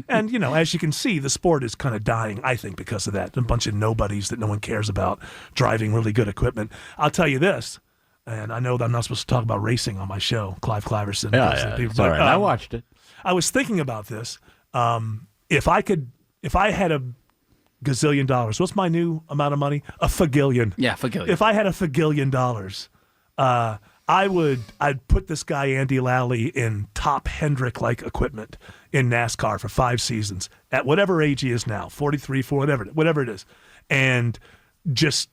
And, as you can see, the sport is kind of dying, I think, because of that. A bunch of nobodies that no one cares about driving really good equipment. I'll tell you this, and I know that I'm not supposed to talk about racing on my show, Clive Cliverson.
Yeah, it's all right. I watched it.
I was thinking about this. If I had a gazillion dollars, what's my new amount of money? A fagillion.
Yeah, fagillion.
If I had a fagillion dollars, I'd put this guy Andy Lally in top Hendrick-like equipment in NASCAR for 5 seasons at whatever age he is now, 43, 4, whatever it is, and just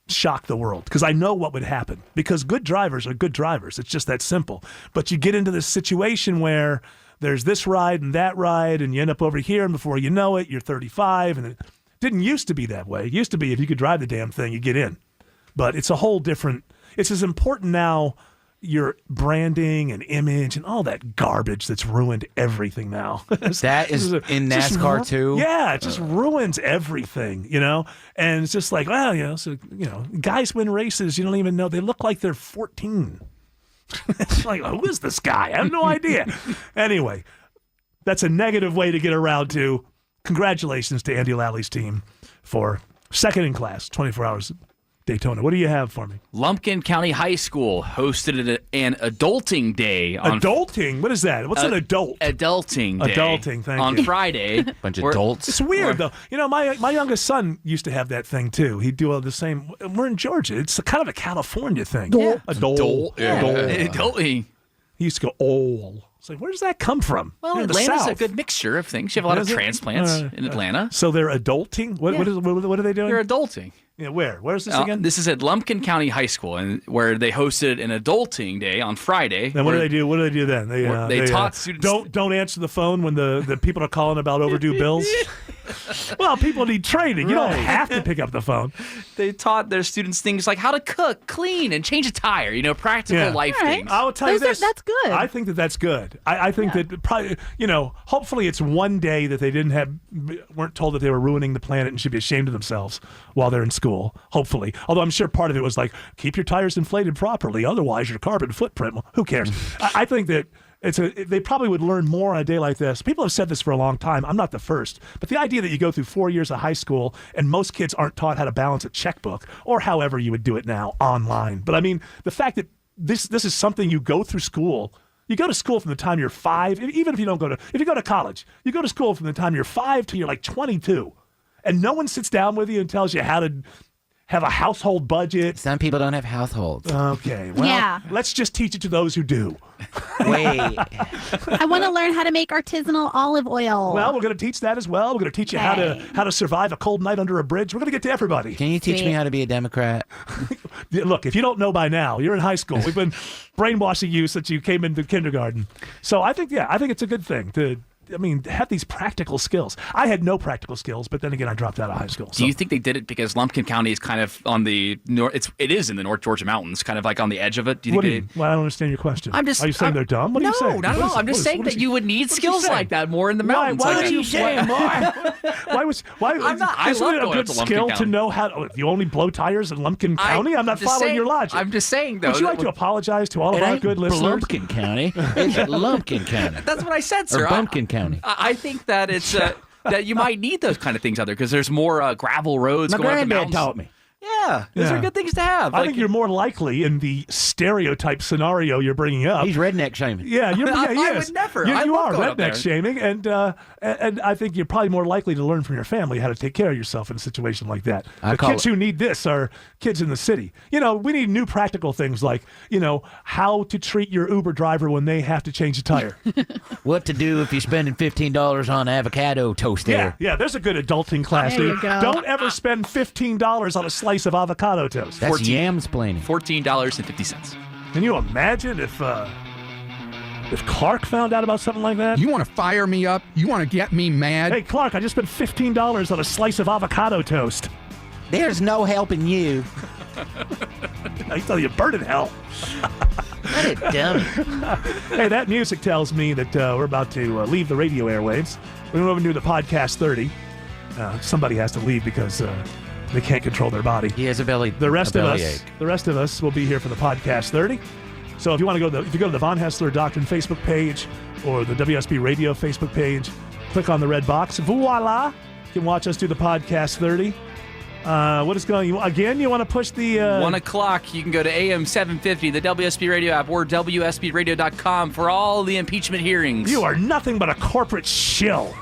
shock the world. Because I know what would happen. Because good drivers are good drivers. It's just that simple. But you get into this situation where there's this ride and that ride, and you end up over here, and before you know it, you're 35, and it didn't used to be that way. It used to be if you could drive the damn thing, you get in. But it's a whole different, it's as important now, your branding and image and all that garbage that's ruined everything now.
That is in NASCAR too?
Yeah, it just ruins everything, And it's just like, well, guys win races, you don't even know. They look like they're 14. It's like, who is this guy? I have no idea. Anyway, that's a negative way to get around to. Congratulations to Andy Lally's team for second in class, 24 hours at Daytona. What do you have for me?
Lumpkin County High School hosted an adulting day.
Adulting? What is that? What's an adult?
Adulting day.
Adulting, thank you.
On Friday.
Bunch of adults.
It's weird, though. My youngest son used to have that thing, too. He'd do all the same. We're in Georgia. It's kind of a California thing.
Yeah.
Adult.
Adulting.
He used to go, oh. It's like, where does that come from?
Well, Atlanta's a good mixture of things. You have a lot of transplants in Atlanta.
So they're adulting? What are they doing?
They're adulting.
Yeah, where? Where's this again?
This is at Lumpkin County High School, and where they hosted an adulting day on Friday.
Then what do they do? What do they do then?
They taught students.
Don't answer the phone when the people are calling about overdue bills. Well, people need training. You don't have to pick up the phone.
They taught their students things like how to cook, clean, and change a tire. Practical life things.
I will tell you this.
That's good.
I think that's good. I think that probably, hopefully it's one day that they weren't told that they were ruining the planet and should be ashamed of themselves while they're in school. Hopefully. Although I'm sure part of it was like, keep your tires inflated properly. Otherwise, your carbon footprint, well, who cares? I think that they probably would learn more on a day like this. People have said this for a long time. I'm not the first. But the idea that you go through 4 years of high school and most kids aren't taught how to balance a checkbook or however you would do it now online. But I mean, the fact that this is something you go through school. You go to school from the time you're 5, even if you go to college, you go to school from the time you're 5 till you're like 22. And no one sits down with you and tells you how to have a household budget.
Some people don't have households.
Okay, well, let's just teach it to those who do.
Wait.
I want to learn how to make artisanal olive oil.
Well, we're going to teach that as well. We're going to teach you how to survive a cold night under a bridge. We're going to get to everybody.
Can you teach me how to be a Democrat?
Look, if you don't know by now, you're in high school. We've been brainwashing you since you came into kindergarten. So I think it's a good thing to have these practical skills. I had no practical skills, but then again, I dropped out of high school.
Do you think they did it because Lumpkin County is kind of on the north? It is in the North Georgia mountains, kind of like on the edge of it. Do you think
Well, I don't understand your question.
I'm just.
Are you saying they're dumb? What are you saying?
No, not at all. I'm just saying that you would need skills like that more in the mountains.
Why would you
saying, boy?
Why?
I'm not. I
isn't
love
it a
going
good
up to Lumpkin
skill
County.
to know how? You only blow tires in Lumpkin County? I'm not following your logic.
I'm just saying though.
Would you like to apologize to all of
It
our
ain't
good listeners?
Lumpkin County. It's Lumpkin County.
That's what I said, sir.
Or Bumpkin County.
I think that it's that you might need those kind of things out there because there's more gravel roads
My
going up the
granddad
mountains.
taught me.
Yeah, those are good things to have.
I think you're more likely in the stereotype scenario you're bringing up.
He's redneck shaming.
Yeah, he
I
is.
would never.
You,
I
you
love
are
going up there.
redneck shaming, and I think you're probably more likely to learn from your family how to take care of yourself in a situation like that. The kids who need this are kids in the city. We need new practical things like, how to treat your Uber driver when they have to change a tire.
What to do if you're spending $15 on avocado toast there.
Yeah, there's a good adulting class.
There you
dude.
go.
Don't ever spend $15 on a slice of avocado toast.
That's yams-plaining.
$14.50.
Can you imagine if Clark found out about something like that?
You want to fire me up? You want to get me mad?
Hey, Clark, I just spent $15 on a slice of avocado toast.
There's no helping you.
I tell you, burn in hell.
What a dummy.
Hey, that music tells me that we're about to leave the radio airwaves. We're going to do the podcast 30. Somebody has to leave because they can't control their body.
He has a belly.
The rest of
bellyache.
us will be here for the podcast 30. So if you want to if you go to the Von Haessler Doctrine Facebook page or the WSB Radio Facebook page, click on the red box. Voila! You can watch us do the podcast 30. What is going on? Again, you want to push the...
1 o'clock, you can go to AM 750, the WSB Radio app, or WSBRadio.com for all the impeachment hearings.
You are nothing but a corporate shill,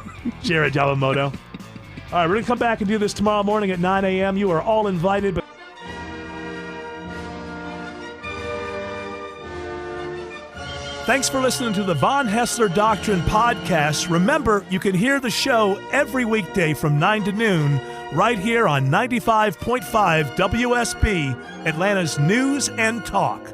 Jared Yamamoto. All right, we're going to come back and do this tomorrow morning at 9 a.m. You are all invited. But thanks for listening to the Von Haessler Doctrine podcast. Remember, you can hear the show every weekday from 9 to noon right here on 95.5 WSB, Atlanta's News and Talk.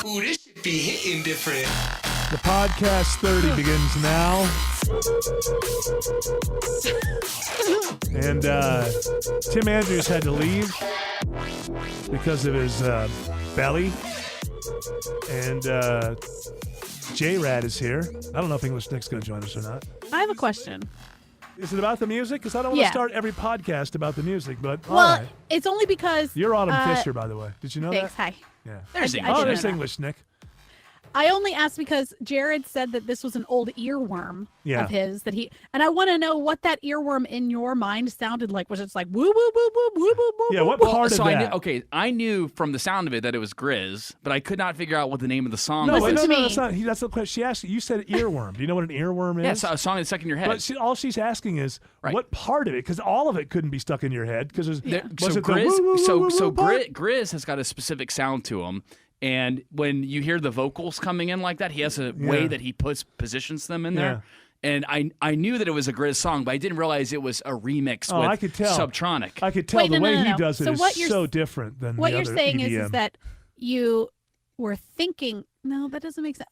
Ooh, this should be hitting different.
The podcast 30 begins now. And Tim Andrews had to leave because of his belly. And J-Rad is here. I don't know if English Nick's going to join us or not.
I have a question.
Is it about the music? Because I don't want to start every podcast about the music, but all
Well,
right.
it's only because...
You're Autumn Fisher, by the way. Did you know
thanks,
that?
hi.
Yeah.
There's
I
English.
didn't
there's
know that.
English Nick.
I only asked because Jared said that this was an old earworm of his and I want to know what that earworm in your mind sounded like. Was it like woo woo woo woo woo woo woo?
Yeah, what
woo,
part
So
of
I
that?
knew, I knew from the sound of it that it was Grizz, but I could not figure out what the name of the song
No,
was.
wait, no,
to me.
that's not. That's the question. She asked. You said earworm. Do you know what an earworm is?
Yeah, it's a song that's stuck in your head.
But all she's asking is what part of it, because all of it couldn't be stuck in your head. Because was
So
it the
Grizz,
woo, woo,
so
woo, woo,
so
woo part?
Grizz has got a specific sound to him, and when you hear the vocals coming in like that, he has a way that he positions them in there. And I knew that it was a Grizz song, but I didn't realize it was a remix with
I could tell.
Subtronic.
I could tell
Wait,
the
no,
way
no,
he
no.
does it
So
is
what you're-
so different than
What
the
you're
other
saying
EDM.
is that you were thinking. No, that doesn't make sense.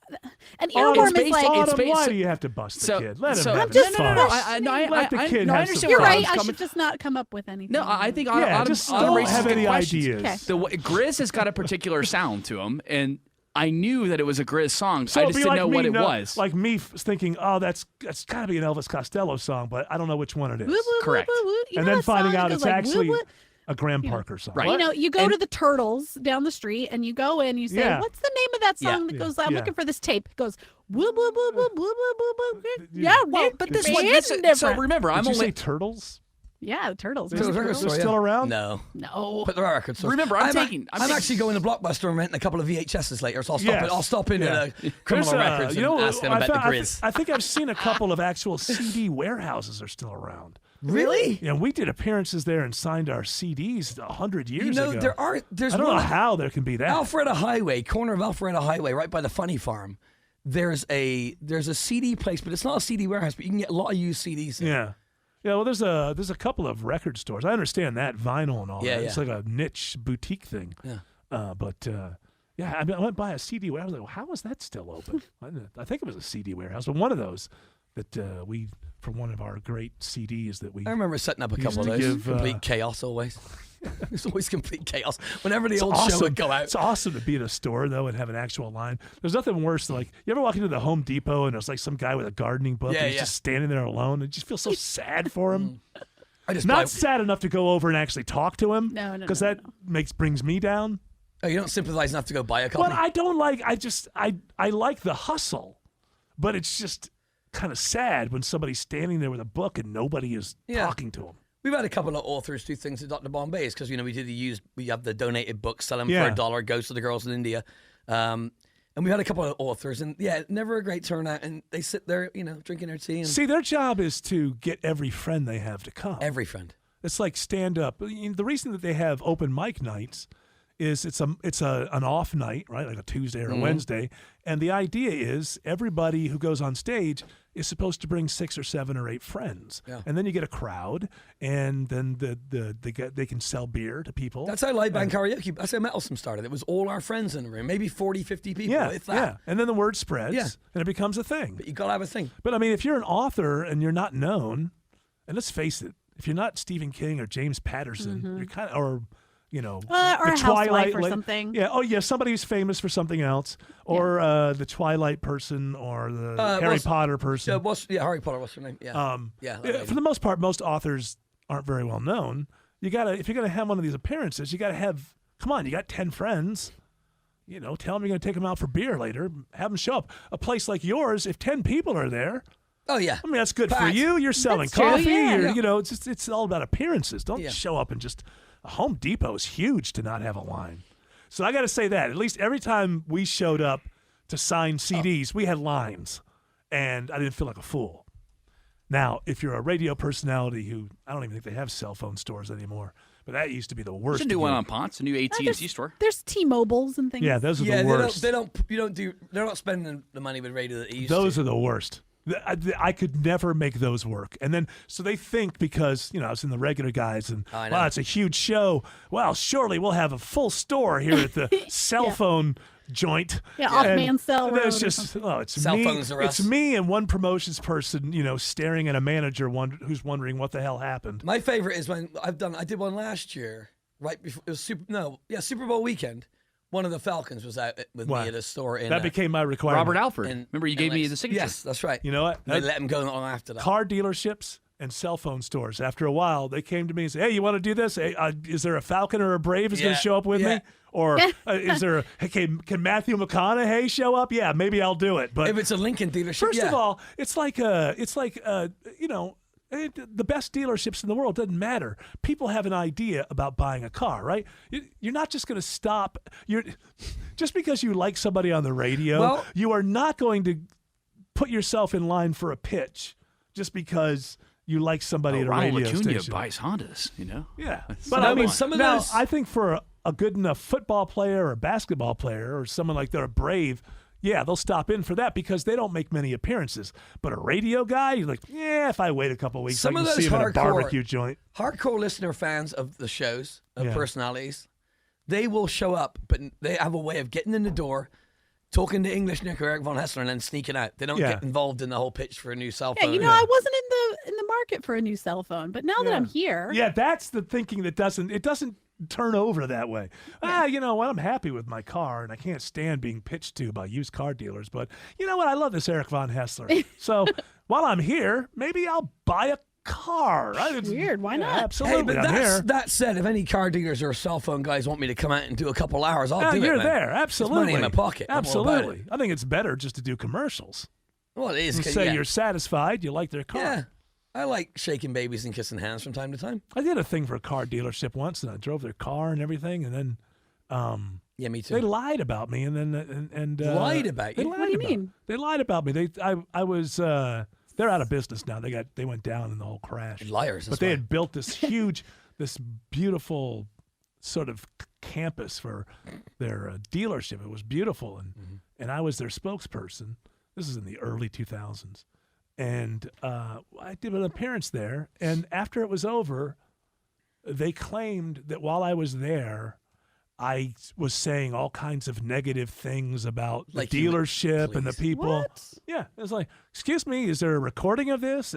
An
Autumn,
earworm is like.
Autumn, why do you have to bust the kid? Let him have
I'm
his
just
fun. Let the kid have some
You're
fun.
right. I should just not come up with anything.
No, I think
just don't have any ideas.
Okay.
Grizz has got a particular sound to him, and I knew that it was a Grizz song.
So
I
it'd
just
be
didn't
like
know what
me,
it was.
Like me thinking, oh, that's got to be an Elvis Costello song, but I don't know which one it is.
Woo, woo, woo,
Correct.
woo, woo. You
And
know
then
that
finding
song
out
that
it's
goes like,
actually
woo, woo?
a Graham Parker song.
Right.
You know, you go to the Turtles down the street and you go in, you say,
Yeah.
what's the name of that
Yeah.
song that goes, I'm
Yeah.
looking for this tape. It goes, woo, woo, woo, woo, woo, woo, woo, woo. Yeah, well,
but this
it's
one,
different.
so remember,
Did
I'm
you
only
say Turtles?
Yeah, the Turtles.
They're still around?
No.
No.
But there are record stores.
Remember, I'm taking-
actually going to Blockbuster and renting a couple of VHSs later, so
Yes.
I'll stop in
Yeah.
at Criminal
There's,
Records
you know,
and ask them
I
about
found-
the Grizz.
I think I've seen a couple of actual CD warehouses are still around.
Really?
Yeah, we did appeareries there and signed our CDs 100 years ago.
There's
I don't know
one-
how there can be that.
Alpharetta Highway, corner of Alpharetta Highway, right by the Funny Farm. There's a CD place, but it's not a CD warehouse, but you can get a lot of used CDs there.
Yeah. Yeah, well, there's a couple of record stores. I understand that vinyl and all that. It's like a niche boutique thing.
Yeah.
Yeah, I went by a CD warehouse. I was like, well, how is that still open? I think it was a CD warehouse, but one of those that we from one of our great CDs that we.
I remember setting up a couple of those. Complete chaos always. It's always complete chaos. Whenever the old show would go out.
It's awesome to be in a store, though, and have an actual line. There's nothing worse than, like, you ever walk into the Home Depot and there's, like, some guy with a gardening book and he's just standing there alone. It just feels so sad for him. Not sad enough to go over and actually talk to him.
No.
Because that brings me down.
Oh, you don't sympathize enough to go buy a copy?
Well, I don't like, I like the hustle, but it's just kind of sad when somebody's standing there with a book and nobody is talking to him.
We've had a couple of authors do things at Dr. Bombay's because, we have the donated books, sell them for $1, goes to the girls in India. And we had a couple of authors, and never a great turnout. And they sit there, drinking their tea. And
see, their job is to get every friend they have to come.
Every friend.
It's like stand up. The reason that they have open mic nights is it's an off night, right? Like a Tuesday or a Wednesday. And the idea is everybody who goes on stage is supposed to bring 6 or 7 or 8 friends. Yeah. And then you get a crowd, and then they can sell beer to people.
That's how live band karaoke, that's how Metalsome started. It was all our friends in the room, maybe 40, 50 people. If that.
Yeah. And then the word spreads, and it becomes a thing.
But you got to have a thing.
But I mean, if you're an author and you're not known, and let's face it, if you're not Stephen King or James Patterson, you're kind of, or
or
the
a Twilight or something.
Yeah. Oh, yeah. Somebody who's famous for something else, or the Twilight person, or the Harry Potter person.
Harry Potter. What's her name? Yeah.
For the most part, most authors aren't very well known. If you're gonna have one of these appearances, you gotta have. Come on, you got 10 friends. Tell them you're gonna take them out for beer later. Have them show up. A place like yours, if 10 people are there.
Oh yeah.
I mean, that's good for you. You're selling coffee. It's all about appearances. Don't show up and just. Home Depot is huge to not have a line. So I got to say that. At least every time we showed up to sign CDs, we had lines, and I didn't feel like a fool. Now, if you're a radio personality who, I don't even think they have cell phone stores anymore, but that used to be the worst.
You should do one on Ponce, a new AT&T store.
There's T-Mobiles and things.
Yeah, those are the worst.
They're not spending the money with radio that they used
Those
to.
are the worst. I could never make those work. And then, so they think because, I was in the regular guys and, wow, it's a huge show. Well, surely we'll have a full store here at the cell phone joint.
Yeah, off Mansell Road.
It's just, it's
cell
me.
Phones are us.
It's me and one promotions person, staring at a manager who's wondering what the hell happened.
My favorite is when I did one last year, right before, it was Super Bowl weekend. One of the Falcons was out with me at a store.
That became my requirement.
Robert Alford. Remember, you gave me the signature.
Yes, that's right.
You know what?
They let him go on after that.
Car dealerships and cell phone stores. After a while, they came to me and said, "Hey, you want to do this? Hey, is there a Falcon or a Brave is going to show up with me? Or is there? Can Matthew McConaughey show up? Yeah, maybe I'll do it. But
if it's a Lincoln dealership,
first of all, it's like the best dealerships in the world doesn't matter. People have an idea about buying a car, right? You're not just going to stop. Just because you like somebody on the radio, you are not going to put yourself in line for a pitch just because you like somebody at a radio
Acuna
station.
buys Hondas,
Yeah,
but
I mean, some of those. I think for a good enough football player or basketball player or someone like they're a Brave. Yeah, they'll stop in for that because they don't make many appearances. But a radio guy, you're like, if I wait a couple of weeks, I can see him at a barbecue joint.
Hardcore listener fans of the shows, of personalities, they will show up, but they have a way of getting in the door, talking to English Nick or Eric Von Haessler, and then sneaking out. They don't get involved in the whole pitch for a new cell phone.
I wasn't in the market for a new cell phone, but now that I'm here.
Yeah, that's the thinking that doesn't turn over that way. You know what? I'm happy with my car, and I can't stand being pitched to by used car dealers. But you know what? I love this Eric Von Haessler. So while I'm here, maybe I'll buy a car.
It's weird. Why not?
Absolutely.
Hey, but that said, if any car dealers or cell phone guys want me to come out and do a couple hours, I'll do it.
You're
man.
there. Absolutely.
It's money in my pocket.
Absolutely. I think it's better just to do commercials.
Well, it is.
And say you're satisfied. You like their car.
Yeah. I like shaking babies and kissing hands from time to time.
I did a thing for a car dealership once, and I drove their car and everything, and then
me too.
They lied about me, and then
lied about you.
What do you mean?
They lied about me. I was they're out of business now. They went down in the whole crash.
Liars.
But they had built this huge, this beautiful sort of campus for their dealership. It was beautiful, and I was their spokesperson. This is in the early 2000s. and I did an appearance there. And after it was over, they claimed that while I was there, I was saying all kinds of negative things about the dealership and the people.
What?
Yeah, it was like, excuse me, is there a recording of this?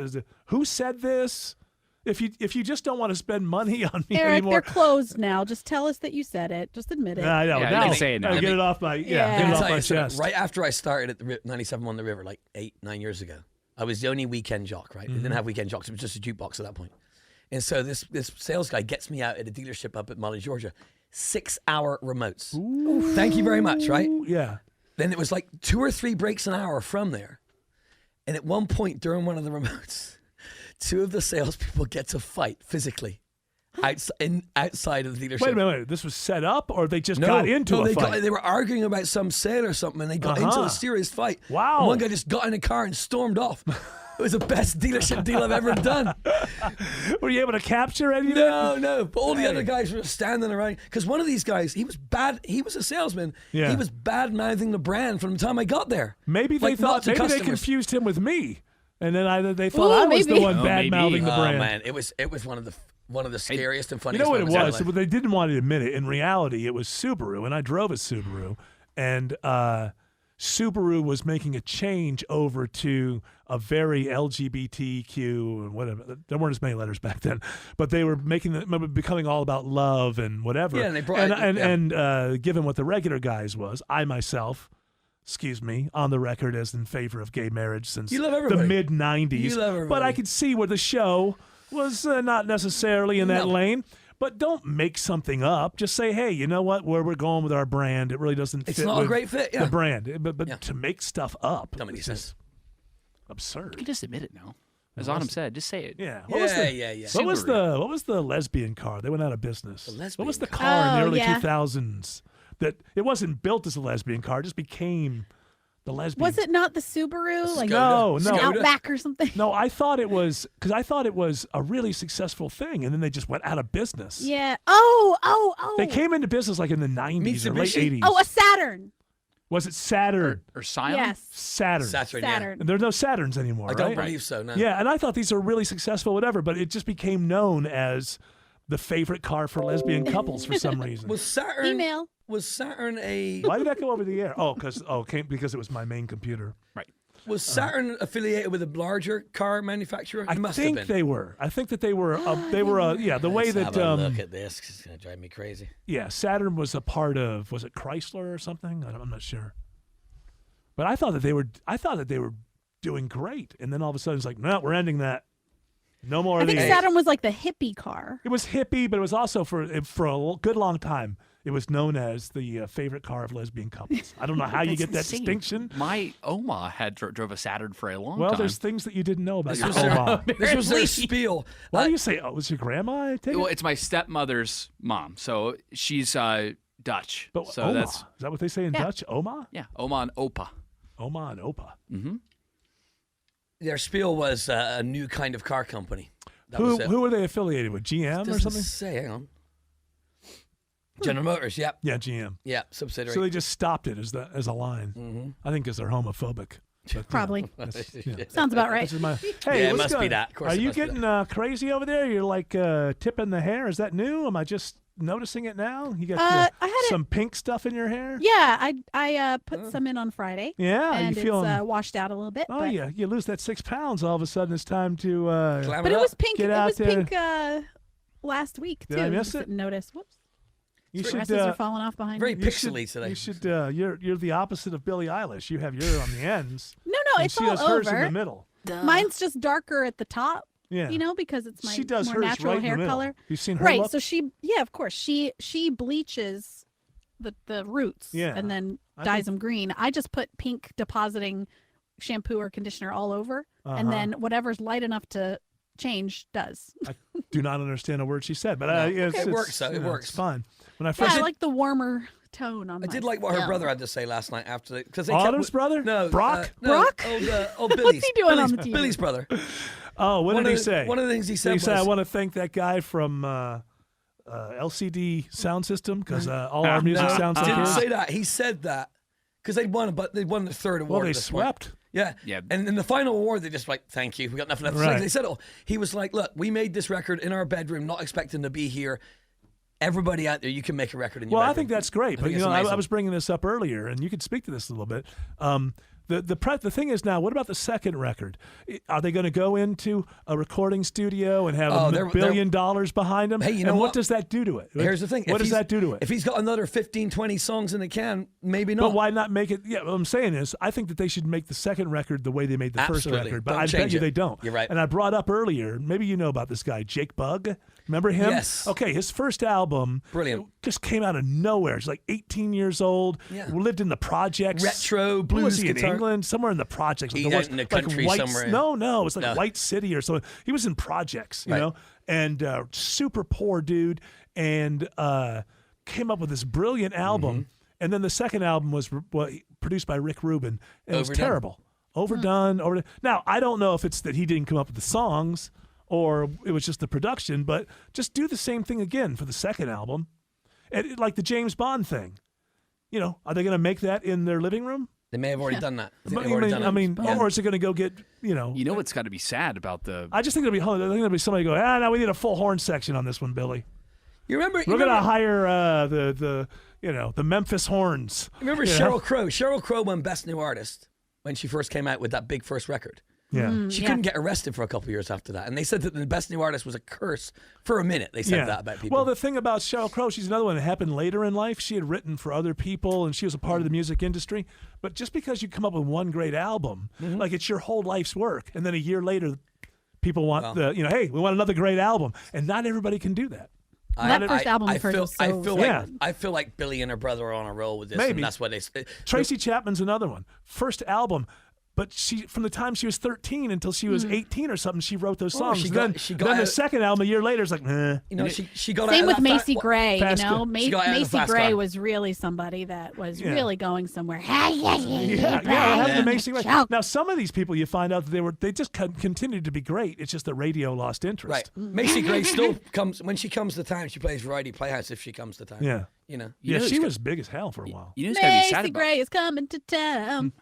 Who said this? If you just don't want to spend money on me
Eric,
anymore,
they're closed now. Just tell us that you said it. Just admit it.
I know.
Yeah,
now,
you can say it now.
Get it off my get it off my chest.
Right after I started at the 97 on the River, like 8-9 years ago, I was the only weekend jock. Right, they didn't have weekend jocks. It was just a jukebox at that point. And so this sales guy gets me out at a dealership up at Molly, Georgia. 6-hour remotes.
Ooh.
Thank you very much. Right.
Yeah.
Then it was like 2 or 3 breaks an hour from there, and at one point during one of the remotes, 2 of the salespeople get to fight physically outside of the dealership.
Wait a minute. This was set up, or they just got into a fight?
They were arguing about some sale or something, and they got into a serious fight.
Wow.
And one guy just got in a car and stormed off. It was the best dealership deal I've ever done.
Were you able to capture anything?
No. But all the other guys were standing around. Because one of these guys, he was bad. He was a salesman.
Yeah.
He was bad-mouthing the brand from the time I got there.
Maybe they
not to
they
customers.
confused him with me, and then they thought I was the one bad-mouthing the brand.
Oh man, it was one of the scariest and funniest.
You know what it
moments
was? But they didn't want to admit it. In reality, it was Subaru, and I drove a Subaru, and Subaru was making a change over to a very LGBTQ and whatever. There weren't as many letters back then, but they were becoming all about love and whatever.
Yeah, and they brought
and given what the regular guys was, I myself, on the record as in favor of gay marriage since the mid '90s. But I could see where the show was not necessarily in that lane. But don't make something up. Just say, hey, you know what? Where we're going with our brand, it really doesn't fit.
It's not a great fit,
the brand. But to make stuff up,
don't make any sense.
You
Absurd.
can just admit it now. As Autumn said, just say it.
Yeah.
What
was the lesbian car? They went out of business. What was the
car?
car in the early 2000s? That it wasn't built as a lesbian car, it just became the lesbian.
Was it not the Subaru? Like
no,
an Outback or something?
No, I thought it was because I thought it was a really successful thing, and then they just went out of business.
Yeah. Oh.
They came into business like in the 90s or late 80s.
Oh, a Saturn.
Was it Saturn?
Or Scion?
Yes.
Saturn.
Saturn.
And there's no Saturns anymore,
I don't
right?
believe so, no.
Yeah, and I thought these are really successful, whatever, but it just became known as the favorite car for lesbian couples for some reason.
Was Saturn
Email.
Was Saturn a?
Why did that go over the air? Because it was my main computer.
Right.
Was Saturn affiliated with a larger car manufacturer?
I think they were. I think that they were. The way that.
Have a look at this. 'Cause it's gonna drive me crazy.
Yeah, Saturn was a part of. Was it Chrysler or something? I'm not sure. But I thought that they were doing great, and then all of a sudden it's like, no, we're ending that. No more of these.
I think Saturn was like the hippie car.
It was hippie, but it was also for a good long time. It was known as the favorite car of lesbian couples. I don't know how you get that distinction.
My Oma drove a Saturn for a long time.
Well, there's things that you didn't know about your
was
Oma.
This was their spiel.
Why do you say, oh, was your grandma? I take
Well,
it?
it's my stepmother's mom, so she's Dutch.
But
so
Oma.
that's
Is that what they say in Dutch? Oma?
Yeah, Oma and Opa.
Oma and Opa.
Mm-hmm.
Their spiel was a new kind of car company.
Who were they affiliated with? GM or something?
Say, hang on. General Motors, yep.
Yeah, GM.
Yeah, subsidiary.
So they just stopped it as a line.
Mm-hmm.
I think because they're homophobic. But,
Probably. Sounds about right.
Hey,
it must be that. Of course
are
it
you
must be
getting crazy over there? You're like tipping the hair. Is that new? Am I just noticing it now? You got
I had
some pink stuff in your hair?
Yeah, I put some in on Friday.
Yeah,
and
you feeling
it's washed out a little bit.
Oh
but,
yeah, you lose that 6 pounds. All of a sudden, it's time to.
But it was pink.
Get
it
out
was
there.
pink last week too.
Did I miss
Just
it?
didn't notice. Whoops.
You should.
Dresses are falling off behind
very
me.
pixely today.
You should. You're the opposite of Billie Eilish. You have your on the ends.
No,
and
it's
she
all
has
over.
hers in the middle.
Mine's just darker at the top.
Yeah.
You know, because it's my
She does
more
hers
natural
right in the
hair
middle.
color.
You've seen her
Right.
look?
So of course, she bleaches the roots
Yeah.
and then
I
dyes
think-
them green. I just put pink depositing shampoo or conditioner all over, and
Uh-huh.
then whatever's light enough to change does.
I do not understand a word she said, but
It works, though. It works.
It's fine. When I
Yeah,
first
I like the warmer tone on
I did like what her brother had to say last night after because they
Autumn's brother?
No,
Brock?
no,
Brock?
Billy's.
What's he doing on the TV?
Billy's brother.
Oh, what did he say?
One of the things he said
He
was,
said, I want to thank that guy from LCD Sound System because all our music sounds like
didn't
his.
say that. He said that because they'd won the third award.
Well, they
this morning.
swept.
Yeah. And in the final award, they just like, thank you. We got nothing else to say. They said, he was like, look, we made this record in our bedroom, not expecting to be here. Everybody out there, you can make a record in your bedroom.
Well, I think that's great. But, I was bringing this up earlier, and you could speak to this a little bit. The thing is now, what about the second record? Are they going to go into a recording studio and have $1 billion behind them?
Hey, you know
what does that do to it?
Here's the thing.
What does that do to it?
If he's got another 15, 20 songs in the can, maybe not.
But why not make it? Yeah, what I'm saying is, I think that they should make the second record the way they made the first record. But I bet you they don't.
You're right.
And I brought up earlier, maybe you know about this guy, Jake Bugg. Remember him?
Yes.
Okay, his first album just came out of nowhere. He's like 18 years old.
Yeah.
Lived in the projects.
Retro blues
was he
guitar.
in England? Somewhere in the projects.
He out in the country somewhere.
No, it was like White City or something. He was in projects, you know, and super poor dude, and came up with this brilliant album. And then the second album was produced by Rick Rubin, and it was terrible. Overdone. Now, I don't know if it's that he didn't come up with the songs or it was just the production, but just do the same thing again for the second album. And like the James Bond thing. You know, are they going to make that in their living room?
They may have already done that.
Or is it going to go get,
You know what's got to be sad about the...
I just think it'll be somebody go, now we need a full horn section on this one, Billy.
We're
going to hire the Memphis Horns.
Remember Sheryl Crow? Sheryl Crow won Best New Artist when she first came out with that big first record.
Yeah.
She couldn't get arrested for a couple of years after that. And they said that the Best New Artist was a curse for a minute. They said that about people.
Well, the thing about Sheryl Crow, she's another one that happened later in life. She had written for other people, and she was a part of the music industry. But just because you come up with one great album, like it's your whole life's work, and then a year later, people want hey, we want another great album. And not everybody can do that.
That first album
I feel like Billy and her brother are on a roll with this.
Maybe.
And that's what they...
Tracy Chapman's another one. First album... But she, from the time she was 13 until she was 18 or something, she wrote those songs. Then the second album a year later is like,
she got
same
out
with
of
Macy
that,
Gray. Macy Gray
car.
was really somebody that was really going somewhere.
Macy Gray. Now some of these people, you find out that they just continued to be great. It's just the radio lost interest.
Right. Macy Gray still comes when she comes to town. She plays Variety Playhouse if she comes to town.
Yeah.
She
was big as hell for a while.
Macy Gray is coming to town.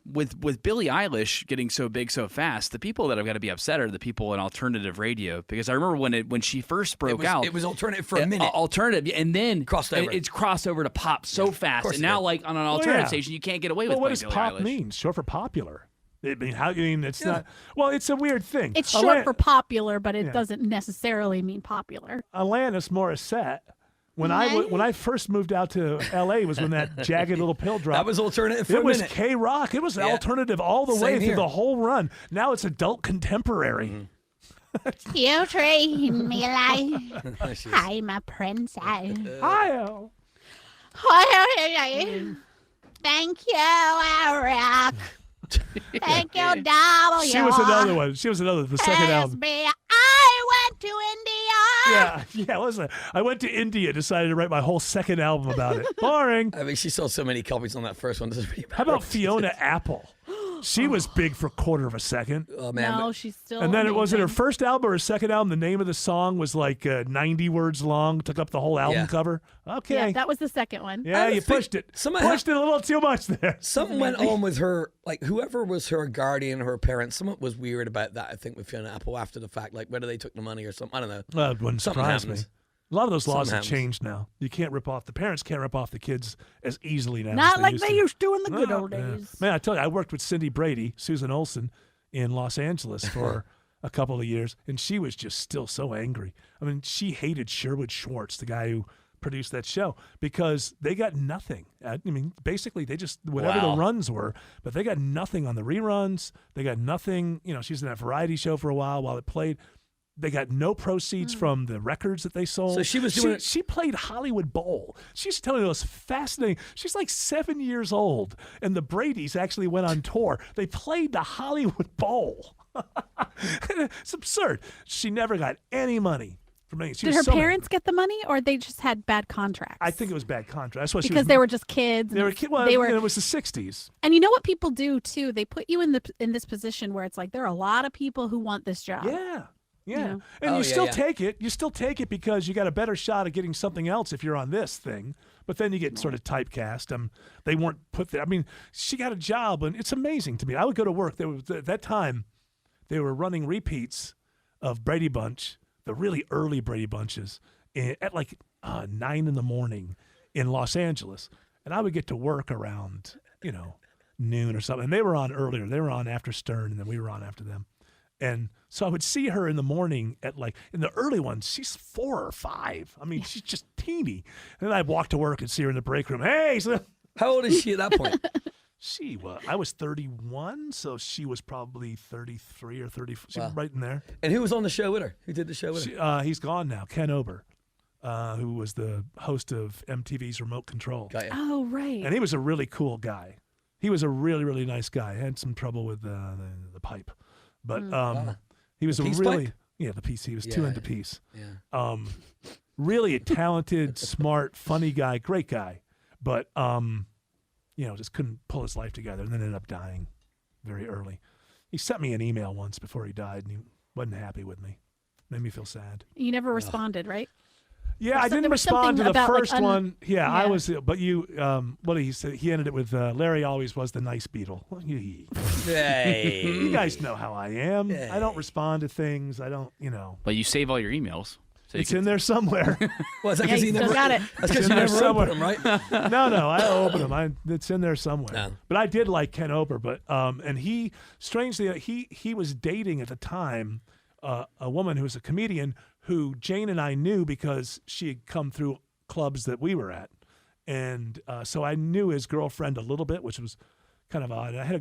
With Billie Eilish getting so big so fast, the people that have got to be upset are the people in alternative radio. Because I remember when she first broke out,
it was alternative for a minute.
Alternative, and then
it's
crossed over to pop so fast, and now like on an alternative station, you can't get away with.
What does
Billie
pop
Eilish.
mean? Short for popular. It's not. Well, it's a weird thing.
It's short for popular, but it doesn't necessarily mean popular.
Alanis Morissette. When I first moved out to L.A. was when that Jagged Little Pill dropped.
That was alternative for a minute.
It was K-Rock. It was alternative all the way through the whole run. Now it's adult contemporary.
You treat me like I'm a princess.
Hi.
Thank you, Eric. Thank you, W.
She was another one. The second album.
I went to India.
Yeah, listen. I went to India, decided to write my whole second album about it. Boring.
I mean, she sold so many copies on that first one.
How about Fiona Apple? She was big for a quarter of a second.
Oh, man.
No, she's still
And then
amazing.
it was her first album or her second album. The name of the song was like 90 words long, took up the whole album cover. Okay.
Yeah, that was the second one.
Yeah, you pushed it. Pushed it a little too much there.
Something went on with her, like whoever was her guardian, her parents, something was weird about that, I think, with Fiona Apple after the fact, like whether they took the money or something. I don't know.
Well, it wouldn't surprise me. A lot of those laws have
happens.
changed now. You can't rip off, the parents can't rip off the kids as easily now.
Not
as
like they
used
used to in the good old days.
Man, I tell you, I worked with Cindy Brady, Susan Olsen, in Los Angeles for a couple of years, and she was just still so angry. I mean, she hated Sherwood Schwartz, the guy who produced that show, because they got nothing. I mean, basically, they just, whatever the runs were, but they got nothing on the reruns. They got nothing. You know, she was in that variety show for a while it played. They got no proceeds from the records that they sold.
So she was doing
She played Hollywood Bowl. She's telling us fascinating. She's like 7 years old, and the Bradys actually went on tour. They played the Hollywood Bowl. It's absurd. She never got any money from any.
Did her parents get the money, or they just had bad contracts?
I think it was bad contract. That's why
because they were just kids.
They were it was the 60s.
And you know what people do too? They put you in this position where it's like there are a lot of people who want this job.
Yeah. Yeah.
You know?
And you
Oh,
still
yeah.
take it. You still take it because you got a better shot of getting something else if you're on this thing. But then you get sort of typecast. They weren't put there. I mean, she got a job, and it's amazing to me. I would go to work. There was, at that time, they were running repeats of Brady Bunch, the really early Brady Bunches, at like 9 in the morning in Los Angeles. And I would get to work around, noon or something. And they were on earlier. They were on after Stern, and then we were on after them. And so I would see her in the morning at in the early ones, she's 4 or 5. I mean, she's just teeny. And then I'd walk to work and see her in the break room. Hey, so
How old is she at that point?
I was 31, so she was probably 33 or 34. She was right in there.
And who was on the show with her? Who did the show with her?
He's gone now, Ken Ober, who was the host of MTV's Remote Control.
Got you.
Oh, right.
And he was a really cool guy. He was a really, really nice guy. Had some trouble with the pipe. But he was
The
a
peace
really
pipe?
the peace. He was too into peace.
Yeah.
Really a talented, smart, funny guy, great guy. But just couldn't pull his life together, and then ended up dying very early. He sent me an email once before he died, and he wasn't happy with me. Made me feel sad.
You never responded, right?
Yeah, I didn't respond to the first one. Yeah, I
yeah.
was. But you, what did he say? He ended it with Larry always was the nice Beatle.
Hey.
You guys know how I am.
Hey.
I don't respond to things. I don't,
But you save all your emails. So
it's in there somewhere.
Well, is that because
you still got it.
That's because you never open them, right?
No, I open them. It's in there somewhere.
No.
But I did like Ken Ober. But and he, strangely, he was dating at the time a woman who was a comedian who Jane and I knew because she had come through clubs that we were at, and so I knew his girlfriend a little bit, which was kind of odd. I had a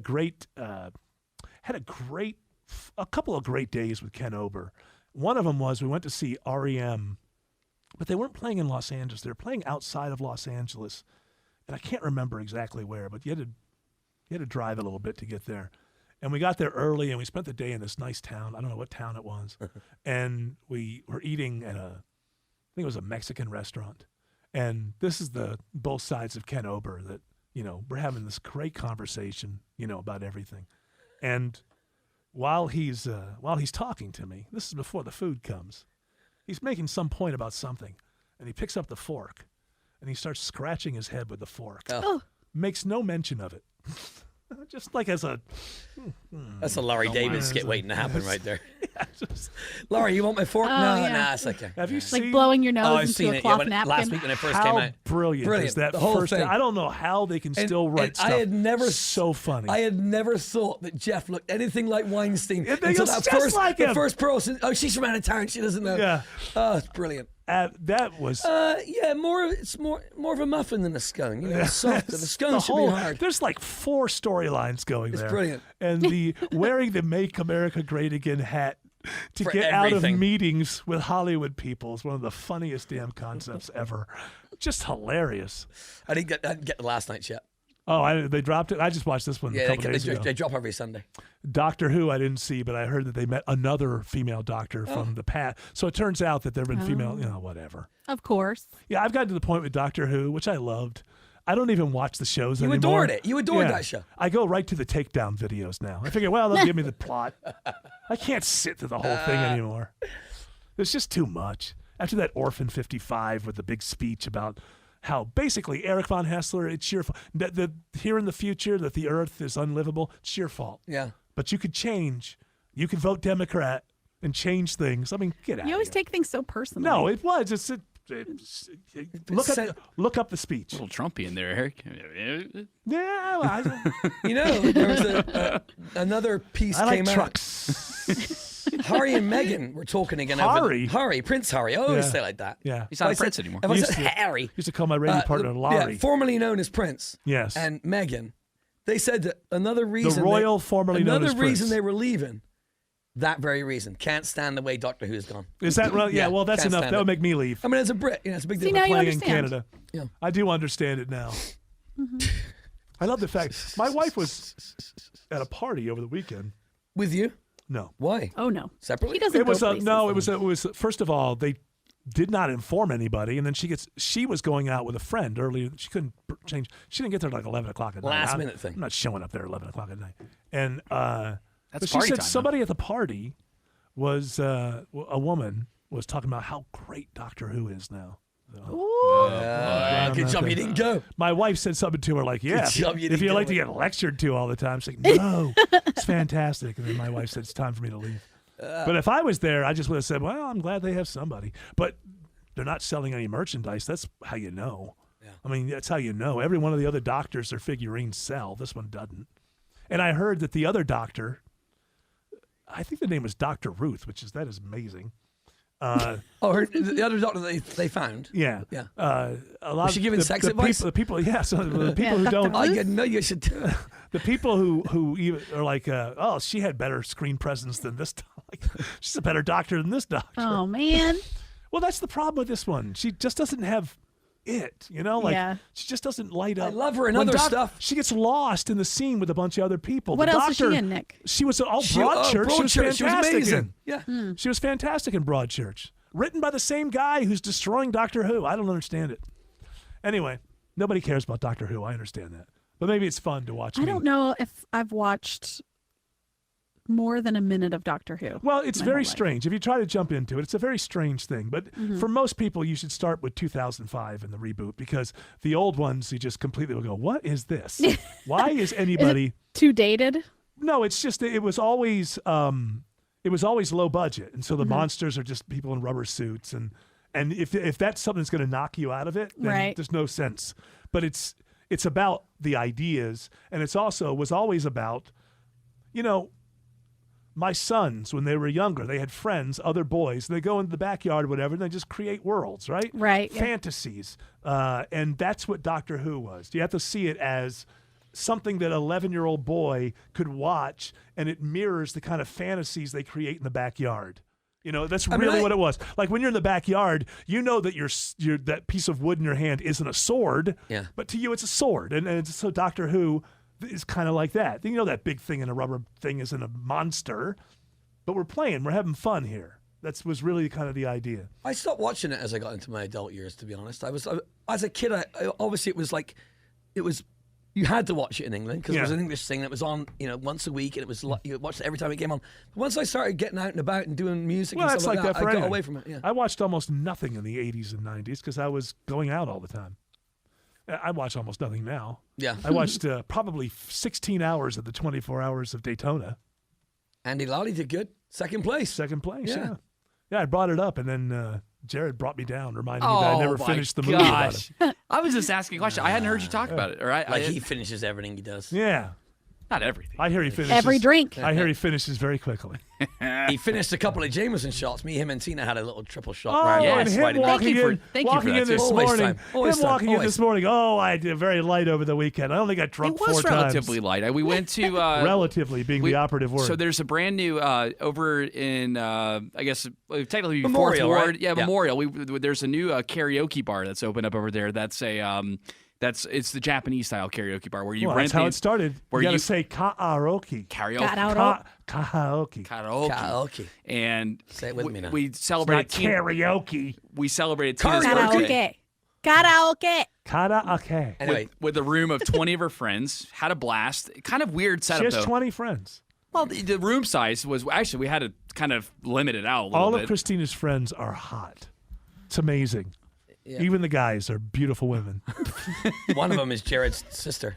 couple of great days with Ken Ober. One of them was we went to see REM, but they weren't playing in Los Angeles. They were playing outside of Los Angeles, and I can't remember exactly where, but you had to drive a little bit to get there. And we got there early, and we spent the day in this nice town. I don't know what town it was. And we were eating at I think it was a Mexican restaurant. And this is both sides of Ken Ober that, we're having this great conversation, about everything. And while he's talking to me, this is before the food comes, he's making some point about something. And he picks up the fork, and he starts scratching his head with the fork.
Oh.
Makes no mention of it. Just like as a...
That's a Laurie David skit waiting to happen right there.
Yeah,
Laurie, you want my fork?
Oh,
No,
yeah.
it's okay.
Have you
Like
seen...
blowing your
Oh,
nose
I've
into
seen
a
it.
cloth
Yeah,
napkin.
last week when it first
How
came out.
brilliant is that
the whole
first
thing.
I don't know how they can still write stuff.
I had never
so funny.
I had never thought that Jeff looked anything like Weinstein.
He
until
looks
that
just
first,
like
the
him.
first person. Oh, she's from out of town. She doesn't know.
Yeah.
Oh, it's brilliant.
That was...
Yeah, it's more of a muffin than a scone. It's softer. The scone should be hard.
There's like 4 storylines going there.
It's brilliant.
And the wearing the Make America Great Again hat to
For
get out of
everything.
meetings with Hollywood people is one of the funniest damn concepts ever. Just hilarious.
I didn't get the last night's yet.
Oh, they dropped it? I just watched this one a
Yeah,
couple days ago.
they drop every Sunday.
Doctor Who I didn't see, but I heard that they met another female doctor from the past. So it turns out that there have been female, whatever.
Of course.
Yeah, I've gotten to the point with Doctor Who, which I loved. I don't even watch the shows
You
anymore.
adored it. You adored
Yeah.
that show.
I go right to the takedown videos now. I figure, well, they'll give me the plot. I can't sit through the whole thing anymore. There's just too much. After that Orphan 55 with the big speech about how basically Eric von Haessler, it's your fault. Here in the future that the earth is unlivable, it's your fault.
Yeah.
But you could change. You could vote Democrat and change things. I mean, get out
You
of
always
here.
take things so personally.
No, it was. Look up the speech.
A little Trumpian there, Eric.
Yeah, well,
There was another piece
I like
came
trucks.
out. Harry and Meghan were talking again. Prince Harry. I always say like that.
Yeah.
He's not
I
a prince
said-
anymore.
If I
Used
said
to-
Harry,
Used to call my radio partner Laurie.
yeah, formerly known as Prince.
Yes.
And Meghan, they said that another reason
royal formerly known as
another reason
Prince.
they were leaving. That very reason. Can't stand the way Doctor Who's gone.
Is that right? Yeah, well, that's
can't
enough.
stand
That
it.
would make me leave.
I mean, as a Brit, it's a big deal.
now you
Playing in
understand.
Canada.
Yeah.
I do understand it now. I love the fact my wife was at a party over the weekend.
With you?
No.
Why?
Oh no.
Separately?
He doesn't
It was
go places.
it was first of all, they did not inform anybody, and then she was going out with a friend earlier. She couldn't change. She didn't get there like 11 o'clock at night.
Last minute thing.
I'm not showing up there at 11 o'clock at night. And but she
party
said
time,
somebody at the party was a woman was talking about how great Doctor Who is now.
Good job you didn't go.
My wife said something to her like, yeah,
Good job you
if
didn't
you
go.
like to get lectured to all the time, she's like, no, it's fantastic. And then my wife said, it's time for me to leave. But if I was there, I just would have said, well, I'm glad they have somebody. But they're not selling any merchandise. That's how you know. Yeah. I mean, that's how you know. Every one of the other doctors, their figurines sell. This one doesn't. And I heard that the other doctor, I think the name was Dr. Ruth, that is amazing.
The other doctor they found.
Yeah.
Yeah.
A lot
Was she giving sex advice?
The people, yeah. So the people who don't.
I didn't know you should.
The people who even are like, oh, she had better screen presence than this. Like, she's a better doctor than this doctor.
Oh man.
Well, that's the problem with this one. She just doesn't have it, she just doesn't light up.
I love her in other stuff.
She gets lost in the scene with a bunch of other people.
What
the
else
doctor,
was she in, Nick?
She was Broadchurch. She was fantastic.
She was amazing. Yeah.
She was fantastic in Broadchurch. Written by the same guy who's destroying Doctor Who. I don't understand it. Anyway, nobody cares about Doctor Who. I understand that. But maybe it's fun to watch.
I don't know if I've watched more than a minute of Doctor Who.
Well, it's very strange. If you try to jump into it, it's a very strange thing. But for most people, you should start with 2005 and the reboot, because the old ones, you just completely will go, what is this? Why is anybody...
Is it too dated?
No, it's just, it was always low budget. And so the monsters are just people in rubber suits. And if that's something that's going to knock you out of it, then there's no sense. But it's about the ideas. And it's also was always about, my sons, when they were younger, they had friends, other boys, and they go into the backyard or whatever, and they just create worlds, right?
Right.
Fantasies. And that's what Doctor Who was. You have to see it as something that an 11-year-old boy could watch, and it mirrors the kind of fantasies they create in the backyard. That's really what it was. Like when you're in the backyard, you know that your that piece of wood in your hand isn't a sword, but to you it's a sword. And so Doctor Who is kind of like that. That big thing in a rubber thing isn't a monster, but we're having fun here. That was really kind of the idea.
I stopped watching it as I got into my adult years, to be honest. As a kid, obviously it was you had to watch it in England because it was an English thing that was on, once a week, and it was you watched it every time it came on. But once I started getting out and about and doing music and stuff like that, I got away from it. Yeah.
I watched almost nothing in the 80s and 90s because I was going out all the time. I watch almost nothing now.
Yeah.
I watched probably 16 hours of the 24 hours of Daytona.
Andy Lally did good. Second place.
Yeah. Yeah, I brought it up, and then Jared brought me down, reminding me that I never finished the movie about it.
I was just asking a question. I hadn't heard you talk about it. Or
he finishes everything he does.
Yeah.
Not everything.
I hear he finishes.
Every drink.
I hear he finishes very quickly.
He finished a couple of Jameson shots. Him and Tina had a little triple shot.
Oh, and him walking in this morning. Walking in this morning. Oh, I did very light over the weekend. I don't think I drunk 4 times.
It was relatively light. We went to...
relatively being the operative word.
So there's a brand new, over in, I guess, technically
Memorial,
Fourth Ward.
right?
Yeah, Memorial. There's a new karaoke bar that's opened up over there. That's it's the Japanese style karaoke bar where you rent.
That's how it started. You got to say karaoke.
Karaoke. And
say it with me now.
We celebrated
karaoke.
We celebrated Tina's birthday.
Karaoke.
Anyway,
with a room of 20 of her friends, had a blast. Kind of weird setup.
She has 20 friends.
Well, the room size was actually we had to kind of limit it out a little
bit. All of
bit.
Christina's friends are hot. It's amazing.
Yeah.
Even the guys are beautiful women.
One of them is Jared's sister.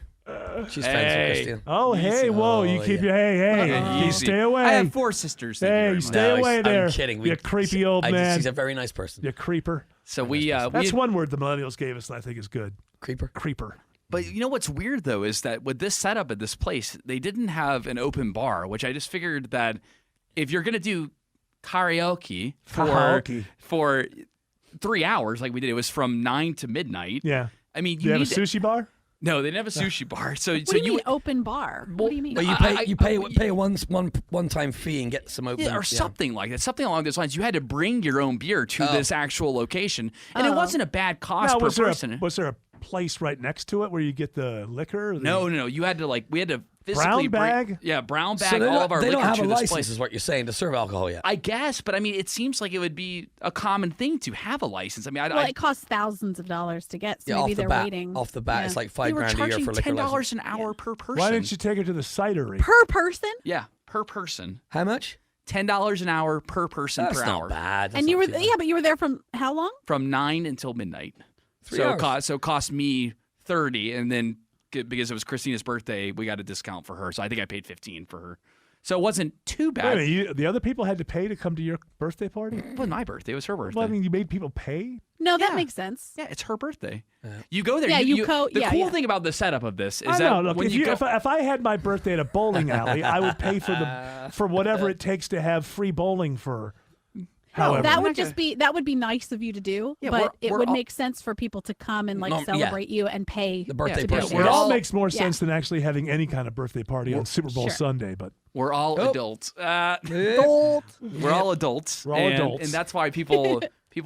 She's friends with Christina.
Oh, hey, whoa! You keep your hey. You stay away.
I have 4 sisters.
Hey, stay away there.
I'm kidding.
You creepy old man.
She's a very nice person.
You creeper.
So
that's one word the millennials gave us that I think is good.
Creeper.
But you know what's weird though is that with this setup at this place, they didn't have an open bar, which I just figured that if you're gonna do karaoke for 3 hours like we did, it was from 9 to midnight.
Yeah.
I mean,
you have a sushi bar?
No, they didn't have a sushi bar. So
what do you mean open bar? What do you mean?
Well, you pay a one-time fee and get some open
or something like that, something along those lines. You had to bring your own beer to this actual location, and it wasn't a bad cost per person.
Was there a place right next to it where you get the liquor?
No. You had to we had to physically
brown bag.
Brown bag all of our liquor to this place.
They don't have a license, is what you're saying, to serve alcohol yet?
I guess, but I mean, it seems like it would be a common thing to have a license. I mean,
it costs thousands of dollars to get, so maybe they're waiting.
Off the bat, it's like $5,000 a year for liquor license.
$10 an hour per person.
Why didn't you take her to the cidery?
Per person?
Yeah, per person.
How much?
$10 an hour per person
That's
per
not
hour.
bad. That's
And you
not
were
too bad.
but you were there from how long?
From 9 until midnight.
3
So
hours.
it cost me $30, and then because it was Christina's birthday, we got a discount for her. So I think I paid $15 for her. So it wasn't too
Wait a
bad.
minute, the other people had to pay to come to your birthday party?
It wasn't my birthday. It was her birthday.
Well, I mean, you made people pay?
No, that makes sense.
Yeah, it's her birthday. You go there.
Yeah,
The cool thing about the setup of this is
I
that
know. Look,
when
if,
you go,
if I had my birthday at a bowling alley, I would pay for whatever it takes to have free bowling for. However,
That would be nice of you to do,
Yeah,
but it
we're
would
all-
make sense for people to come and
No, yeah.
celebrate you and pay
The birthday
to be
person.
there.
it all
all-
makes more
Yeah.
sense than actually having any kind of birthday party on Super Bowl
Sure.
Sunday. But
we're all
Oh.
adults.
Adult.
We're all adults.
We're all
and,
adults.
and that's why people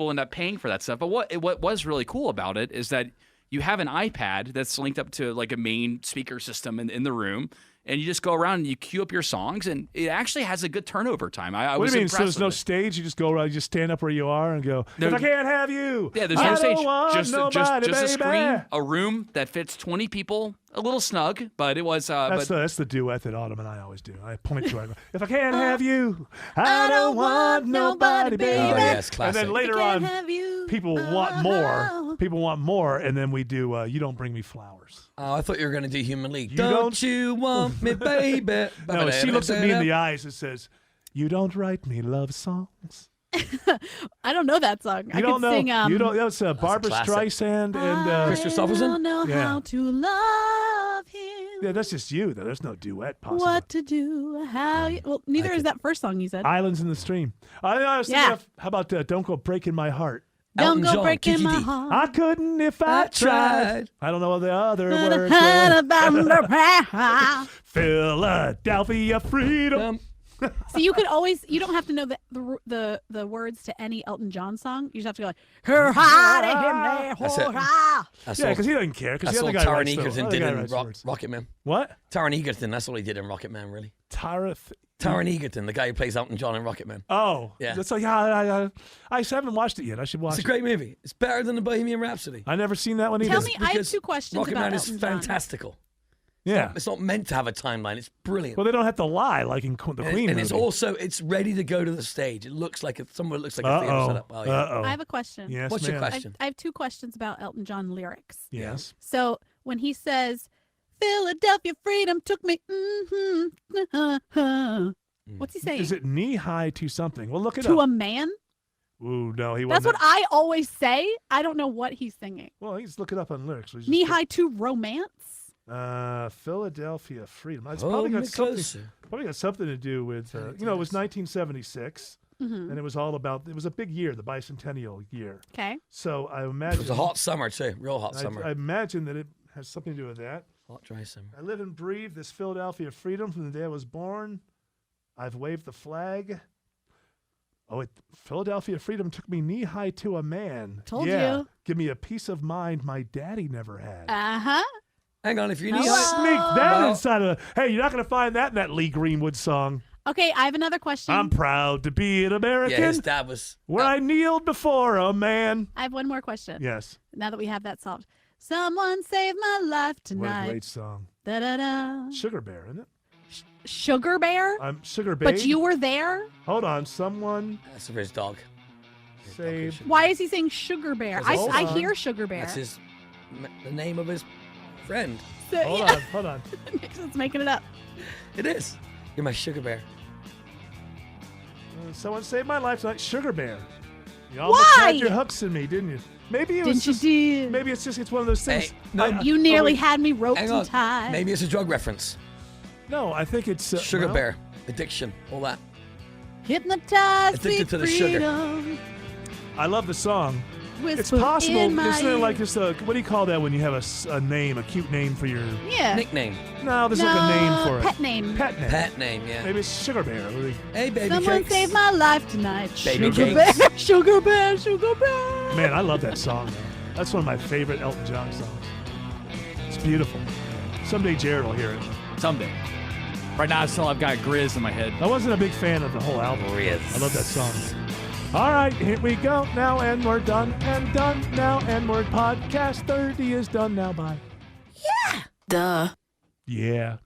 end up paying for that stuff. But what was really cool about it is that you have an iPad that's linked up to like a main speaker system in the room, and you just go around and you queue up your songs, and it actually has a good turnover time. I
what
was
do you mean? So
impressed
there's no
with it.
stage. You just go around. You just stand up where you are and go.
No,
if I can't have you,
Yeah, there's
I
no stage.
don't want
Just
nobody,
a
baby.
screen, a room that fits 20 people. A little snug, but it was.
That's the duet that Autumn and I always do. I point to her. If I can't have you, I don't want nobody, baby.
Oh, yes,
and
classic.
then later
Can't
on,
have you.
people want more. People want more, and then we do. You don't bring me flowers.
Oh, I thought you were going to do Human League.
You
Don't
don't-
you want me, baby?
No, she looks at me in the eyes and says, "You don't write me love songs."
I don't know that song. I
You don't
could
know.
sing.
You don't. That's Barbara
classic.
Streisand and
Chris Christopherson?
I don't know
Yeah.
how to love him.
yeah, that's just you. Though. There's no duet possible.
What to do? How? Well, neither is that first song you said.
Islands in the Stream. I was thinking
Yeah.
of, how about Don't Go Breaking My Heart?
Don't
Elton
go
John,
breaking
Kiki
my
D.
heart.
I couldn't if I tried. I don't know what the other words were. Philadelphia freedom.
So you could always. You don't have to know the words to any Elton John song. You just have to go like.
That's it. That's
Yeah,
all-
because he doesn't care. Because
That's
the
all
other guy
Taron
writes the
Egerton
other
did
guy
in
writes the words.
Rocket Man.
What?
Taron Egerton, that's all he did in Rocket Man, really.
Taron
Egerton, the guy who plays Elton John in Rocket Man.
Oh,
Yeah.
That's like I haven't watched it yet. I should watch
It's a
it.
great movie. It's better than the Bohemian Rhapsody.
I never seen that one either.
Tell me, I have
Because
2 questions
Rocket
about
Man is
Elton John.
fantastical.
Yeah.
It's not meant to have a timeline. It's brilliant.
Well, they don't have to lie like in the Queen
and it's
movie.
also it's ready to go to the stage. It looks like someone looks like a theater
Uh-oh.
setup. Oh, yeah.
Uh-oh.
I have a question.
Yes,
What's your
ma'am.
question?
I have 2 questions about Elton John lyrics.
Yes.
So when he says, "Philadelphia freedom took me," what's he saying?
Is it knee high to something? Well, look it
To
up.
a man?
Ooh, no, he
That's
wasn't.
what I always say. I don't know what he's singing.
Well, he's look it up on lyrics. We just
Knee
put-
high to romance?
Philadelphia freedom. It's
Hold
probably
me
got something.
closer.
Probably got something to do with. It was 1976,
Mhm.
and it was all about. It was a big year, the bicentennial year.
Okay.
So I
It
imagine
was a hot summer too, real hot summer.
I imagine that it has something to do with that.
Hot dry summer.
I live and breathe this Philadelphia freedom from the day I was born. I've waved the flag. Oh, Philadelphia freedom took me knee high to a man.
Told
yeah.
you.
Give me a peace of mind my daddy never had.
Uh-huh.
Hang on, if you're
Sneak that inside of. Hey, you're not going to find that in that Lee Greenwood song.
Okay, I have another question.
I'm proud to be an American.
Yeah, his dad was.
Where I kneeled before a man.
I have one more question.
Yes.
Now that we have that solved. Someone saved my life tonight.
What a great song.
Da-da-da.
Sugar Bear, isn't it?
Sugar Bear?
I'm Sugar Babe.
But you were there?
Hold on, someone
That's for his dog.
saved.
Why is he saying Sugar Bear? I
Hold on.
hear Sugar Bear.
That's the name of his friend.
So,
Hold
yeah.
on, hold on.
Nixon's making it up.
It is. You're my sugar bear.
Someone saved my life tonight. Sugar Bear. You almost
Why?
had your hooks in me, didn't you? Maybe it was
Didn't you
just, maybe it's one of those things.
Hey, no,
You nearly
wait.
had me roped
Hang
and
on.
tied.
Maybe it's a drug reference.
No, I think it's
Sugar
well,
bear, addiction, all that.
Hypnotized
Addicted
with
to the sugar.
freedom.
I love the song. It's
Whisper
possible.
in my
Isn't it like
ear.
just a what do you call that when you have a name, a cute name for your?
Yeah.
Nickname.
No, there's like a name for it.
Pet name.
Pet name.
Pet name, yeah.
Maybe it's Sugar Bear.
Hey, baby
Someone
cakes.
saved my life tonight.
Baby
Sugar
cakes.
Bear, Sugar Bear, Sugar Bear.
Man, I love that song. Though. That's one of my favorite Elton John songs. It's beautiful. Someday Jared will hear it.
Someday. Right now, I've got Grizz in my head.
I wasn't a big fan of the whole album.
Grizz.
I love that song. All right, here we go now, and we're done, and done now, and we're podcast 30 is done now. Bye.
Duh.
Yeah.